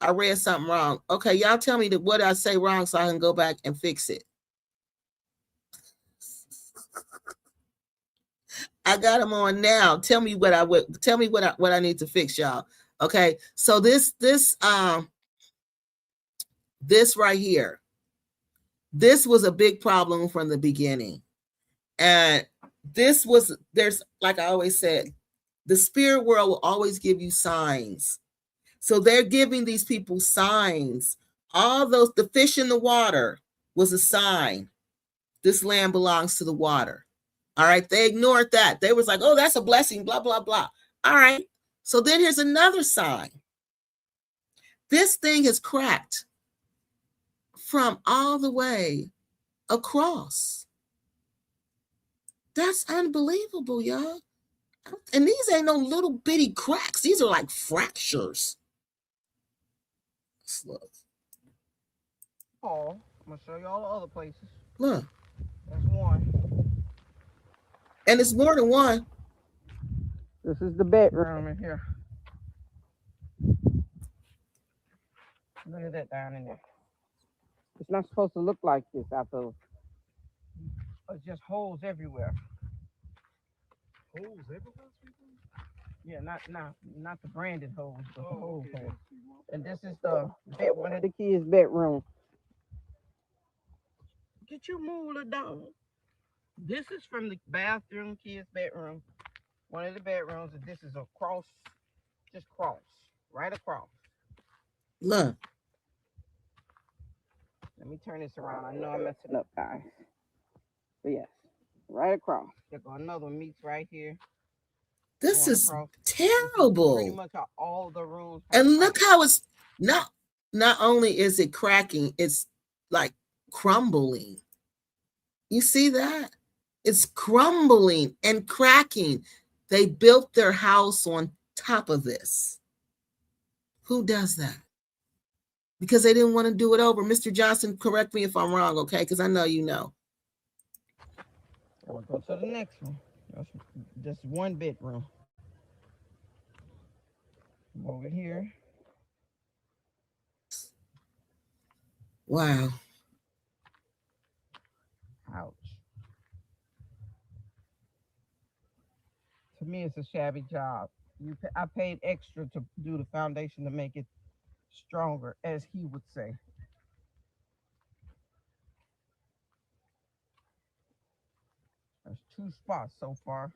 I read something wrong. Okay, y'all tell me what I say wrong so I can go back and fix it. I got them on now. Tell me what I need to fix, y'all. Okay, so this right here, this was a big problem from the beginning, and there's like I always said, the spirit world will always give you signs. So they're giving these people signs. All those, the fish in the water was a sign. This land belongs to the water. All right. They ignored that. They was like, oh, that's a blessing, blah, blah, blah. All right. So then here's another sign. This thing is cracked from all the way across. That's unbelievable, y'all. And these ain't no little bitty cracks. These are like fractures. Look. Oh, I'm gonna show you all the other places. Look. That's one. And it's more than one. This is the bedroom in here. Look at that down in there. It's not supposed to look like this after. It's just holes everywhere. Holes everywhere? Yeah, not the branded holes, but the holes. And this is the bed, one of the kids' bedroom. Get your moolah dog. This is from the bathroom, kids' bedroom. One of the bedrooms, and this is a cross, just cross, right across. Look. Let me turn this around. I know I'm messing up, guys. But yes, right across. There go another one meets right here. This is across. terrible. Pretty much how all the rooms. And look how it's not only is it cracking, it's like crumbling. You see that? It's crumbling and cracking. They built their house on top of this. Who does that? Because they didn't want to do it over. Mr. Johnson, correct me if I'm wrong, okay? Because I know you know. We'll go to the next one. That's one bedroom. Over here. Wow. Ouch. To me, it's a shabby job. I paid extra to do the foundation to make it stronger, as he would say. There's 2 spots so far.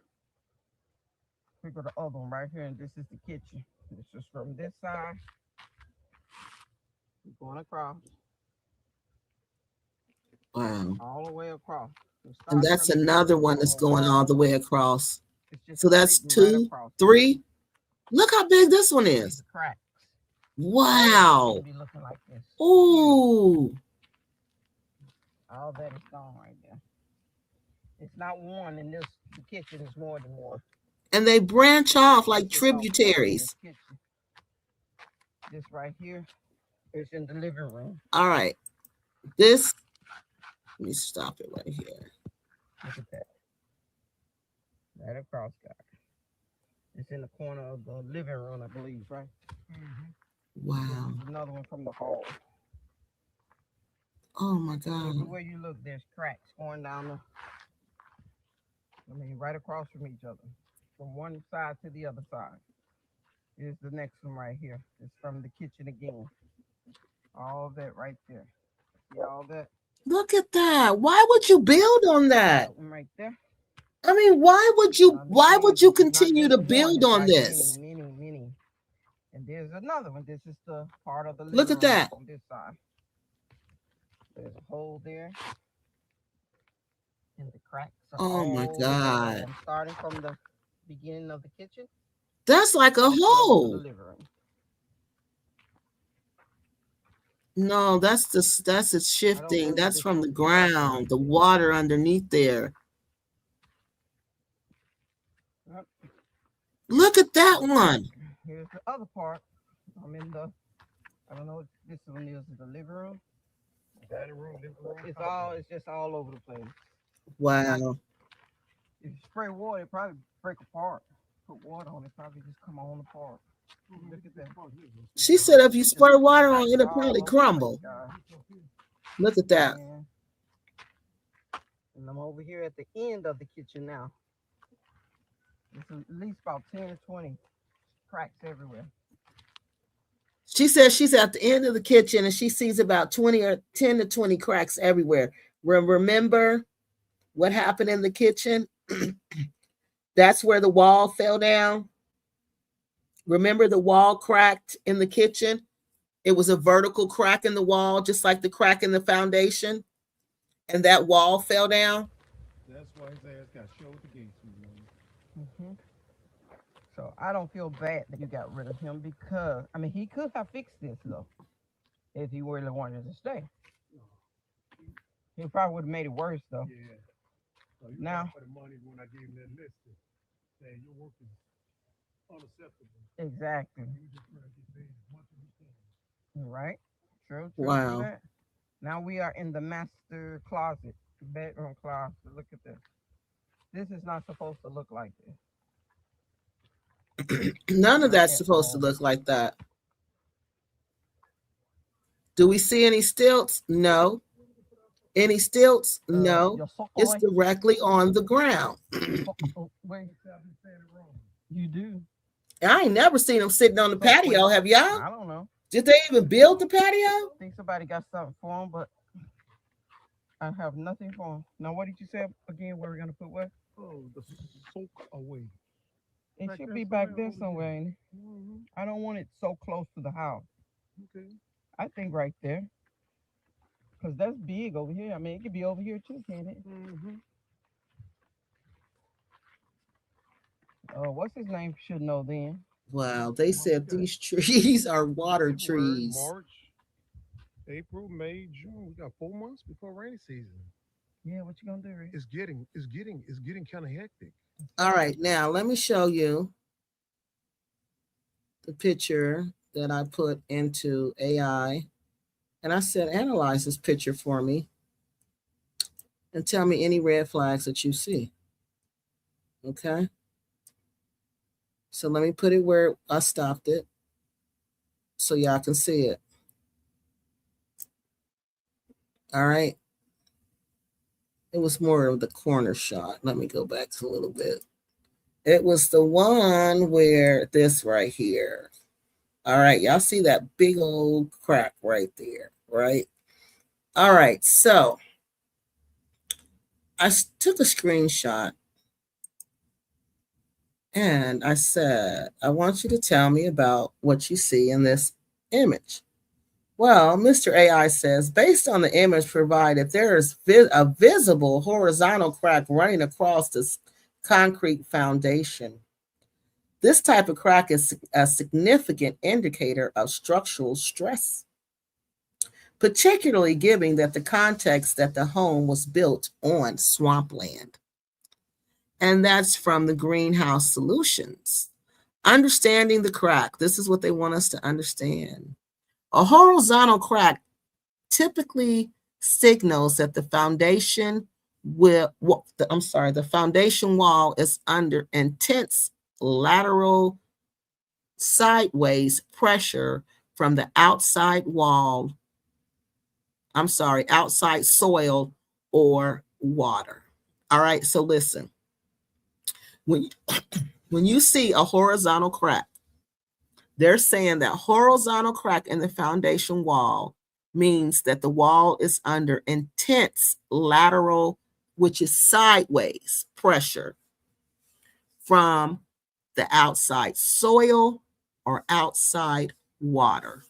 We go to the other one right here, and this is the kitchen. This is from this side. We're going across. Wow. All the way across. And that's another one that's going all the way across. So that's 2, 3. Look how big this one is. Cracks. Wow. Be looking like this. Ooh. All that is gone right there. It's not one in this. The kitchen is more than one. And they branch off like This is all tributaries. in the kitchen. This right here is in the living room. All right. This, let me stop it right here. Look at that. Right across, guys. It's in the corner of the living room, I believe, right? Wow. This is another one from the hall. Oh my God. Everywhere you look, there's cracks going down right across from each other. From one side to the other side. Here's the next one right here. It's from the kitchen again. All that right there. See all that? Look at that. Why would you build on that? That one right there. I mean, why would you continue to build on this? Many. And there's another one. This is the part of the living Look at room that. on this side. There's a hole there. And the cracks are Oh my all the way God. down. Starting from the beginning of the kitchen. That's like a all the way to the hole. living room. No, that's it shifting. That's from the ground, the water underneath there. Yep. Look at that one. Here's the other part. I'm in the, I don't know what this one is, the living room. Dining room, living room. It's just all over the place. Wow. If you spray water, it probably break apart. Put water on it, probably just come on apart. Look at that. She said if you spray water on it, it'll probably crumble. Look at that. And I'm over here at the end of the kitchen now. There's at least about 10 to 20 cracks everywhere. She says she's at the end of the kitchen and she sees about 10 to 20 cracks everywhere. Remember what happened in the kitchen? That's where the wall fell down. Remember the wall cracked in the kitchen? It was a vertical crack in the wall, just like the crack in the foundation. And that wall fell down. That's why his ass got showed the gates. So I don't feel bad that you got rid of him because, I mean, he could have fixed this though, if he really wanted to stay. He probably would have made it worse though. Yeah. So you Now, got for the money when I gave him that list, saying your work is unacceptable. exactly. You just trying to get paid as much as you can. Right. True. Wow. That. Now we are in the master closet, bedroom closet. Look at this. This is not supposed to look like this. None of that's supposed to look like that. Do we see any stilts? No. Any stilts? No. It's directly on the ground. Wait. You do. I ain't never seen them sitting on the patio. Have y'all? I don't know. Did they even build the patio? I think somebody got something for him, but I have nothing for him. Now, what did you say again? Where we're gonna put what? Oh, the soak away. It Back should there be back there somewhere, somewhere. Ain't it? I don't want it so close to the house. Okay. I think right there. Because that's big over here. I mean, it could be over here too, can't it? What's his name? Should know then. Wow, they said these trees are water February, trees. March, April, May, June. We got 4 months before rainy season. Yeah, what you gonna do, Rick? It's getting kind of hectic. All right, now let me show you the picture that I put into AI. And I said, analyze this picture for me and tell me any red flags that you see. Okay. So let me put it where I stopped it so y'all can see it. All right. It was more of the corner shot. Let me go back a little bit. It was the one where this right here. All right, y'all see that big old crack right there, right? All right, so I took a screenshot and I said, I want you to tell me about what you see in this image. Well, Mr. AI says, based on the image provided, there is a visible horizontal crack running across this concrete foundation. This type of crack is a significant indicator of structural stress, particularly given that the context that the home was built on swampland. And that's from the Greenhouse Solutions. Understanding the crack. This is what they want us to understand. A horizontal crack typically signals that the foundation the foundation wall is under intense lateral sideways pressure from the outside soil or water. All right, so listen. When you see a horizontal crack, they're saying that horizontal crack in the foundation wall means that the wall is under intense lateral, which is sideways pressure from the outside soil or outside water.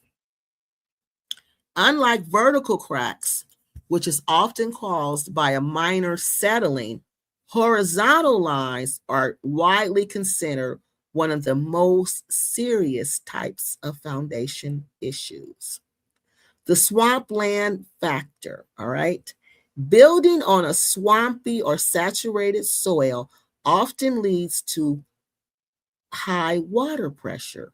Unlike vertical cracks, which is often caused by a minor settling, horizontal lines are widely considered one of the most serious types of foundation issues. The swampland factor, all right? Building on a swampy or saturated soil often leads to high water pressure.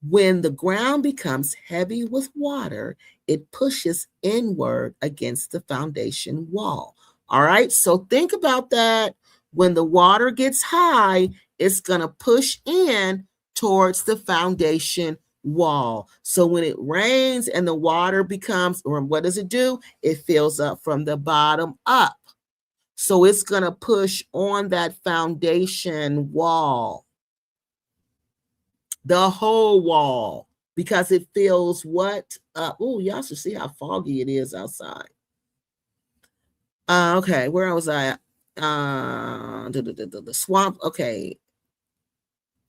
When the ground becomes heavy with water, it pushes inward against the foundation wall. All right, so think about that. When the water gets high, it's going to push in towards the foundation wall. So when it rains and the water becomes, or what does it do? It fills up from the bottom up. So it's going to push on that foundation wall, the whole wall, because it fills what up. Oh, y'all should see how foggy it is outside. Okay, where was I? The swamp. Okay.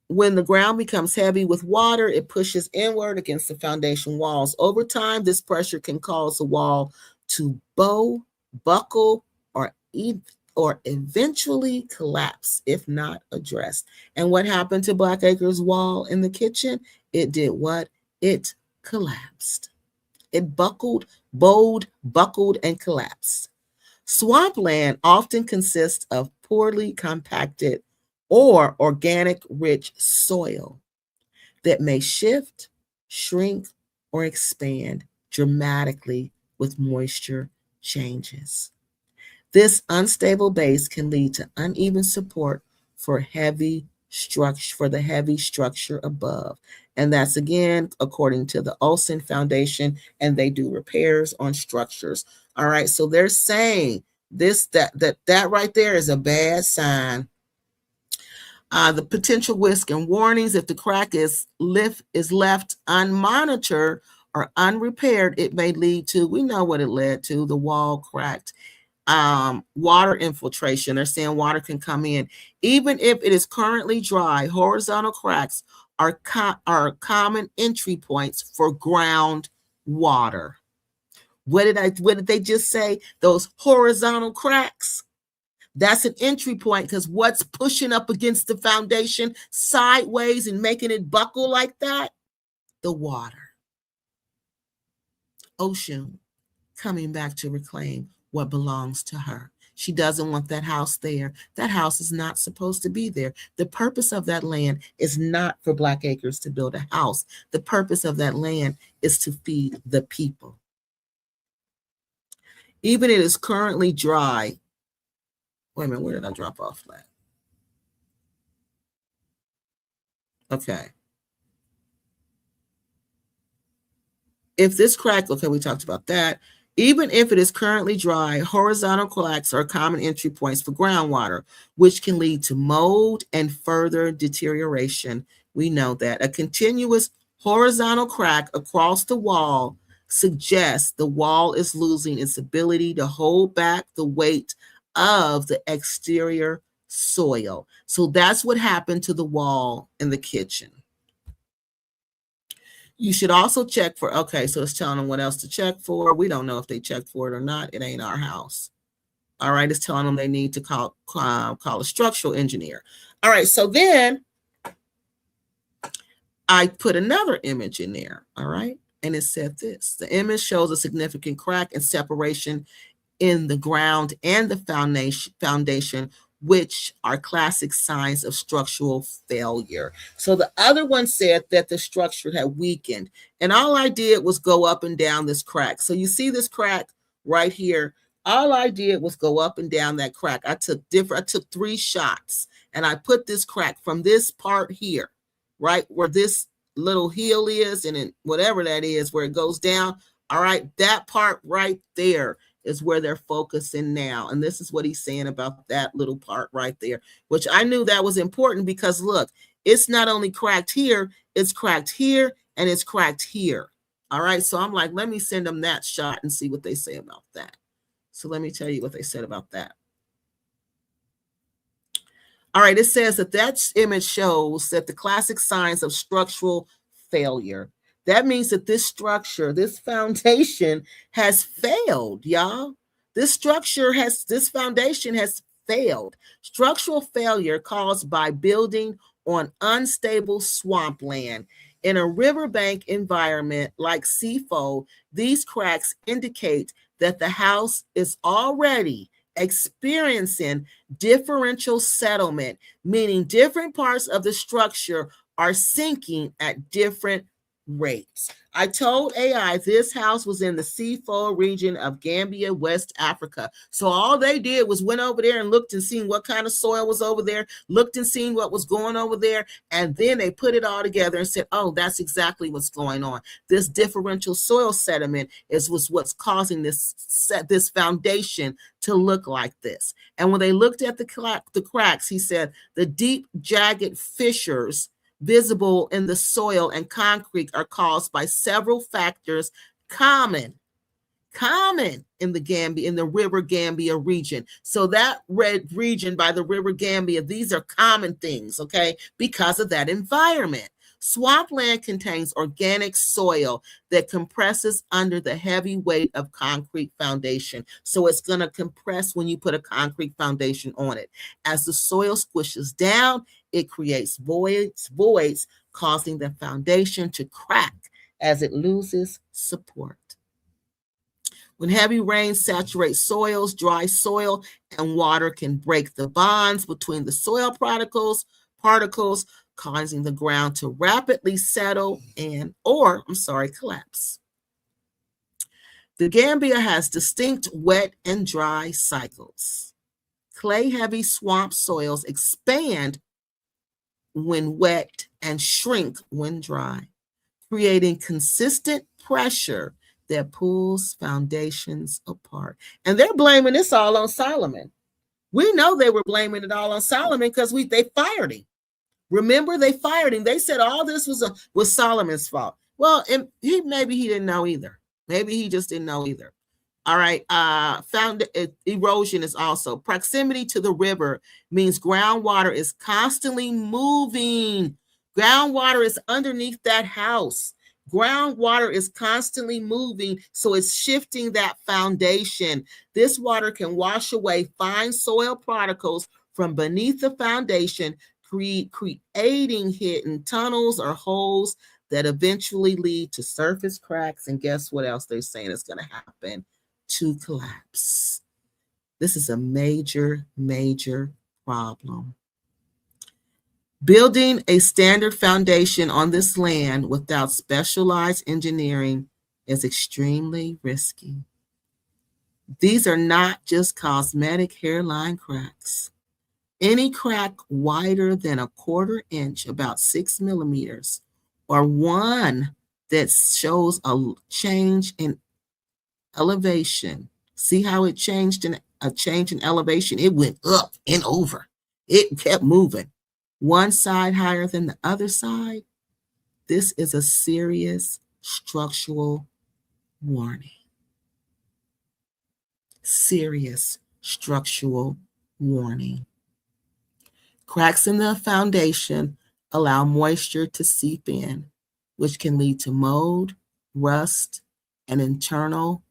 When the ground becomes heavy with water, it pushes inward against the foundation walls. Over time, this pressure can cause the wall to bow, buckle, or eventually collapse if not addressed. And what happened to Blackacre's wall in the kitchen? It did what? It collapsed. It bowed, buckled, and collapsed. Swampland often consists of poorly compacted or organic rich soil that may shift, shrink, or expand dramatically with moisture changes. This unstable base can lead to uneven support for the heavy structure above. And that's again according to the Oshun Foundation, and they do repairs on structures. All right, so they're saying that right there is a bad sign. The potential risk and warnings: if the crack is left unmonitored or unrepaired, it may lead to, we know what it led to, the wall cracked. Water infiltration. They're saying water can come in. Even if it is currently dry, horizontal cracks are common entry points for ground water. What did they just say? Those horizontal cracks. That's an entry point, because what's pushing up against the foundation sideways and making it buckle like that? The water. Oshun coming back to reclaim what belongs to her. She doesn't want that house there. That house is not supposed to be there. The purpose of that land is not for Blackacres to build a house. The purpose of that land is to feed the people. Even it is currently dry. Wait a minute, where did I drop off that? Okay. If this crack, okay, we talked about that. Even if it is currently dry, horizontal cracks are common entry points for groundwater, which can lead to mold and further deterioration. We know that. A continuous horizontal crack across the wall suggests the wall is losing its ability to hold back the weight of the exterior soil. So that's what happened to the wall in the kitchen. You should also check for, okay, so it's telling them what else to check for. We don't know if they checked for it or not. It ain't our house. All right, it's telling them they need to call a structural engineer. All right, so then I put another image in there, all right? And it said this: the image shows a significant crack and separation in the ground and the foundation which are classic signs of structural failure. So the other one said that the structure had weakened, and all I did was go up and down this crack. So you see this crack right here. All I did was go up and down that crack. I took 3 shots, and I put this crack from this part here, right where this little heel is, and then whatever that is where it goes down. All right, that part right there is where they're focusing now. And this is what he's saying about that little part right there, which I knew that was important because look, it's not only cracked here, it's cracked here, and it's cracked here. All right, so I'm like, let me send them that shot and see what they say about that. So let me tell you what they said about that. All right, it says that image shows that the classic signs of structural failure. That means that this structure, this foundation has failed, y'all. This foundation has failed. Structural failure caused by building on unstable swampland. In a riverbank environment like Seafold, these cracks indicate that the house is already experiencing differential settlement, meaning different parts of the structure are sinking at different rates. I told AI this house was in the Seafold region of Gambia, West Africa. So all they did was went over there and looked and seen what kind of soil was over there, looked and seen what was going over there, and then they put it all together and said, oh, that's exactly what's going on. This differential soil sediment was what's causing this foundation to look like this. And when they looked at the cracks, he said the deep, jagged fissures visible in the soil and concrete are caused by several factors common in the River Gambia region. So that red region by the River Gambia, these are common things, okay, because of that environment. Swampland contains organic soil that compresses under the heavy weight of concrete foundation. So it's going to compress when you put a concrete foundation on it. As the soil squishes down, it creates voids, causing the foundation to crack as it loses support. When heavy rain saturates soils, dry soil and water can break the bonds between the soil particles, causing the ground to rapidly settle collapse. The Gambia has distinct wet and dry cycles. Clay-heavy swamp soils expand when wet and shrink when dry, creating consistent pressure that pulls foundations apart. And they're blaming this all on Solomon. We know they were blaming it all on Solomon because they fired him. Remember, they fired him. They said all this was Solomon's fault. Well, maybe he didn't know either. Maybe he just didn't know either. All right. Erosion is also proximity to the river means groundwater is constantly moving. Groundwater is underneath that house. Groundwater is constantly moving, so it's shifting that foundation. This water can wash away fine soil particles from beneath the foundation, creating hidden tunnels or holes that eventually lead to surface cracks. And guess what else they're saying is going to happen? To collapse. This is a major, major problem. Building a standard foundation on this land without specialized engineering is extremely risky. These are not just cosmetic hairline cracks. Any crack wider than a 1/4 inch, about 6 millimeters, or one that shows a change in elevation. See how it changed in a change in elevation? It went up and over. It kept moving. One side higher than the other side. This is a serious structural warning. Serious structural warning. Cracks in the foundation allow moisture to seep in, which can lead to mold, rust, and internal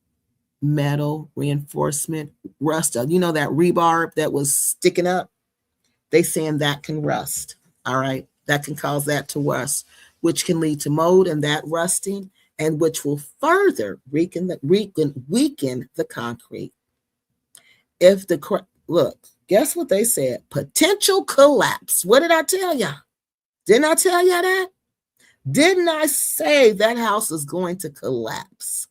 metal reinforcement rust. You know that rebar that was sticking up? They saying that can rust. All right, that can cause that to rust, which can lead to mold and that rusting, and which will further weaken the concrete. If the look, Guess what they said? Potential collapse. What did I tell you? Didn't I tell you that? Didn't I say that house is going to collapse?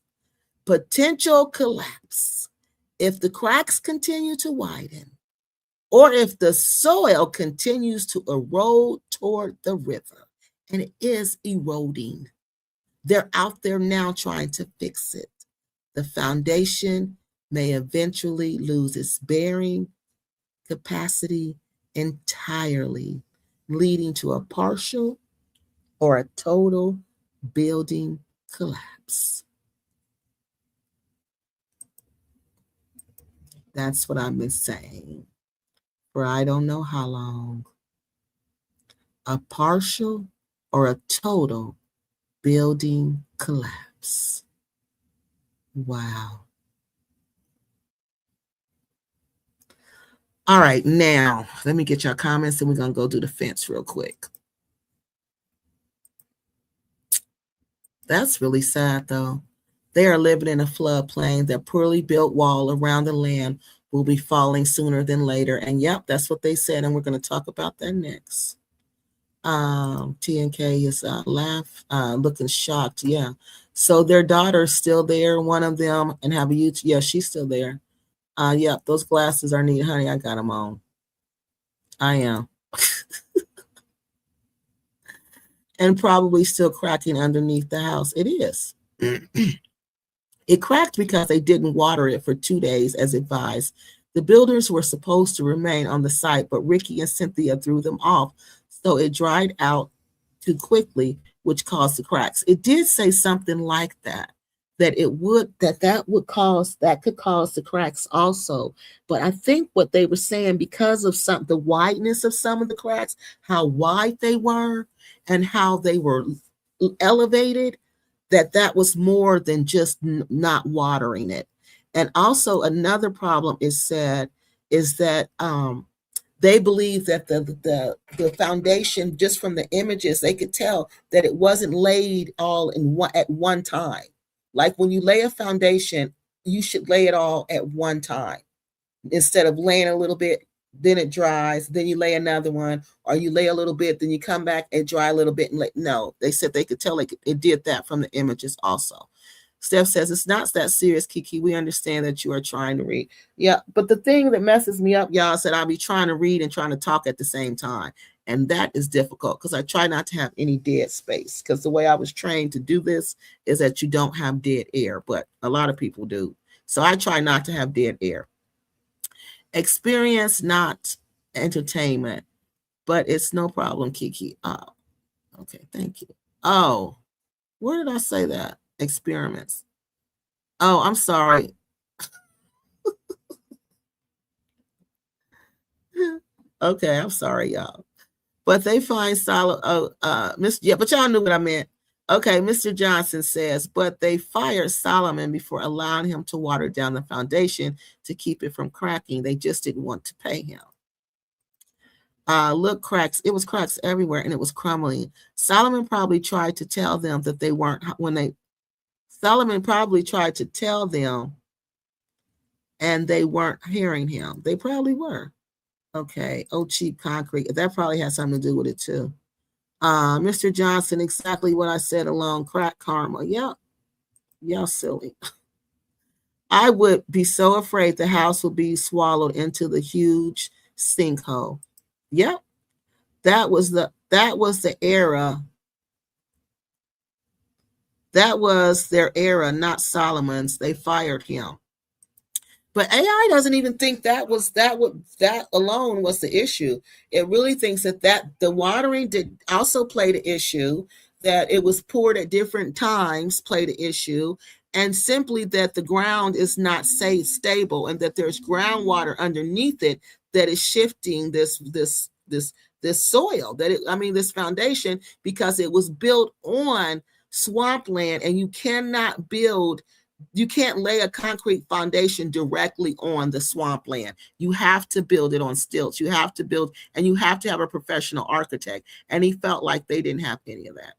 Potential collapse. If the cracks continue to widen, or if the soil continues to erode toward the river, and it is eroding, they're out there now trying to fix it. The foundation may eventually lose its bearing capacity entirely, leading to a partial or a total building collapse. That's what I've been saying for I don't know how long. A partial or a total building collapse. Wow. All right, now let me get your comments and we're going to go do the fence real quick. That's really sad, though. They are living in a floodplain. Their poorly built wall around the land will be falling sooner than later. And yep, that's what they said. And we're going to talk about that next. TNK is looking shocked. Yeah. So their daughter's still there, one of them, and have a YouTube. Yeah, she's still there. Yep, those glasses are neat, honey. I got them on. I am. And probably still cracking underneath the house. It is. It cracked because they didn't water it for 2 days as advised. The builders were supposed to remain on the site, but Ricky and Cynthia threw them off, so it dried out too quickly, which caused the cracks. It did say something like that, that could cause the cracks also. But I think what they were saying, because of the wideness of some of the cracks, how wide they were and how they were elevated, that was more than just not watering it. And also another problem is that they believe that the foundation, just from the images, they could tell that it wasn't laid all at one time. Like when you lay a foundation, you should lay it all at one time instead of laying a little bit, then it dries, then you lay another one, or you lay a little bit, then you come back and dry a little bit. And no, they said they could tell it did that from the images also. Steph says, it's not that serious, Kiki. We understand that you are trying to read. Yeah, but the thing that messes me up, y'all, said I'll be trying to read and trying to talk at the same time. And that is difficult because I try not to have any dead space, because the way I was trained to do this is that you don't have dead air, but a lot of people do. So I try not to have dead air. Experience, not entertainment, but it's no problem, Kiki. Oh, okay, thank you. Oh, where did I say that? Experiments. Oh, I'm sorry. Okay, I'm sorry, y'all. But they find Solomon. Yeah, but y'all knew what I meant. Okay, Mr. Johnson says, but they fired Solomon before allowing him to water down the foundation to keep it from cracking. They just didn't want to pay him. Look, cracks. It was cracks everywhere, and it was crumbling. Solomon probably tried to tell them that they weren't Solomon probably tried to tell them, and they weren't hearing him. They probably were. Okay. Oh, cheap concrete. That probably has something to do with it too. Mr. Johnson, exactly what I said along crack karma. Yep. Y'all silly. I would be so afraid the house would be swallowed into the huge sinkhole. Yep. That was the era. That was their era, not Solomon's. They fired him. But AI doesn't even think that alone was the issue. It really thinks that the watering did also play the issue, that it was poured at different times play the issue, and simply that the ground is not stable, and that there's groundwater underneath it that is shifting this soil, this foundation, because it was built on swampland, and you can't lay a concrete foundation directly on the swampland. You have to build it on stilts. You have to build, and you have to have a professional architect. And he felt like they didn't have any of that.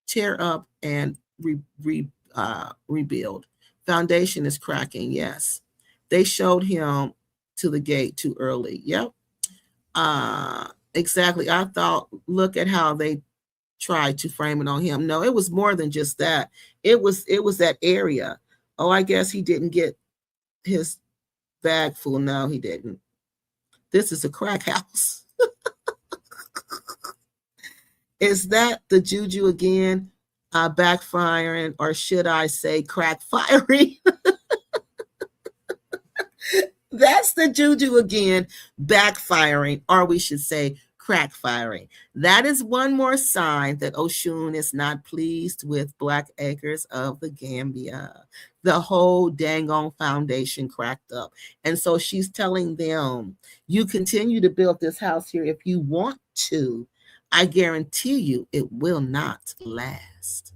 Tear up and rebuild. Foundation is cracking. Yes. They showed him to the gate too early. Yep. Exactly. I thought, look at how they tried to frame it on him. No, it was more than just that. It was that area. Oh, I guess he didn't get his bag full. No, he didn't. This is a crack house. Is that the juju again? Backfiring, or should I say crack firing? That's the juju again, backfiring, or we should say crack firing. That is one more sign that Oshun is not pleased with Black Acres of the Gambia. The whole dang on foundation cracked up. And so she's telling them, you continue to build this house here if you want to. I guarantee you it will not last.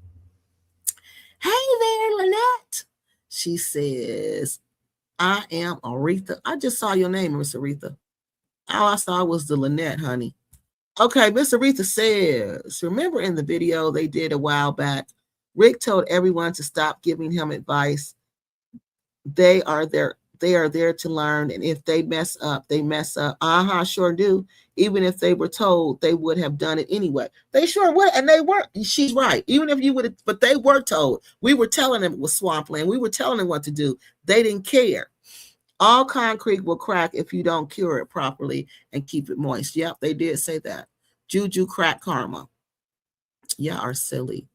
Hey there, Lynette. She says, I am Aretha. I just saw your name, Miss Aretha. All I saw was the Lynette, honey. Okay, Miss Aretha says, remember in the video they did a while back, Rick told everyone to stop giving him advice. They are there to learn, and if they mess up, they mess up. Sure do. Even if they were told, they would have done it anyway. They sure would, and they were. She's right. Even if you would have, but they were told. We were telling them it was swampland. We were telling them what to do. They didn't care. All concrete will crack if you don't cure it properly and keep it moist. Yep, they did say that. Juju crack karma. Yeah, are silly.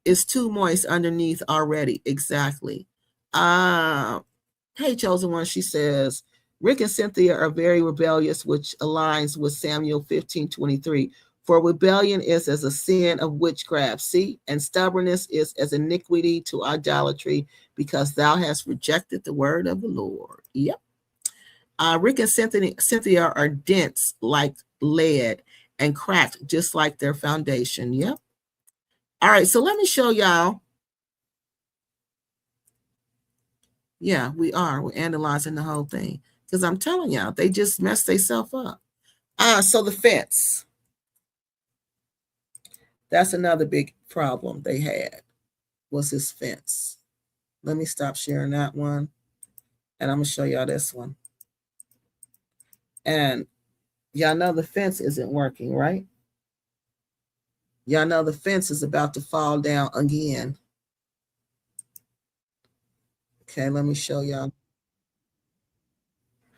It's too moist underneath already. Exactly. Hey, chosen one, she says, Rick and Cynthia are very rebellious, which aligns with Samuel 15:23. For rebellion is as a sin of witchcraft, see, and stubbornness is as iniquity to idolatry, because thou hast rejected the word of the Lord. Yep. Rick and Cynthia are dense like lead and cracked just like their foundation. Yep. All right, so let me show y'all. Yeah, we're analyzing the whole thing, because I'm telling y'all, they just messed themselves up. So the fence. That's another big problem they had, was this fence. Let me stop sharing that one, and I'm going to show y'all this one. And y'all know the fence isn't working, right? Y'all know the fence is about to fall down again. Okay, let me show y'all.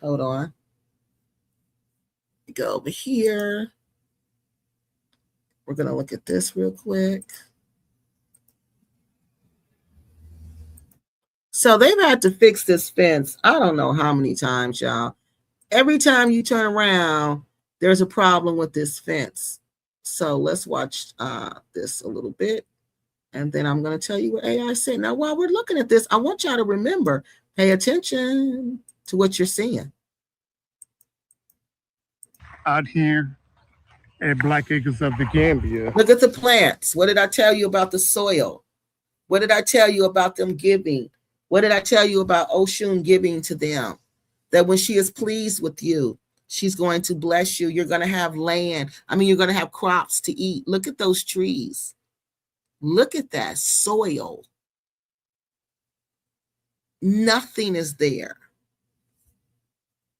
Hold on. Go over here. We're going to look at this real quick. So they've had to fix this fence. I don't know how many times, y'all. Every time you turn around, there's a problem with this fence. So let's watch this a little bit. And then I'm going to tell you what AI said. Now, while we're looking at this, I want y'all to remember, pay attention to what you're seeing. Out here at Black Acres of the Gambia. Look at the plants. What did I tell you about the soil? What did I tell you about them giving? What did I tell you about Oshun giving to them? That when she is pleased with you, she's going to bless you. You're going to have land. You're going to have crops to eat. Look at those trees. Look at that soil. Nothing is there.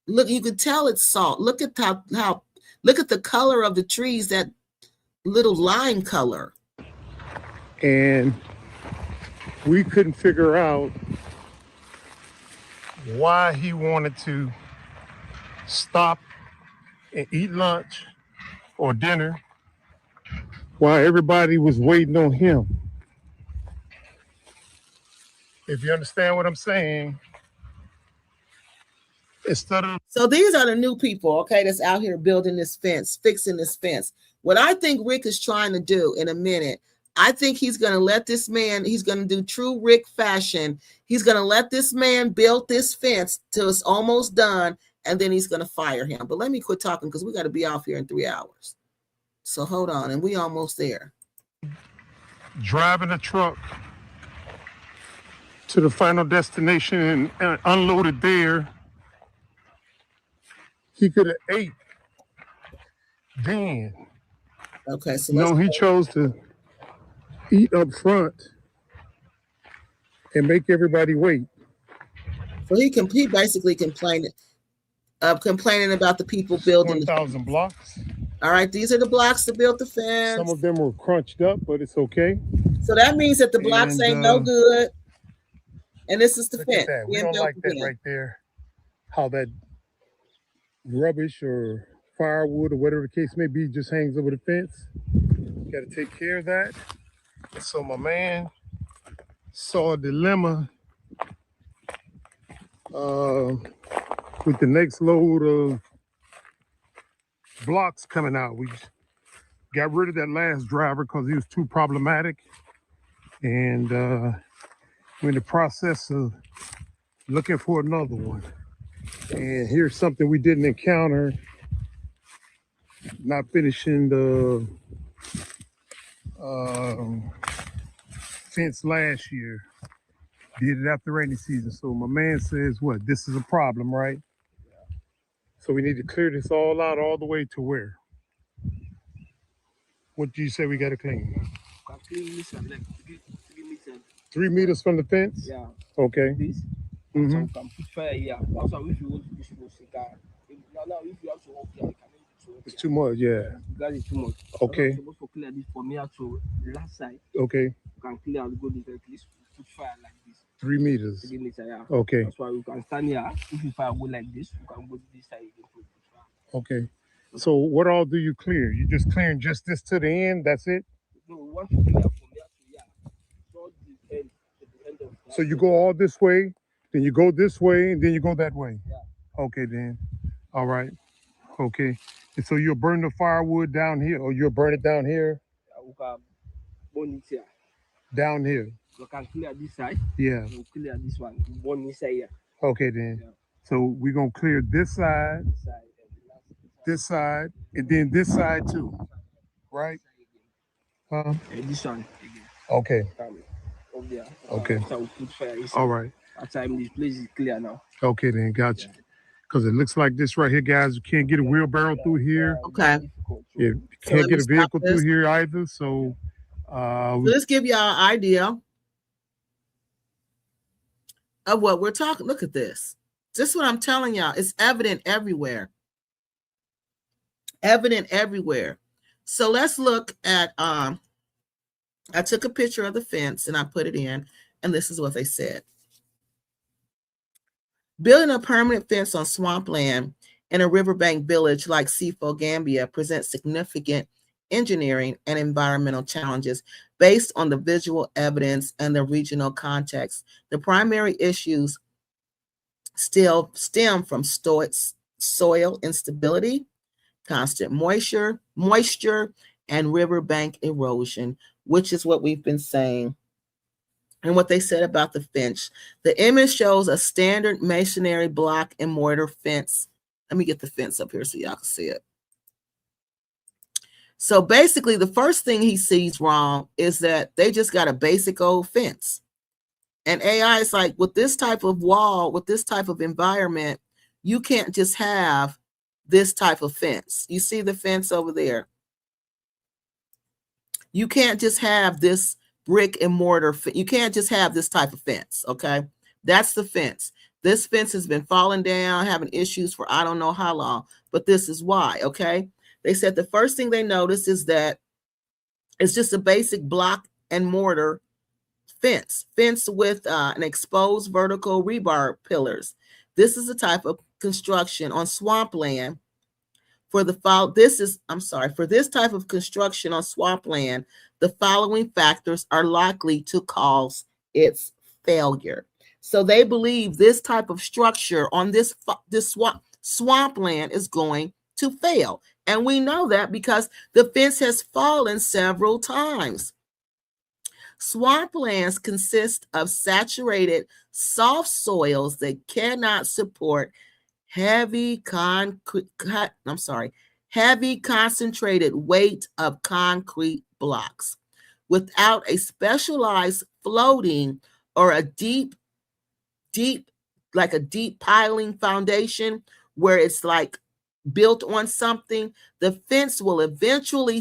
Look, you can tell it's salt. Look at how look at the color of the trees, that little lime color. And we couldn't figure out why he wanted to stop and eat lunch or dinner while everybody was waiting on him. If you understand what I'm saying, instead of... So these are the new people, okay, that's out here building this fence, fixing this fence. What I think Rick is trying to do in a minute, I think he's going to let this man, he's going to do true Rick fashion. He's going to let this man build this fence till it's almost done, and then he's going to fire him. But let me quit talking, because we got to be off here in 3 hours. So hold on, and we almost there. Driving a truck to the final destination and unloaded there, he could have ate then. Okay, so no, he chose to eat up front and make everybody wait. So he basically complaining about the people building the 1,000 blocks. All right, these are the blocks to build the fence. Some of them were crunched up, but it's okay. So that means that the blocks ain't no good. And this is the Look fence. at that. We don't like that right there. How that rubbish or firewood or whatever the case may be just hangs over the fence. Got to take care of that. So my man saw a dilemma with the next load of blocks coming out. We got rid of that last driver because he was too problematic, and we're in the process of looking for another one. And here's something we didn't encounter, not finishing the fence last year. Did it after rainy season. So my man says, what, this is a problem, right? So we need to clear this all out all the way to where? What do you say we got to clean? 3 meters from the fence? Yeah. Okay. This. Mhm. So we can put fire here. Also, if you want to do this, you can. Now, if you have to walk here, you can do it. It's too much, yeah. That is too much. Okay. I'm supposed to clear this from here to last side. Okay. You can clear and go this at least put fire like this. 3 meters. 3 meters, yeah. Okay. That's why you can stand here. If you fire go like this, you can go to this side again to put fire. Okay. So what all do you clear? You just clearing just this to the end? That's it? No, we want to clear from here to here. Not the end, to the end of that. So you go all this way, then you go this way, and then you go that way? Yeah. Okay, then. All right. Okay. And so you'll burn the firewood down here, or you'll burn it down here? We can burn it here. Down here? We can clear this side. Yeah. We'll clear this one. Burn inside here. Okay, then. Yeah. So we're going to clear this side, This side and the last side. this side, and then this side too, right? Huh? And this one again. Okay. Over there. Okay. So we put fire inside. All right. That time this place is clear now. Okay, then. Gotcha. Because it looks like this right here, guys. You can't get a wheelbarrow through here. Okay. Yeah, you So can't let get me a vehicle stop this. through here either. So, So let's give y'all an idea of what we're talking. Look at this. This is what I'm telling y'all. It's evident everywhere. Evident everywhere. So let's look at I took a picture of the fence and I put it in, and this is what they said. Building a permanent fence on swampland in a riverbank village like Sifo, Gambia presents significant engineering and environmental challenges based on the visual evidence and the regional context. The primary issues still stem from soil instability, constant moisture, and riverbank erosion, which is what we've been saying. And what they said about the fence. The image shows a standard masonry block and mortar fence. Let me get the fence up here so y'all can see it. So basically, the first thing he sees wrong is that they just got a basic old fence. And AI is like, with this type of wall, with this type of environment, you can't just have this type of fence. You see the fence over there? You can't just have this brick and mortar. You can't just have this type of fence, okay? That's the fence. This fence has been falling down, having issues for I don't know how long, but this is why, okay? They said the first thing they noticed is that it's just a basic block and mortar fence with an exposed vertical rebar pillars. This is a type of construction on swampland. For this type of construction on swampland, the following factors are likely to cause its failure. So they believe this type of structure on this swampland is going to fail. And we know that because the fence has fallen several times. Swamplands consist of saturated soft soils that cannot support heavy concentrated weight of concrete blocks. Without a specialized floating or a deep piling foundation where it's like built on something, the fence will eventually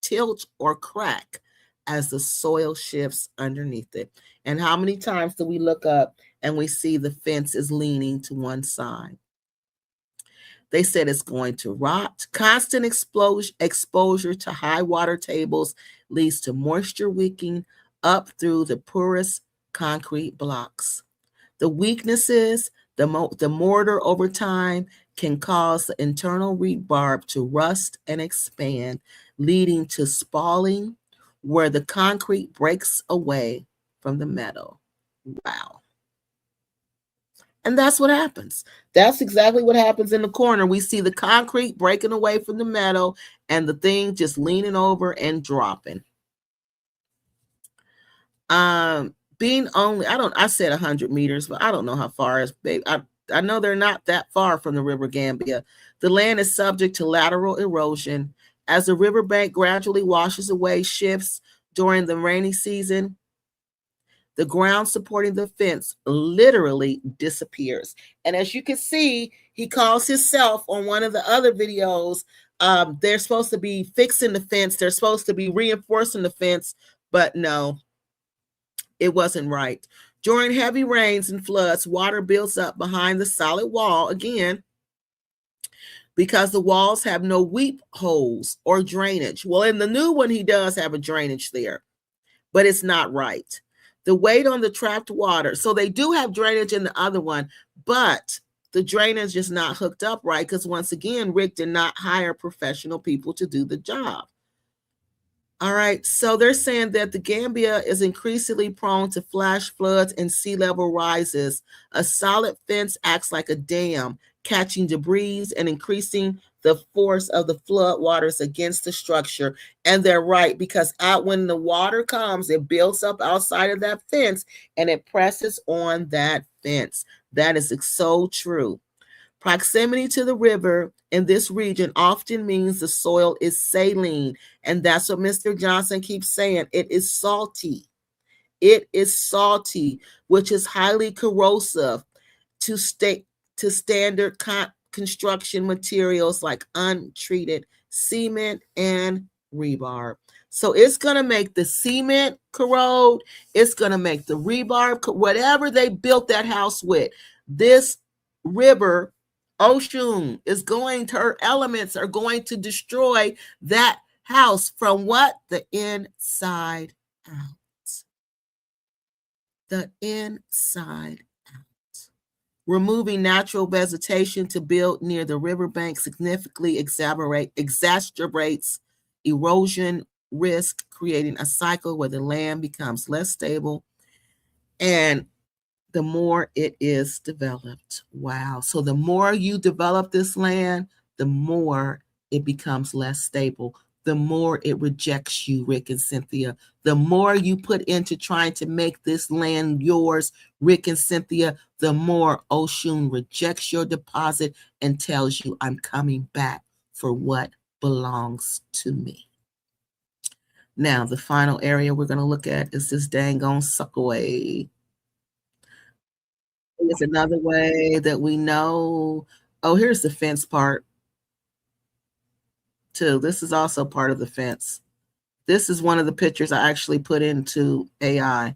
tilt, or crack as the soil shifts underneath it. And how many times do we look up and we see the fence is leaning to one side? They said it's going to rot. Constant exposure to high water tables leads to moisture wicking up through the porous concrete blocks. The weaknesses, the mortar over time can cause the internal rebar to rust and expand, leading to spalling where the concrete breaks away from the metal. Wow. And that's what happens. That's exactly what happens in the corner. We see the concrete breaking away from the metal and the thing just leaning over and dropping. Being only, I said 100 meters, but I don't know how far it's, babe. I know they're not that far from the river Gambia. The land is subject to lateral erosion. As the riverbank gradually washes away, shifts during the rainy season, the ground supporting the fence literally disappears. And as you can see, he calls himself on one of the other videos. They're supposed to be fixing the fence. They're supposed to be reinforcing the fence, but no, it wasn't right. During heavy rains and floods, water builds up behind the solid wall again because the walls have no weep holes or drainage. Well, in the new one, he does have a drainage there, but it's not right. The weight on the trapped water. So they do have drainage in the other one, but the drainage is not hooked up right because once again, Rick did not hire professional people to do the job. All right, so they're saying that the Gambia is increasingly prone to flash floods and sea level rises. A solid fence acts like a dam, catching debris and increasing the force of the flood waters against the structure. And they're right, because when the water comes, it builds up outside of that fence and it presses on that fence. That is so true. Proximity to the river in this region often means the soil is saline, and that's what Mr. Johnson keeps saying. It is salty. It is salty, which is highly corrosive to standard construction materials like untreated cement and rebar. So it's going to make the cement corrode. It's going to make the rebar, whatever they built that house with. This river, Oshun, is going to, her elements are going to destroy that house from what? The inside out. The inside out. Removing natural vegetation to build near the riverbank significantly exacerbates erosion risk, creating a cycle where the land becomes less stable and the more it is developed. Wow. So the more you develop this land, the more it becomes less stable, the more it rejects you, Rick and Cynthia. The more you put into trying to make this land yours, Rick and Cynthia, the more Oshun rejects your deposit and tells you, I'm coming back for what belongs to me. Now, the final area we're going to look at is this dang on suckaway. It's another way that we know. Oh, here's the fence part too. This is also part of the fence. This is one of the pictures I actually put into AI.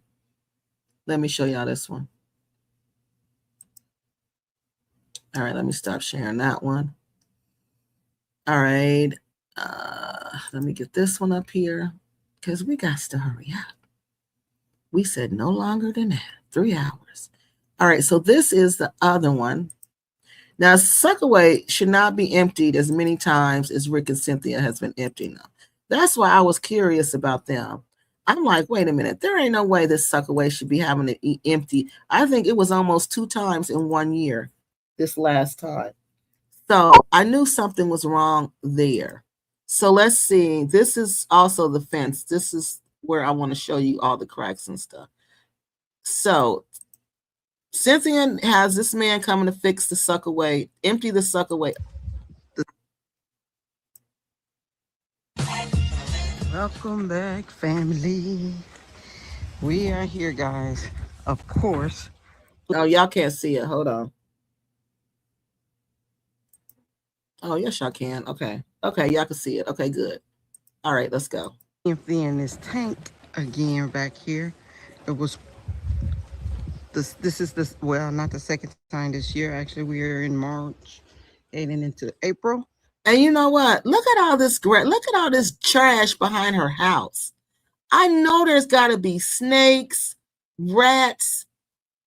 Let me show y'all this one. All right, let me stop sharing that one. All right, let me get this one up here because we got to hurry up. We said no longer than that, 3 hours. All right, so this is the other one. Now, suckaway should not be emptied as many times as Rick and Cynthia has been emptying them. That's why I was curious about them. I'm like, wait a minute, there ain't no way this suckaway should be having to be empty. I think it was almost 2 times in 1 year this last time. So I knew something was wrong there. So let's see. This is also the fence. This is where I want to show you all the cracks and stuff. So Cynthia has this man coming to fix the suckaway, empty the suckaway. Welcome back, family. We are here, guys. Of course. Oh, y'all can't see it. Hold on. Oh, yes, y'all can. Okay. Okay, y'all can see it. Okay, good. All right, let's go. Emptying this tank again back here. It was this is this well, not the second time this year. Actually, we are in March, heading into April. And you know what? Look at all this look at all this trash behind her house. I know there's got to be snakes, rats,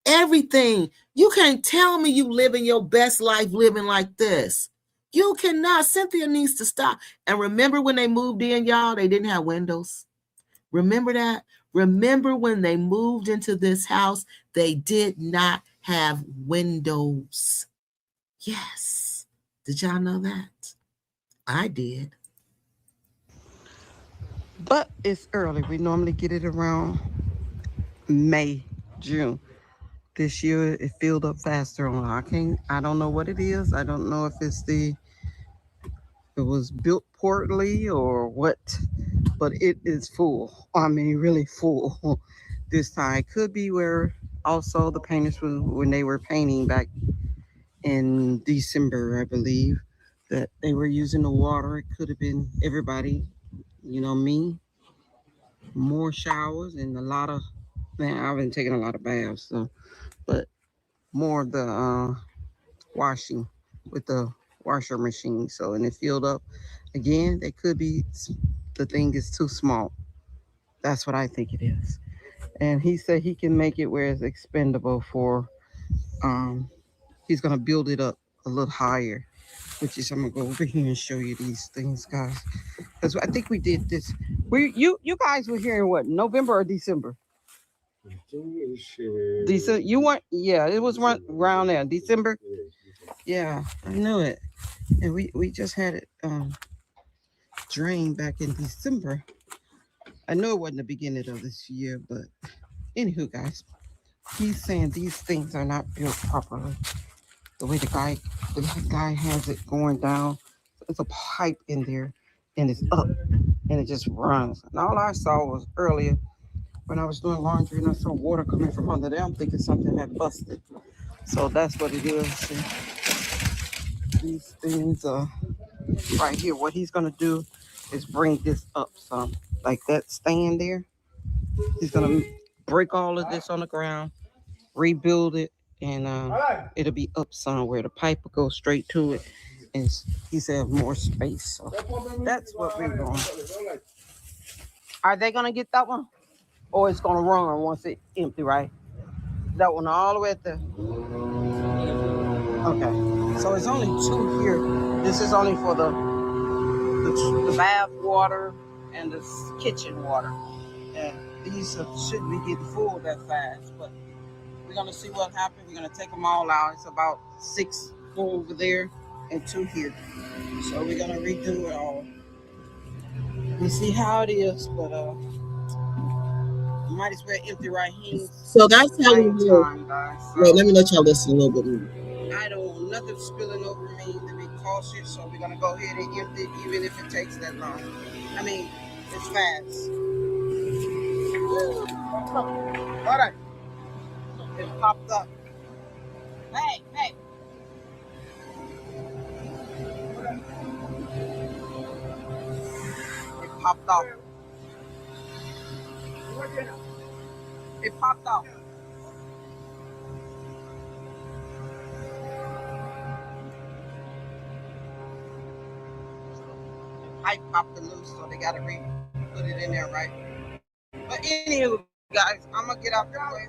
everything. You can't tell me you living your best life living like this. You cannot. Cynthia needs to stop. And remember when they moved in, y'all, they didn't have windows. Remember that? Remember when they moved into this house, they did not have windows. Yes. Did y'all know that? I did. But it's early. We normally get it around May, June. This year it filled up faster on. I don't know what it is. I don't know if it was built poorly or what, but it is full. I mean, really full this time. It could be where also the painters was when they were painting back in December, I believe, that they were using the water. It could have been everybody, me, more showers and a lot of, man, I've been taking a lot of baths, so, but more of the washing with the washer machine. So, and it filled up again. They could be, the thing is too small. That's what I think it is. And he said he can make it where it's expendable for, he's going to build it up a little higher, which is, I'm going to go over here and show you these things, guys. Because I think we did this. You guys were here in what, November or December? December. You weren't, yeah, it was around there. December? Yeah, I knew it. And we just had it drained back in December. I know it wasn't the beginning of this year, but anywho, guys, he's saying these things are not built properly. The way the guy has it going down, there's a pipe in there, and it's up, and it just runs. And all I saw was earlier when I was doing laundry, and I saw water coming from under there. I'm thinking something had busted. So that's what it is. And these things are right here. What he's gonna do is bring this up some, like that stand there. He's gonna break all of this on the ground, rebuild it, and it'll be up somewhere. The pipe will go straight to it, and he said more space. So that's what we're going. Are they gonna get that one, or it's gonna run once it's empty, right? That one all the way at the. Okay, so it's only two here. This is only for the bath water and the kitchen water. And these shouldn't be getting full that fast, but we're gonna see what happens. We're gonna take them all out. It's about 6 over there and 2 here. So we're gonna redo it all. We see how it is, but might as well empty right here. So that's how we do. Guys. So, wait, let me let y'all listen a little bit more. I don't want nothing spilling over me to be cautious, so we're gonna go ahead and empty it, even if it takes that long. I mean, it's fast. All right. It popped up. Hey. It popped off. It popped off. Pipe popped loose, so they gotta put it in there, right? But anywho, guys, I'm gonna get out the way.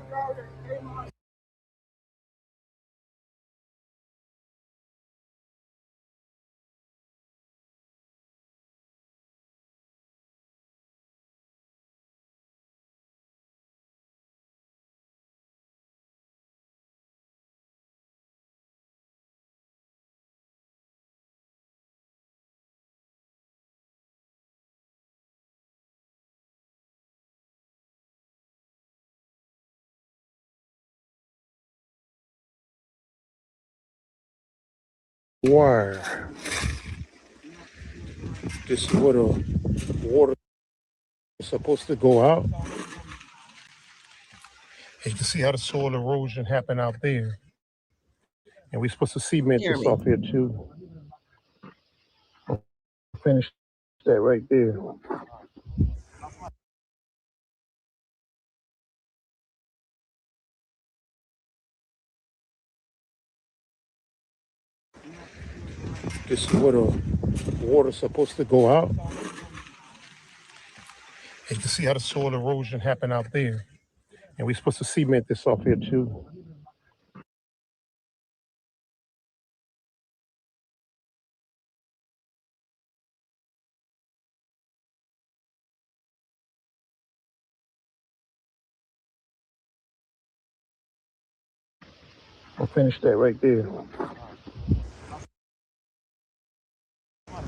Wire. This is where the water is supposed to go out. You can see how the soil erosion happened out there. And we're supposed to cement this off here too. Finish that right there. This is where the water's supposed to go out. And you can see how the soil erosion happened out there. And we're supposed to cement this off here too. I'll finish that right there.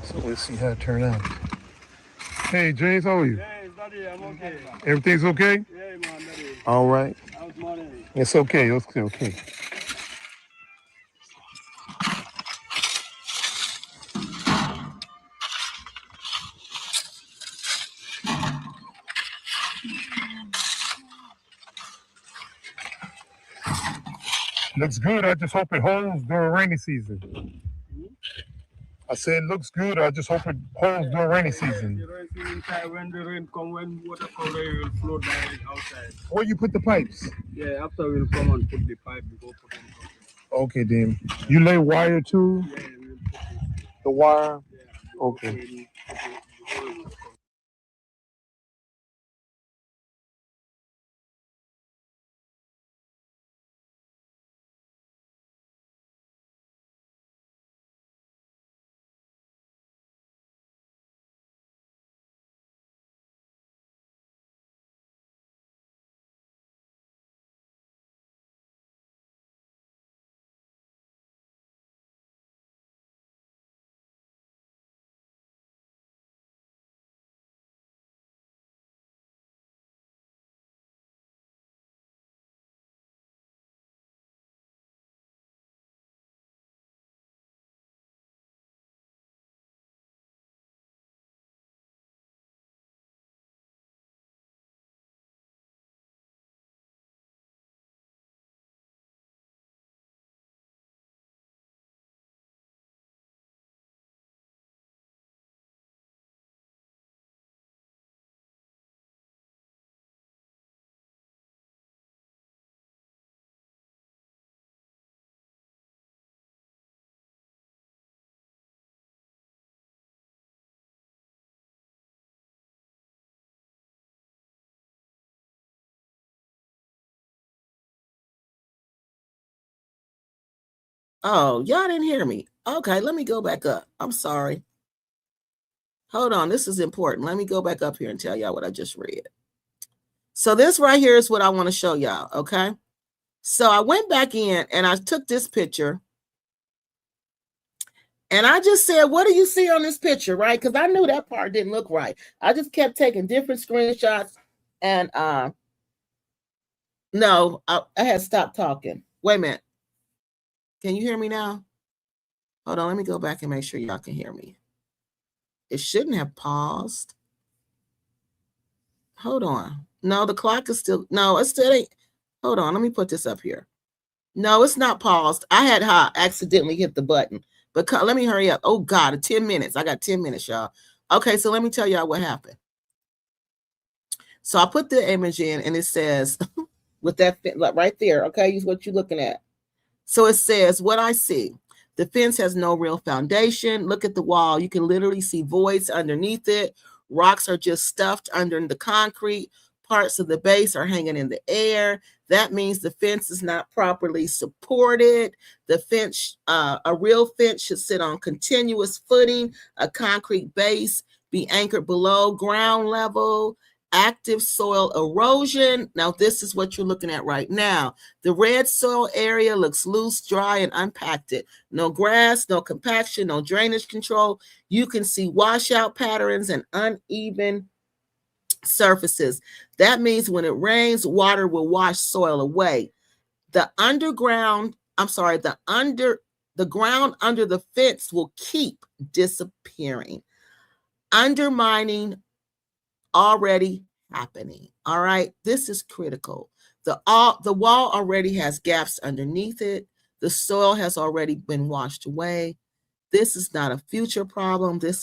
So let's see how it turned out. Hey James, how are you? Hey, Daddy, I'm okay. Everything's okay? Yeah, man, Daddy. All right. How's morning? It's okay. It's okay. Looks good. I just hope it holds during rainy season. I said looks good. I just hope it holds during rainy season. The rain season time, when the rain come, when water come, they will flow down outside. Where you put the pipes? Yeah, after we'll come and put the pipe, we go put it in. Okay, then. You lay wire too? Yeah, we'll put it. The wire? Yeah. Okay. Oh, y'all didn't hear me. Okay, let me go back up. I'm sorry. Hold on, this is important. Let me go back up here and tell y'all what I just read. So this right here is what I want to show y'all, okay? So I went back in and I took this picture and I just said, what do you see on this picture, right? Because I knew that part didn't look right. I just kept taking different screenshots and no, I had stopped talking. Wait a minute. Can you hear me now? Hold on, let me go back and make sure y'all can hear me. It shouldn't have paused. Hold on. No, the clock is still, no, it still ain't. Hold on, let me put this up here. No, it's not paused. I had accidentally hit the button. But let me hurry up. Oh God, 10 minutes. I got 10 minutes, y'all. Okay, so let me tell y'all what happened. So I put the image in and it says, with that right there, okay, is what you're looking at. So it says, what I see. The fence has no real foundation. Look at the wall. You can literally see voids underneath it. Rocks are just stuffed under the concrete. Parts of the base are hanging in the air. That means the fence is not properly supported. The fence, a real fence should sit on continuous footing. A concrete base be anchored below ground level. Active soil erosion. Now, this is what you're looking at right now. The red soil area looks loose, dry, and unpacked. No grass, no compaction, no drainage control. You can see washout patterns and uneven surfaces. That means when it rains, water will wash soil away. The ground under the fence will keep disappearing, undermining already happening. All right, this is critical. The wall already has gaps underneath it. The soil has already been washed away. This is not a future problem. This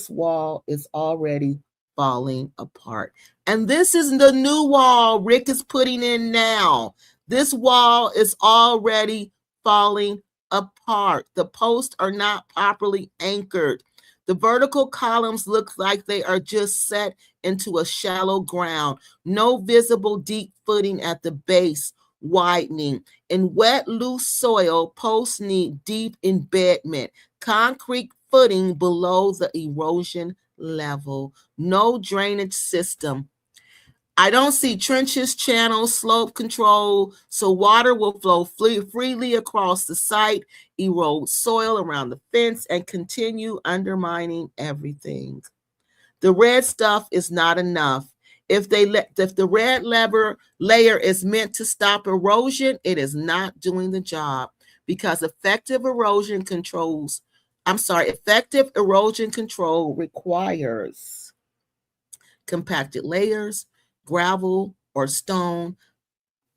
wall is already falling apart. And this is the new wall Rick is putting in now. This wall is already falling apart. The posts are not properly anchored. The vertical columns look like they are just set into a shallow ground. No visible deep footing at the base, widening. In wet, loose soil, posts need deep embedment. Concrete footing below the erosion level. No drainage system. I don't see trenches, channels, slope control, so water will flow freely across the site, erode soil around the fence, and continue undermining everything. The red stuff is not enough. If the red layer is meant to stop erosion, it is not doing the job, because effective erosion control requires compacted layers, gravel or stone,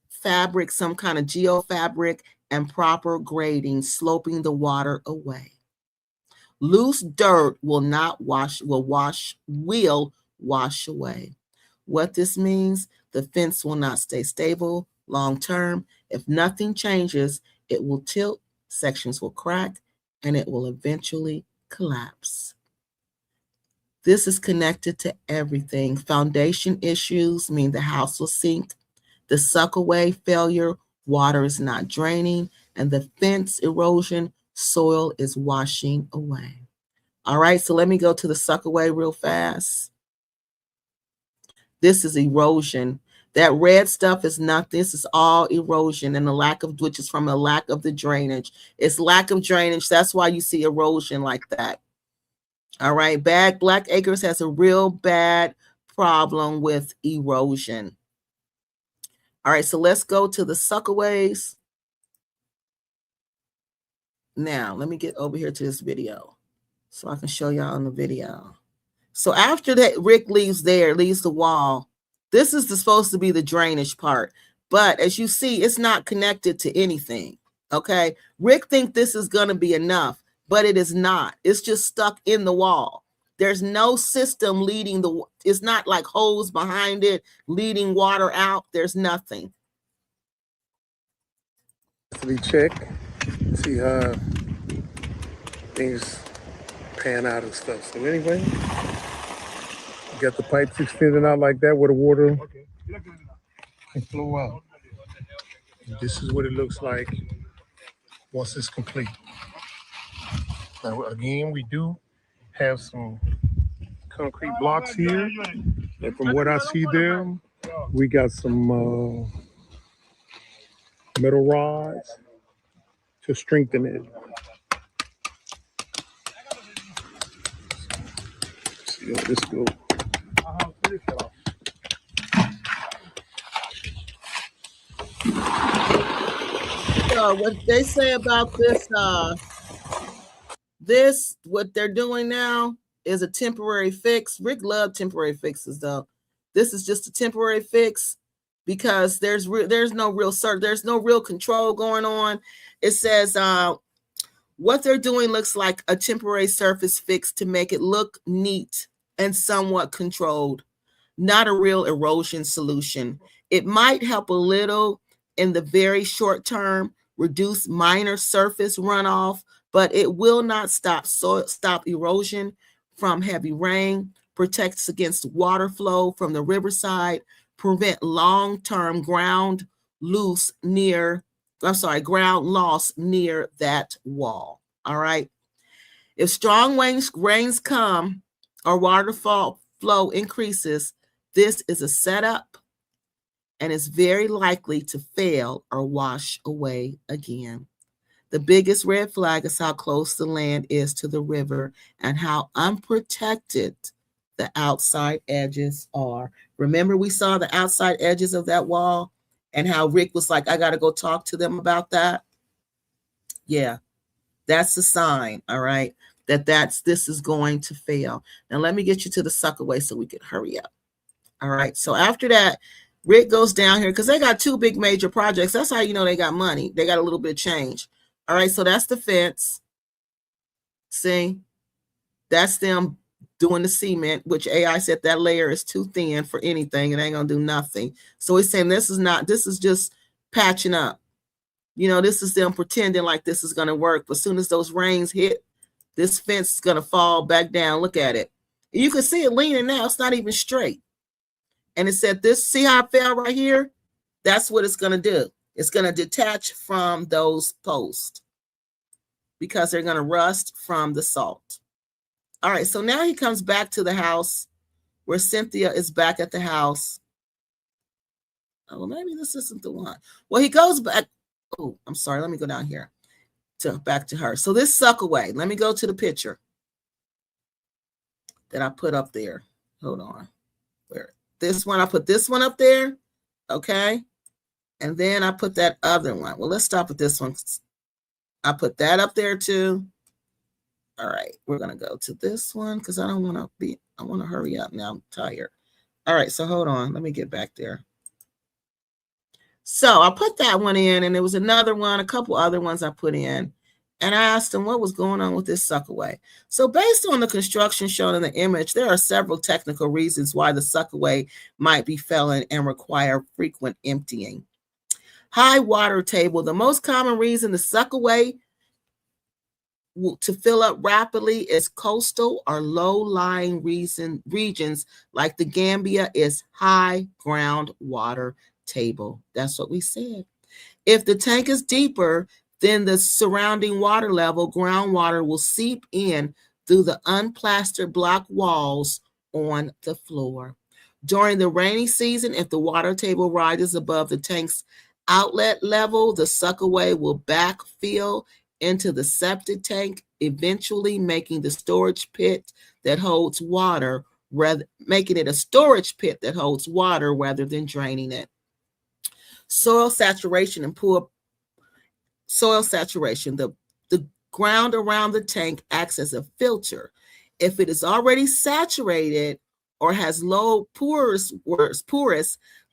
fabric, some kind of geofabric, and proper grading, sloping the water away. Loose dirt will wash away. What this means, the fence will not stay stable long term. If nothing changes, it will tilt, sections will crack, and it will eventually collapse. This is connected to everything. Foundation issues mean the house will sink. The suckaway failure, water is not draining. And the fence erosion, soil is washing away. All right, so let me go to the suckaway real fast. This is erosion. That red stuff is not, this is all erosion, and the lack of, which is from a lack of the drainage. It's lack of drainage. That's why you see erosion like that. All right, Black Acres has a real bad problem with erosion. All right, so let's go to the suckaways. Now, let me get over here to this video so I can show y'all on the video. So after that, Rick leaves the wall. This is supposed to be the drainage part. But as you see, it's not connected to anything, okay? Rick thinks this is going to be enough, but it is not. It's just stuck in the wall. There's no system leading it's not like hose behind it, leading water out. There's nothing. Check, see how things pan out and stuff. So anyway, you got the pipes extending out like that where the water can flow out. And this is what it looks like once it's complete. Now again, we do have some concrete blocks here, and from what I see there, we got some metal rods to strengthen it. Let's see how this goes. So what they say about what they're doing now is a temporary fix. Rick loved temporary fixes, though. This is just a temporary fix because there's no real control going on. It says what they're doing looks like a temporary surface fix to make it look neat and somewhat controlled, not a real erosion solution. It might help a little in the very short term, reduce minor surface runoff, but it will not stop erosion from heavy rain, protects against water flow from the riverside, prevent long-term ground loss near that wall. All right. If strong rains come or waterfall flow increases, this is a setup and is very likely to fail or wash away again. The biggest red flag is how close the land is to the river and how unprotected the outside edges are. Remember, we saw the outside edges of that wall and how Rick was like, I got to go talk to them about that. Yeah, that's a sign, all right, this is going to fail. Now, let me get you to the suckaway so we can hurry up. All right, so after that, Rick goes down here because they got two big major projects. That's how you know they got money. They got a little bit of change. All right, so that's the fence. See, that's them doing the cement, which AI said that layer is too thin for anything. It ain't gonna do nothing. So he's saying this is just patching up. You know, this is them pretending like this is going to work. But as soon as those rains hit, this fence is going to fall back down. Look at it. You can see it leaning now. It's not even straight. And it said this, see how it fell right here? That's what it's going to do. It's going to detach from those posts because they're going to rust from the salt. All right, so now he comes back to the house where Cynthia is back at the house. Oh, maybe this isn't the one. Well, he goes back. Oh, I'm sorry. Let me go down here back to her. So this suckaway. Let me go to the picture that I put up there. Hold on. Where? This one, I put this one up there. Okay. And then I put that other one. Well, let's stop with this one. I put that up there too. All right. We're going to go to this one because I want to hurry up now. I'm tired. All right. So hold on. Let me get back there. So I put that one in, and there was another one, a couple other ones I put in. And I asked him what was going on with this suckaway. So based on the construction shown in the image, there are several technical reasons why the suckaway might be failing and require frequent emptying. High water table. The most common reason the suckaway to fill up rapidly is coastal or low-lying regions like the Gambia is high groundwater table. That's what we said. If the tank is deeper than the surrounding water level, groundwater will seep in through the unplastered block walls on the floor. During the rainy season, if the water table rises above the tank's outlet level, the suckaway will backfill into the septic tank, eventually making the storage pit that holds water, making it a storage pit that holds water rather than draining it. Soil saturation and poor soil saturation. The ground around the tank acts as a filter. If it is already saturated or has low porous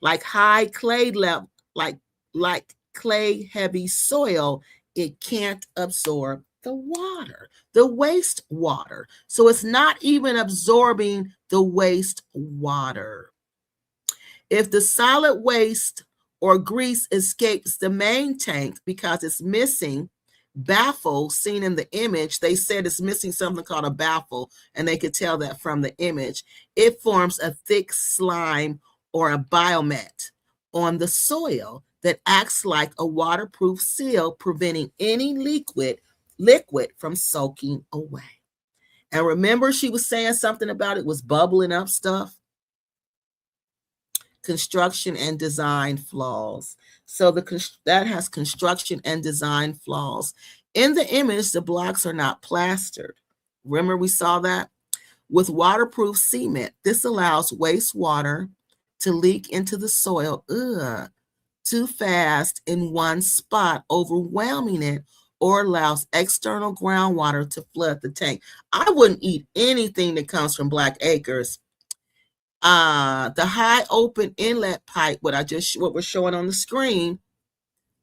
like high clay level, like clay heavy soil, it can't absorb the water, the waste water. So it's not even absorbing the waste water. If the solid waste or grease escapes the main tank because it's missing baffle seen in the image, they said it's missing something called a baffle, and they could tell that from the image. It forms a thick slime or a biomet on the soil that acts like a waterproof seal, preventing any liquid from soaking away. And remember, she was saying something about it was bubbling up stuff. Construction and design flaws. So that has construction and design flaws. In the image, the blocks are not plastered. Remember we saw that? With waterproof cement, this allows wastewater to leak into the soil too fast in one spot, overwhelming it, or allows external groundwater to flood the tank. I wouldn't eat anything that comes from Black Acres. The high open inlet pipe, what we're showing on the screen,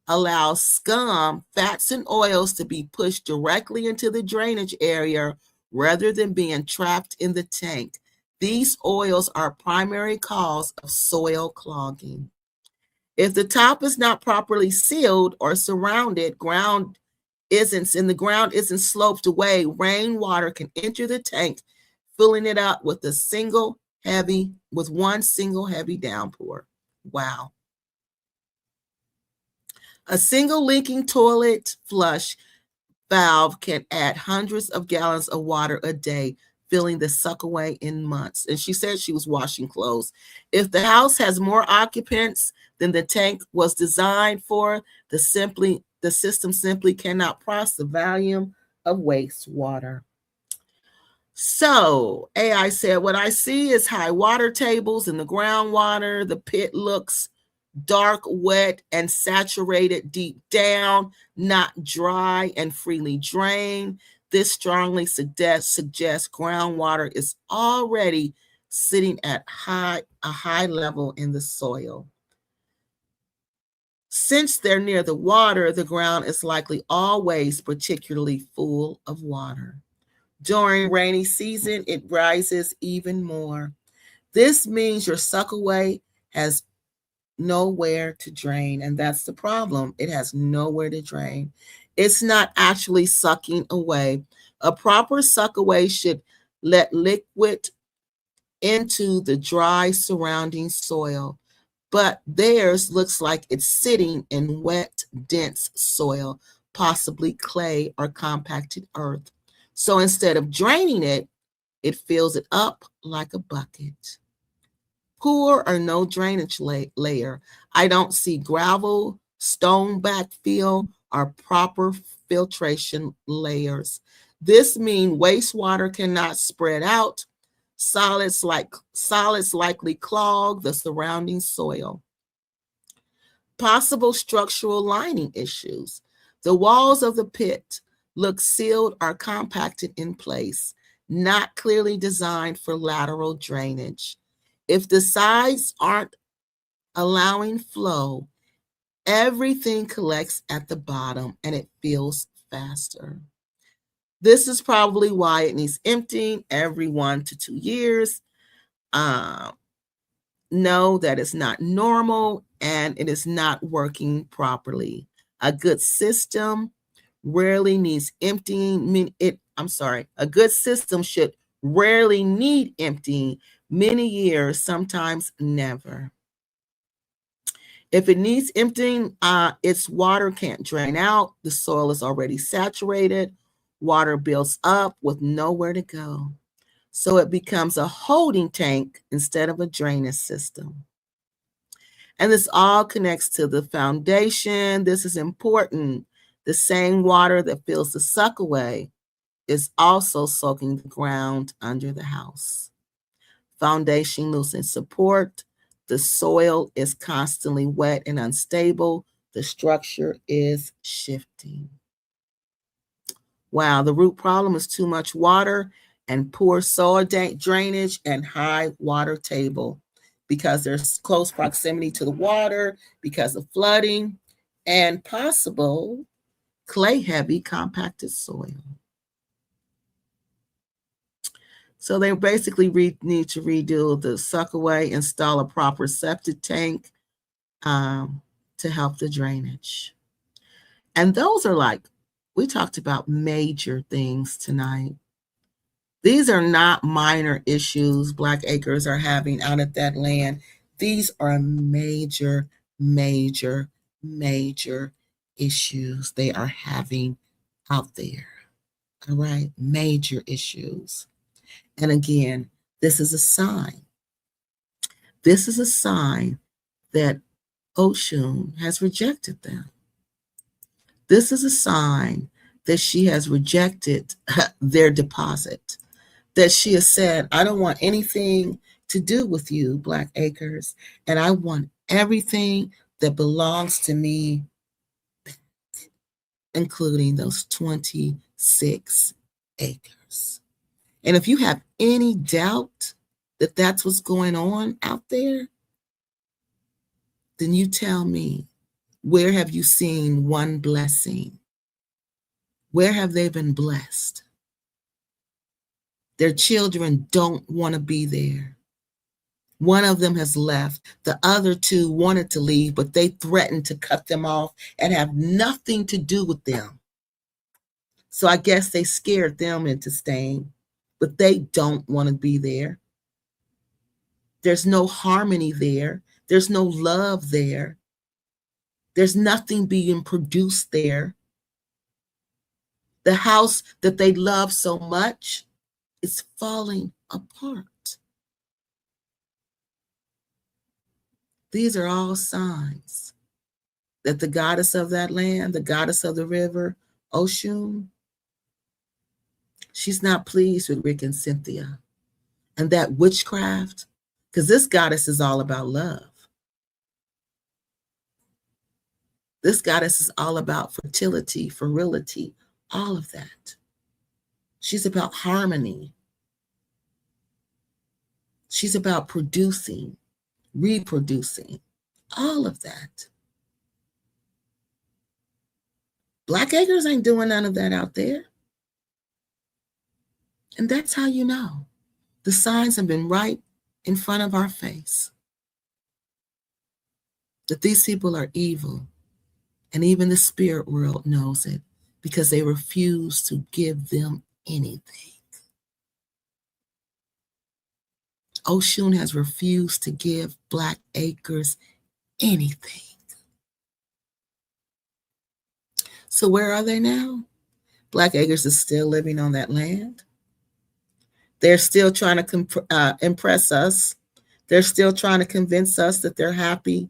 allows scum, fats, and oils to be pushed directly into the drainage area rather than being trapped in the tank. These oils are a primary cause of soil clogging. If the top is not properly sealed or surrounded, the ground isn't sloped away, rainwater can enter the tank, filling it up with one single heavy downpour. Wow. A single leaking toilet flush valve can add hundreds of gallons of water a day, filling the suckaway in months. And she said she was washing clothes. If the house has more occupants than the tank was designed for, the system simply cannot process the volume of wastewater. So AI said, what I see is high water tables in the groundwater. The pit looks dark, wet, and saturated deep down, not dry and freely drained. This strongly suggests groundwater is already sitting at a high level in the soil. Since they're near the water, the ground is likely always particularly full of water. During rainy season, it rises even more. This means your suckaway has nowhere to drain. And that's the problem. It has nowhere to drain. It's not actually sucking away. A proper suckaway should let liquid into the dry surrounding soil, but theirs looks like it's sitting in wet, dense soil, possibly clay or compacted earth. So instead of draining it, it fills it up like a bucket. Poor or no drainage layer. I don't see gravel, stone backfill, or proper filtration layers. This means wastewater cannot spread out. Solids likely clog the surrounding soil. Possible structural lining issues. The walls of the pit look sealed or compacted in place, not clearly designed for lateral drainage. If the sides aren't allowing flow, everything collects at the bottom and it fills faster. This is probably why it needs emptying every 1 to 2 years. Know that it's not normal and it is not working properly. A good system rarely needs emptying. A good system should rarely need emptying, many years, sometimes never. If it needs emptying, its water can't drain out. The soil is already saturated. Water builds up with nowhere to go. So it becomes a holding tank instead of a drainage system. And this all connects to the foundation. This is important. The same water that fills the suckaway is also soaking the ground under the house. Foundation loses support. The soil is constantly wet and unstable. The structure is shifting. Wow, the root problem is too much water and poor soil drainage and high water table because there's close proximity to the water, because of flooding, and possible clay-heavy compacted soil. So they basically need to redo the suckaway, install a proper septic tank to help the drainage. And those are we talked about major things tonight. These are not minor issues Black Acres are having out at that land. These are major, major, major issues they are having out there. All right, major issues. And again, this is a sign. This is a sign that Oshun has rejected them. This is a sign that she has rejected their deposit, that she has said, I don't want anything to do with you, Black Acres, and I want everything that belongs to me, including those 26 acres. And if you have any doubt that that's what's going on out there, then you tell me, where have you seen one blessing? Where have they been blessed? Their children don't want to be there. One of them has left. The other two wanted to leave, but they threatened to cut them off and have nothing to do with them. So I guess they scared them into staying, but they don't want to be there. There's no harmony there. There's no love there. There's nothing being produced there. The house that they love so much is falling apart. These are all signs that the goddess of that land, the goddess of the river, Oshun, she's not pleased with Rick and Cynthia. And that witchcraft, because this goddess is all about love. This goddess is all about fertility, virility, all of that. She's about harmony. She's about producing, reproducing, all of that. Black Acres ain't doing none of that out there. And that's how you know. The signs have been right in front of our face. that these people are evil. And even the spirit world knows it because they refuse to give them anything. Oshun has refused to give Black Acres anything. So where are they now? Black Acres is still living on that land. They're still trying to impress us. They're still trying to convince us that they're happy.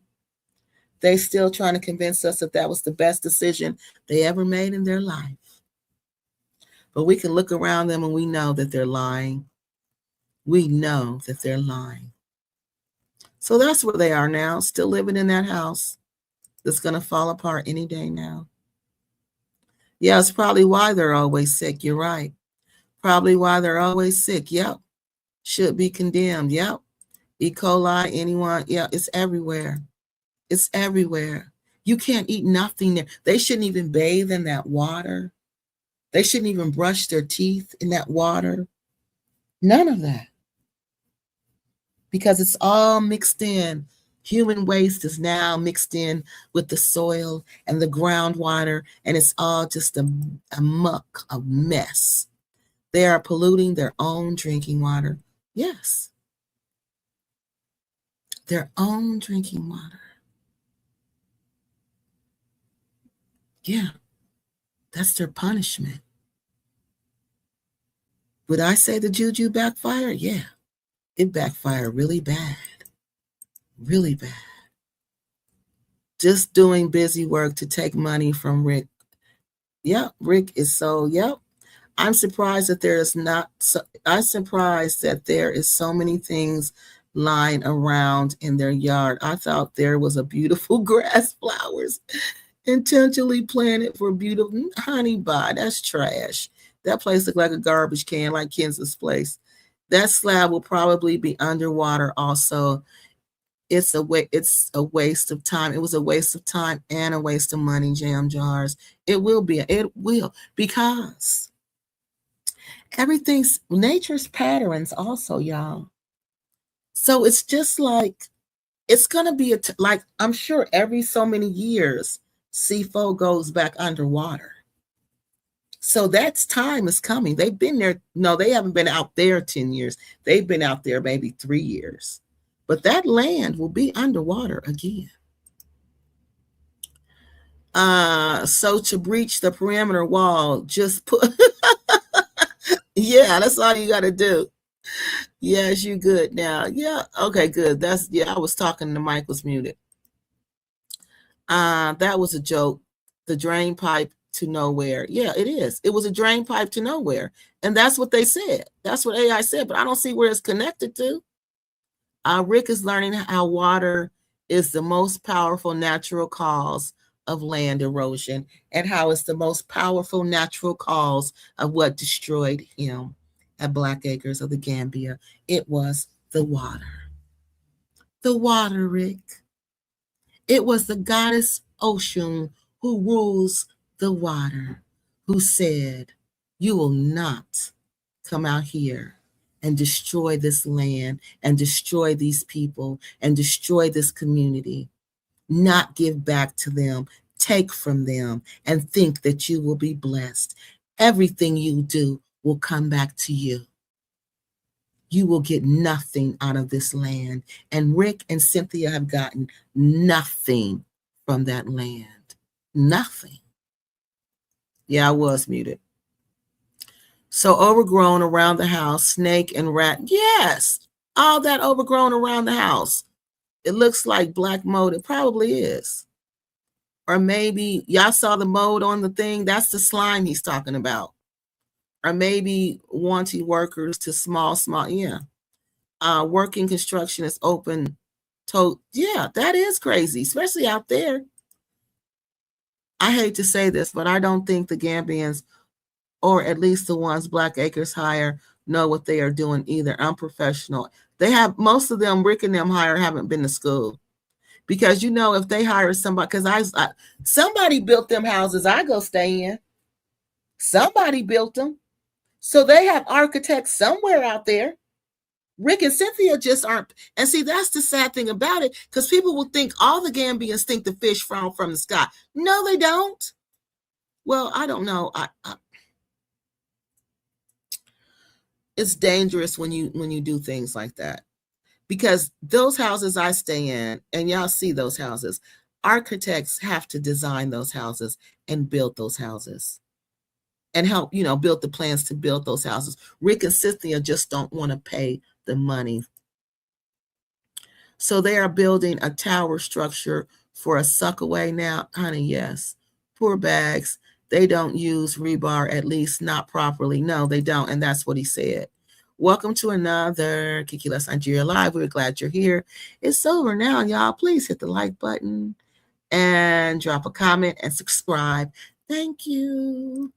They're still trying to convince us that that was the best decision they ever made in their life. But we can look around them and we know that they're lying. We know that they're lying. So that's where they are now, still living in that house that's going to fall apart any day now. Yeah, it's probably why they're always sick. You're right. Probably why they're always sick. Yep. Should be condemned. Yep. E. coli, anyone. Yeah, it's everywhere. It's everywhere. You can't eat nothing there. They shouldn't even bathe in that water. They shouldn't even brush their teeth in that water. None of that. Because it's all mixed in. Human waste is now mixed in with the soil and the groundwater, and it's all just a muck, a mess. They are polluting their own drinking water. Yes. Their own drinking water. Yeah. That's their punishment. Would I say the juju backfired? Yeah. It backfired really bad. Really bad. Just doing busy work to take money from Rick. Yep, Rick is so, yep. I'm surprised that there is not, I'm surprised that there is so many things lying around in their yard. I thought there was a beautiful grass, flowers, intentionally planted for beautiful, honey, bye, that's trash. That place looked like a garbage can, like Kenz's place. That slab will probably be underwater also. It's a waste of time. It was a waste of time and a waste of money, Jam Jars. It will be. It will, because everything's nature's patterns also, y'all. So it's just like, it's going to be like, I'm sure every so many years, CFO goes back underwater. So that's time is coming. They've been there. No, they haven't been out there 10 years. They've been out there maybe 3 years. But that land will be underwater again. So to breach the perimeter wall, just put, yeah, that's all you got to do. Yes, you good now. Yeah, okay, good. That's, yeah, I was talking, the mic was muted. That was a joke. The drain pipe to nowhere. Yeah, it is. It was a drain pipe to nowhere. And that's what they said. That's what AI said, but I don't see where it's connected to. Rick is learning how water is the most powerful natural cause of land erosion and how it's the most powerful natural cause of what destroyed him at Black Acres of the Gambia. It was the water. The water, Rick. It was the goddess Oshun who rules the water, who said, you will not come out here and destroy this land and destroy these people and destroy this community, not give back to them, take from them, and think that you will be blessed. Everything you do will come back to you. You will get nothing out of this land. And Rick and Cynthia have gotten nothing from that land. Nothing. Yeah, I was muted. So overgrown around the house, snake and rat. Yes, all that overgrown around the house. It looks like black mold. It probably is. Or maybe y'all saw the mold on the thing. That's the slime he's talking about. Or maybe wanting workers to small, yeah. Working construction is open. Yeah, that is crazy, especially out there. I hate to say this, but I don't think the Gambians, or at least the ones Black Acres hire, know what they are doing either. Unprofessional. They have, most of them, Rick and them hire, haven't been to school. Because, you know, if they hire somebody, because somebody built them houses I go stay in. Somebody built them. So they have architects somewhere out there. Rick and Cynthia just aren't. And see, that's the sad thing about it, because people will think all the Gambians think the fish fall from the sky. No, they don't. Well, I don't know. It's dangerous when you do things like that, because those houses I stay in, and y'all see those houses, architects have to design those houses and build those houses and help, build the plans to build those houses. Rick and Cynthia just don't want to pay the money. So they are building a tower structure for a suckaway now. Honey, yes. Poor bags. They don't use rebar, at least not properly. No, they don't. And that's what he said. Welcome to another Kiki Let's Nigeria Live. We're glad you're here. It's over now, y'all. Please hit the like button and drop a comment and subscribe. Thank you.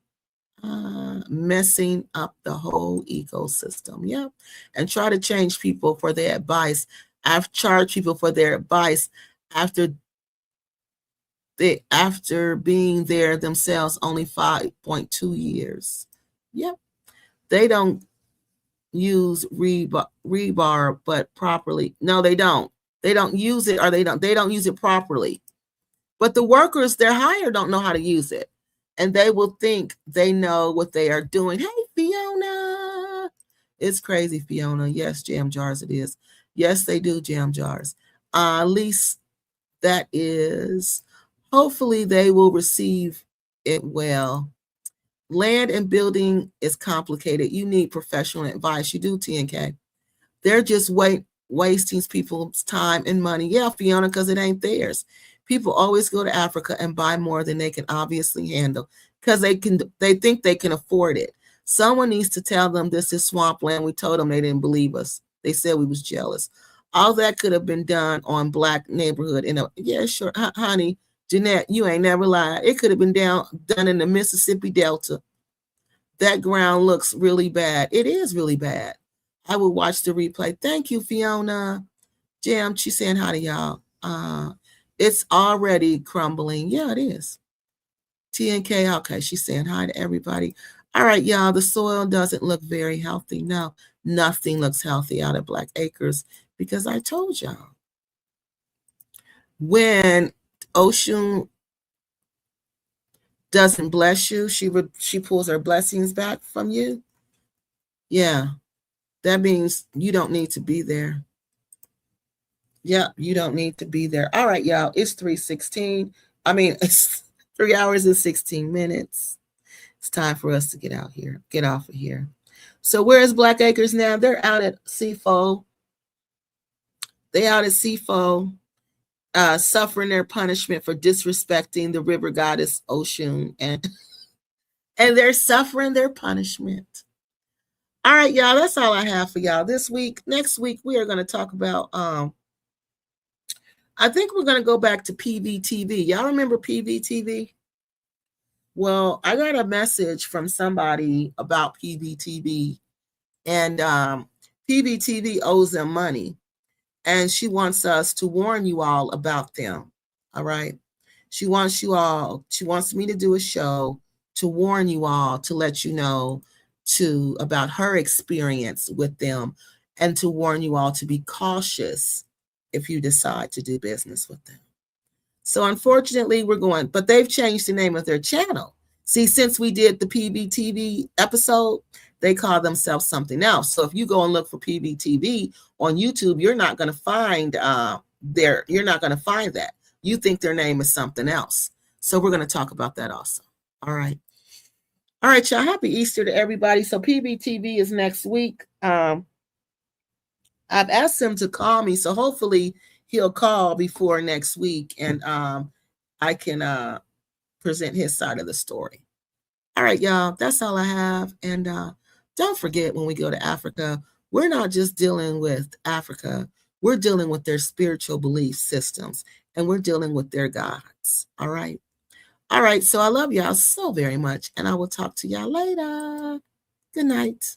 Messing up the whole ecosystem. Yep. And try to change people for their advice. I've charged people for their advice after being there themselves only 5.2 years. Yep. They don't use rebar, but properly. No, they don't. They don't use it, or they don't use it properly. But the workers they're hired don't know how to use it. And they will think they know what they are doing. Hey, Fiona. It's crazy, Fiona. Yes, jam jars it is. Yes, they do jam jars. At least that is. Hopefully they will receive it well. Land and building is complicated. You need professional advice. You do, TNK. They're just wasting people's time and money. Yeah, Fiona, because it ain't theirs. People always go to Africa and buy more than they can obviously handle because they think they can afford it. Someone needs to tell them this is swampland. We told them, they didn't believe us. They said we was jealous. All that could have been done on Black neighborhood. Yeah, sure, honey, Jeanette, you ain't never lied. It could have been done in the Mississippi Delta. That ground looks really bad. It is really bad. I will watch the replay. Thank you, Fiona. Jam, she's saying hi to y'all. It's already crumbling. Yeah, it is. TNK, okay, she's saying hi to everybody. All right, y'all, the soil doesn't look very healthy. No, nothing looks healthy out of Black Acres because I told y'all. When Oshun doesn't bless you, she pulls her blessings back from you. Yeah, that means you don't need to be there. Yeah, you don't need to be there. All right, y'all, it's 3:16. It's 3 hours and 16 minutes. It's time for us to get off of here. So where is Black Acres now? They're out at Seafo. Suffering their punishment for disrespecting the river goddess Oshun, and they're suffering their punishment. All right, y'all, that's all I have for y'all this week. Next week we are going to talk about I think we're going to go back to PVTV. Y'all remember PVTV? Well, I got a message from somebody about PVTV, and PVTV owes them money. And she wants us to warn you all about them. All right. She wants me to do a show to warn you all, to let you know about her experience with them, and to warn you all to be cautious if you decide to do business with them. So unfortunately, but they've changed the name of their channel. See, since we did the PVTV episode, they call themselves something else. So if you go and look for PVTV on YouTube, you're not going to find you're not going to find that. You think their name is something else. So we're going to talk about that also. All right. All right, y'all. Happy Easter to everybody. So PVTV is next week. I've asked him to call me, so hopefully he'll call before next week, and I can present his side of the story. All right, y'all, that's all I have. And don't forget, when we go to Africa, we're not just dealing with Africa. We're dealing with their spiritual belief systems, and we're dealing with their gods. All right. All right. So I love y'all so very much, and I will talk to y'all later. Good night.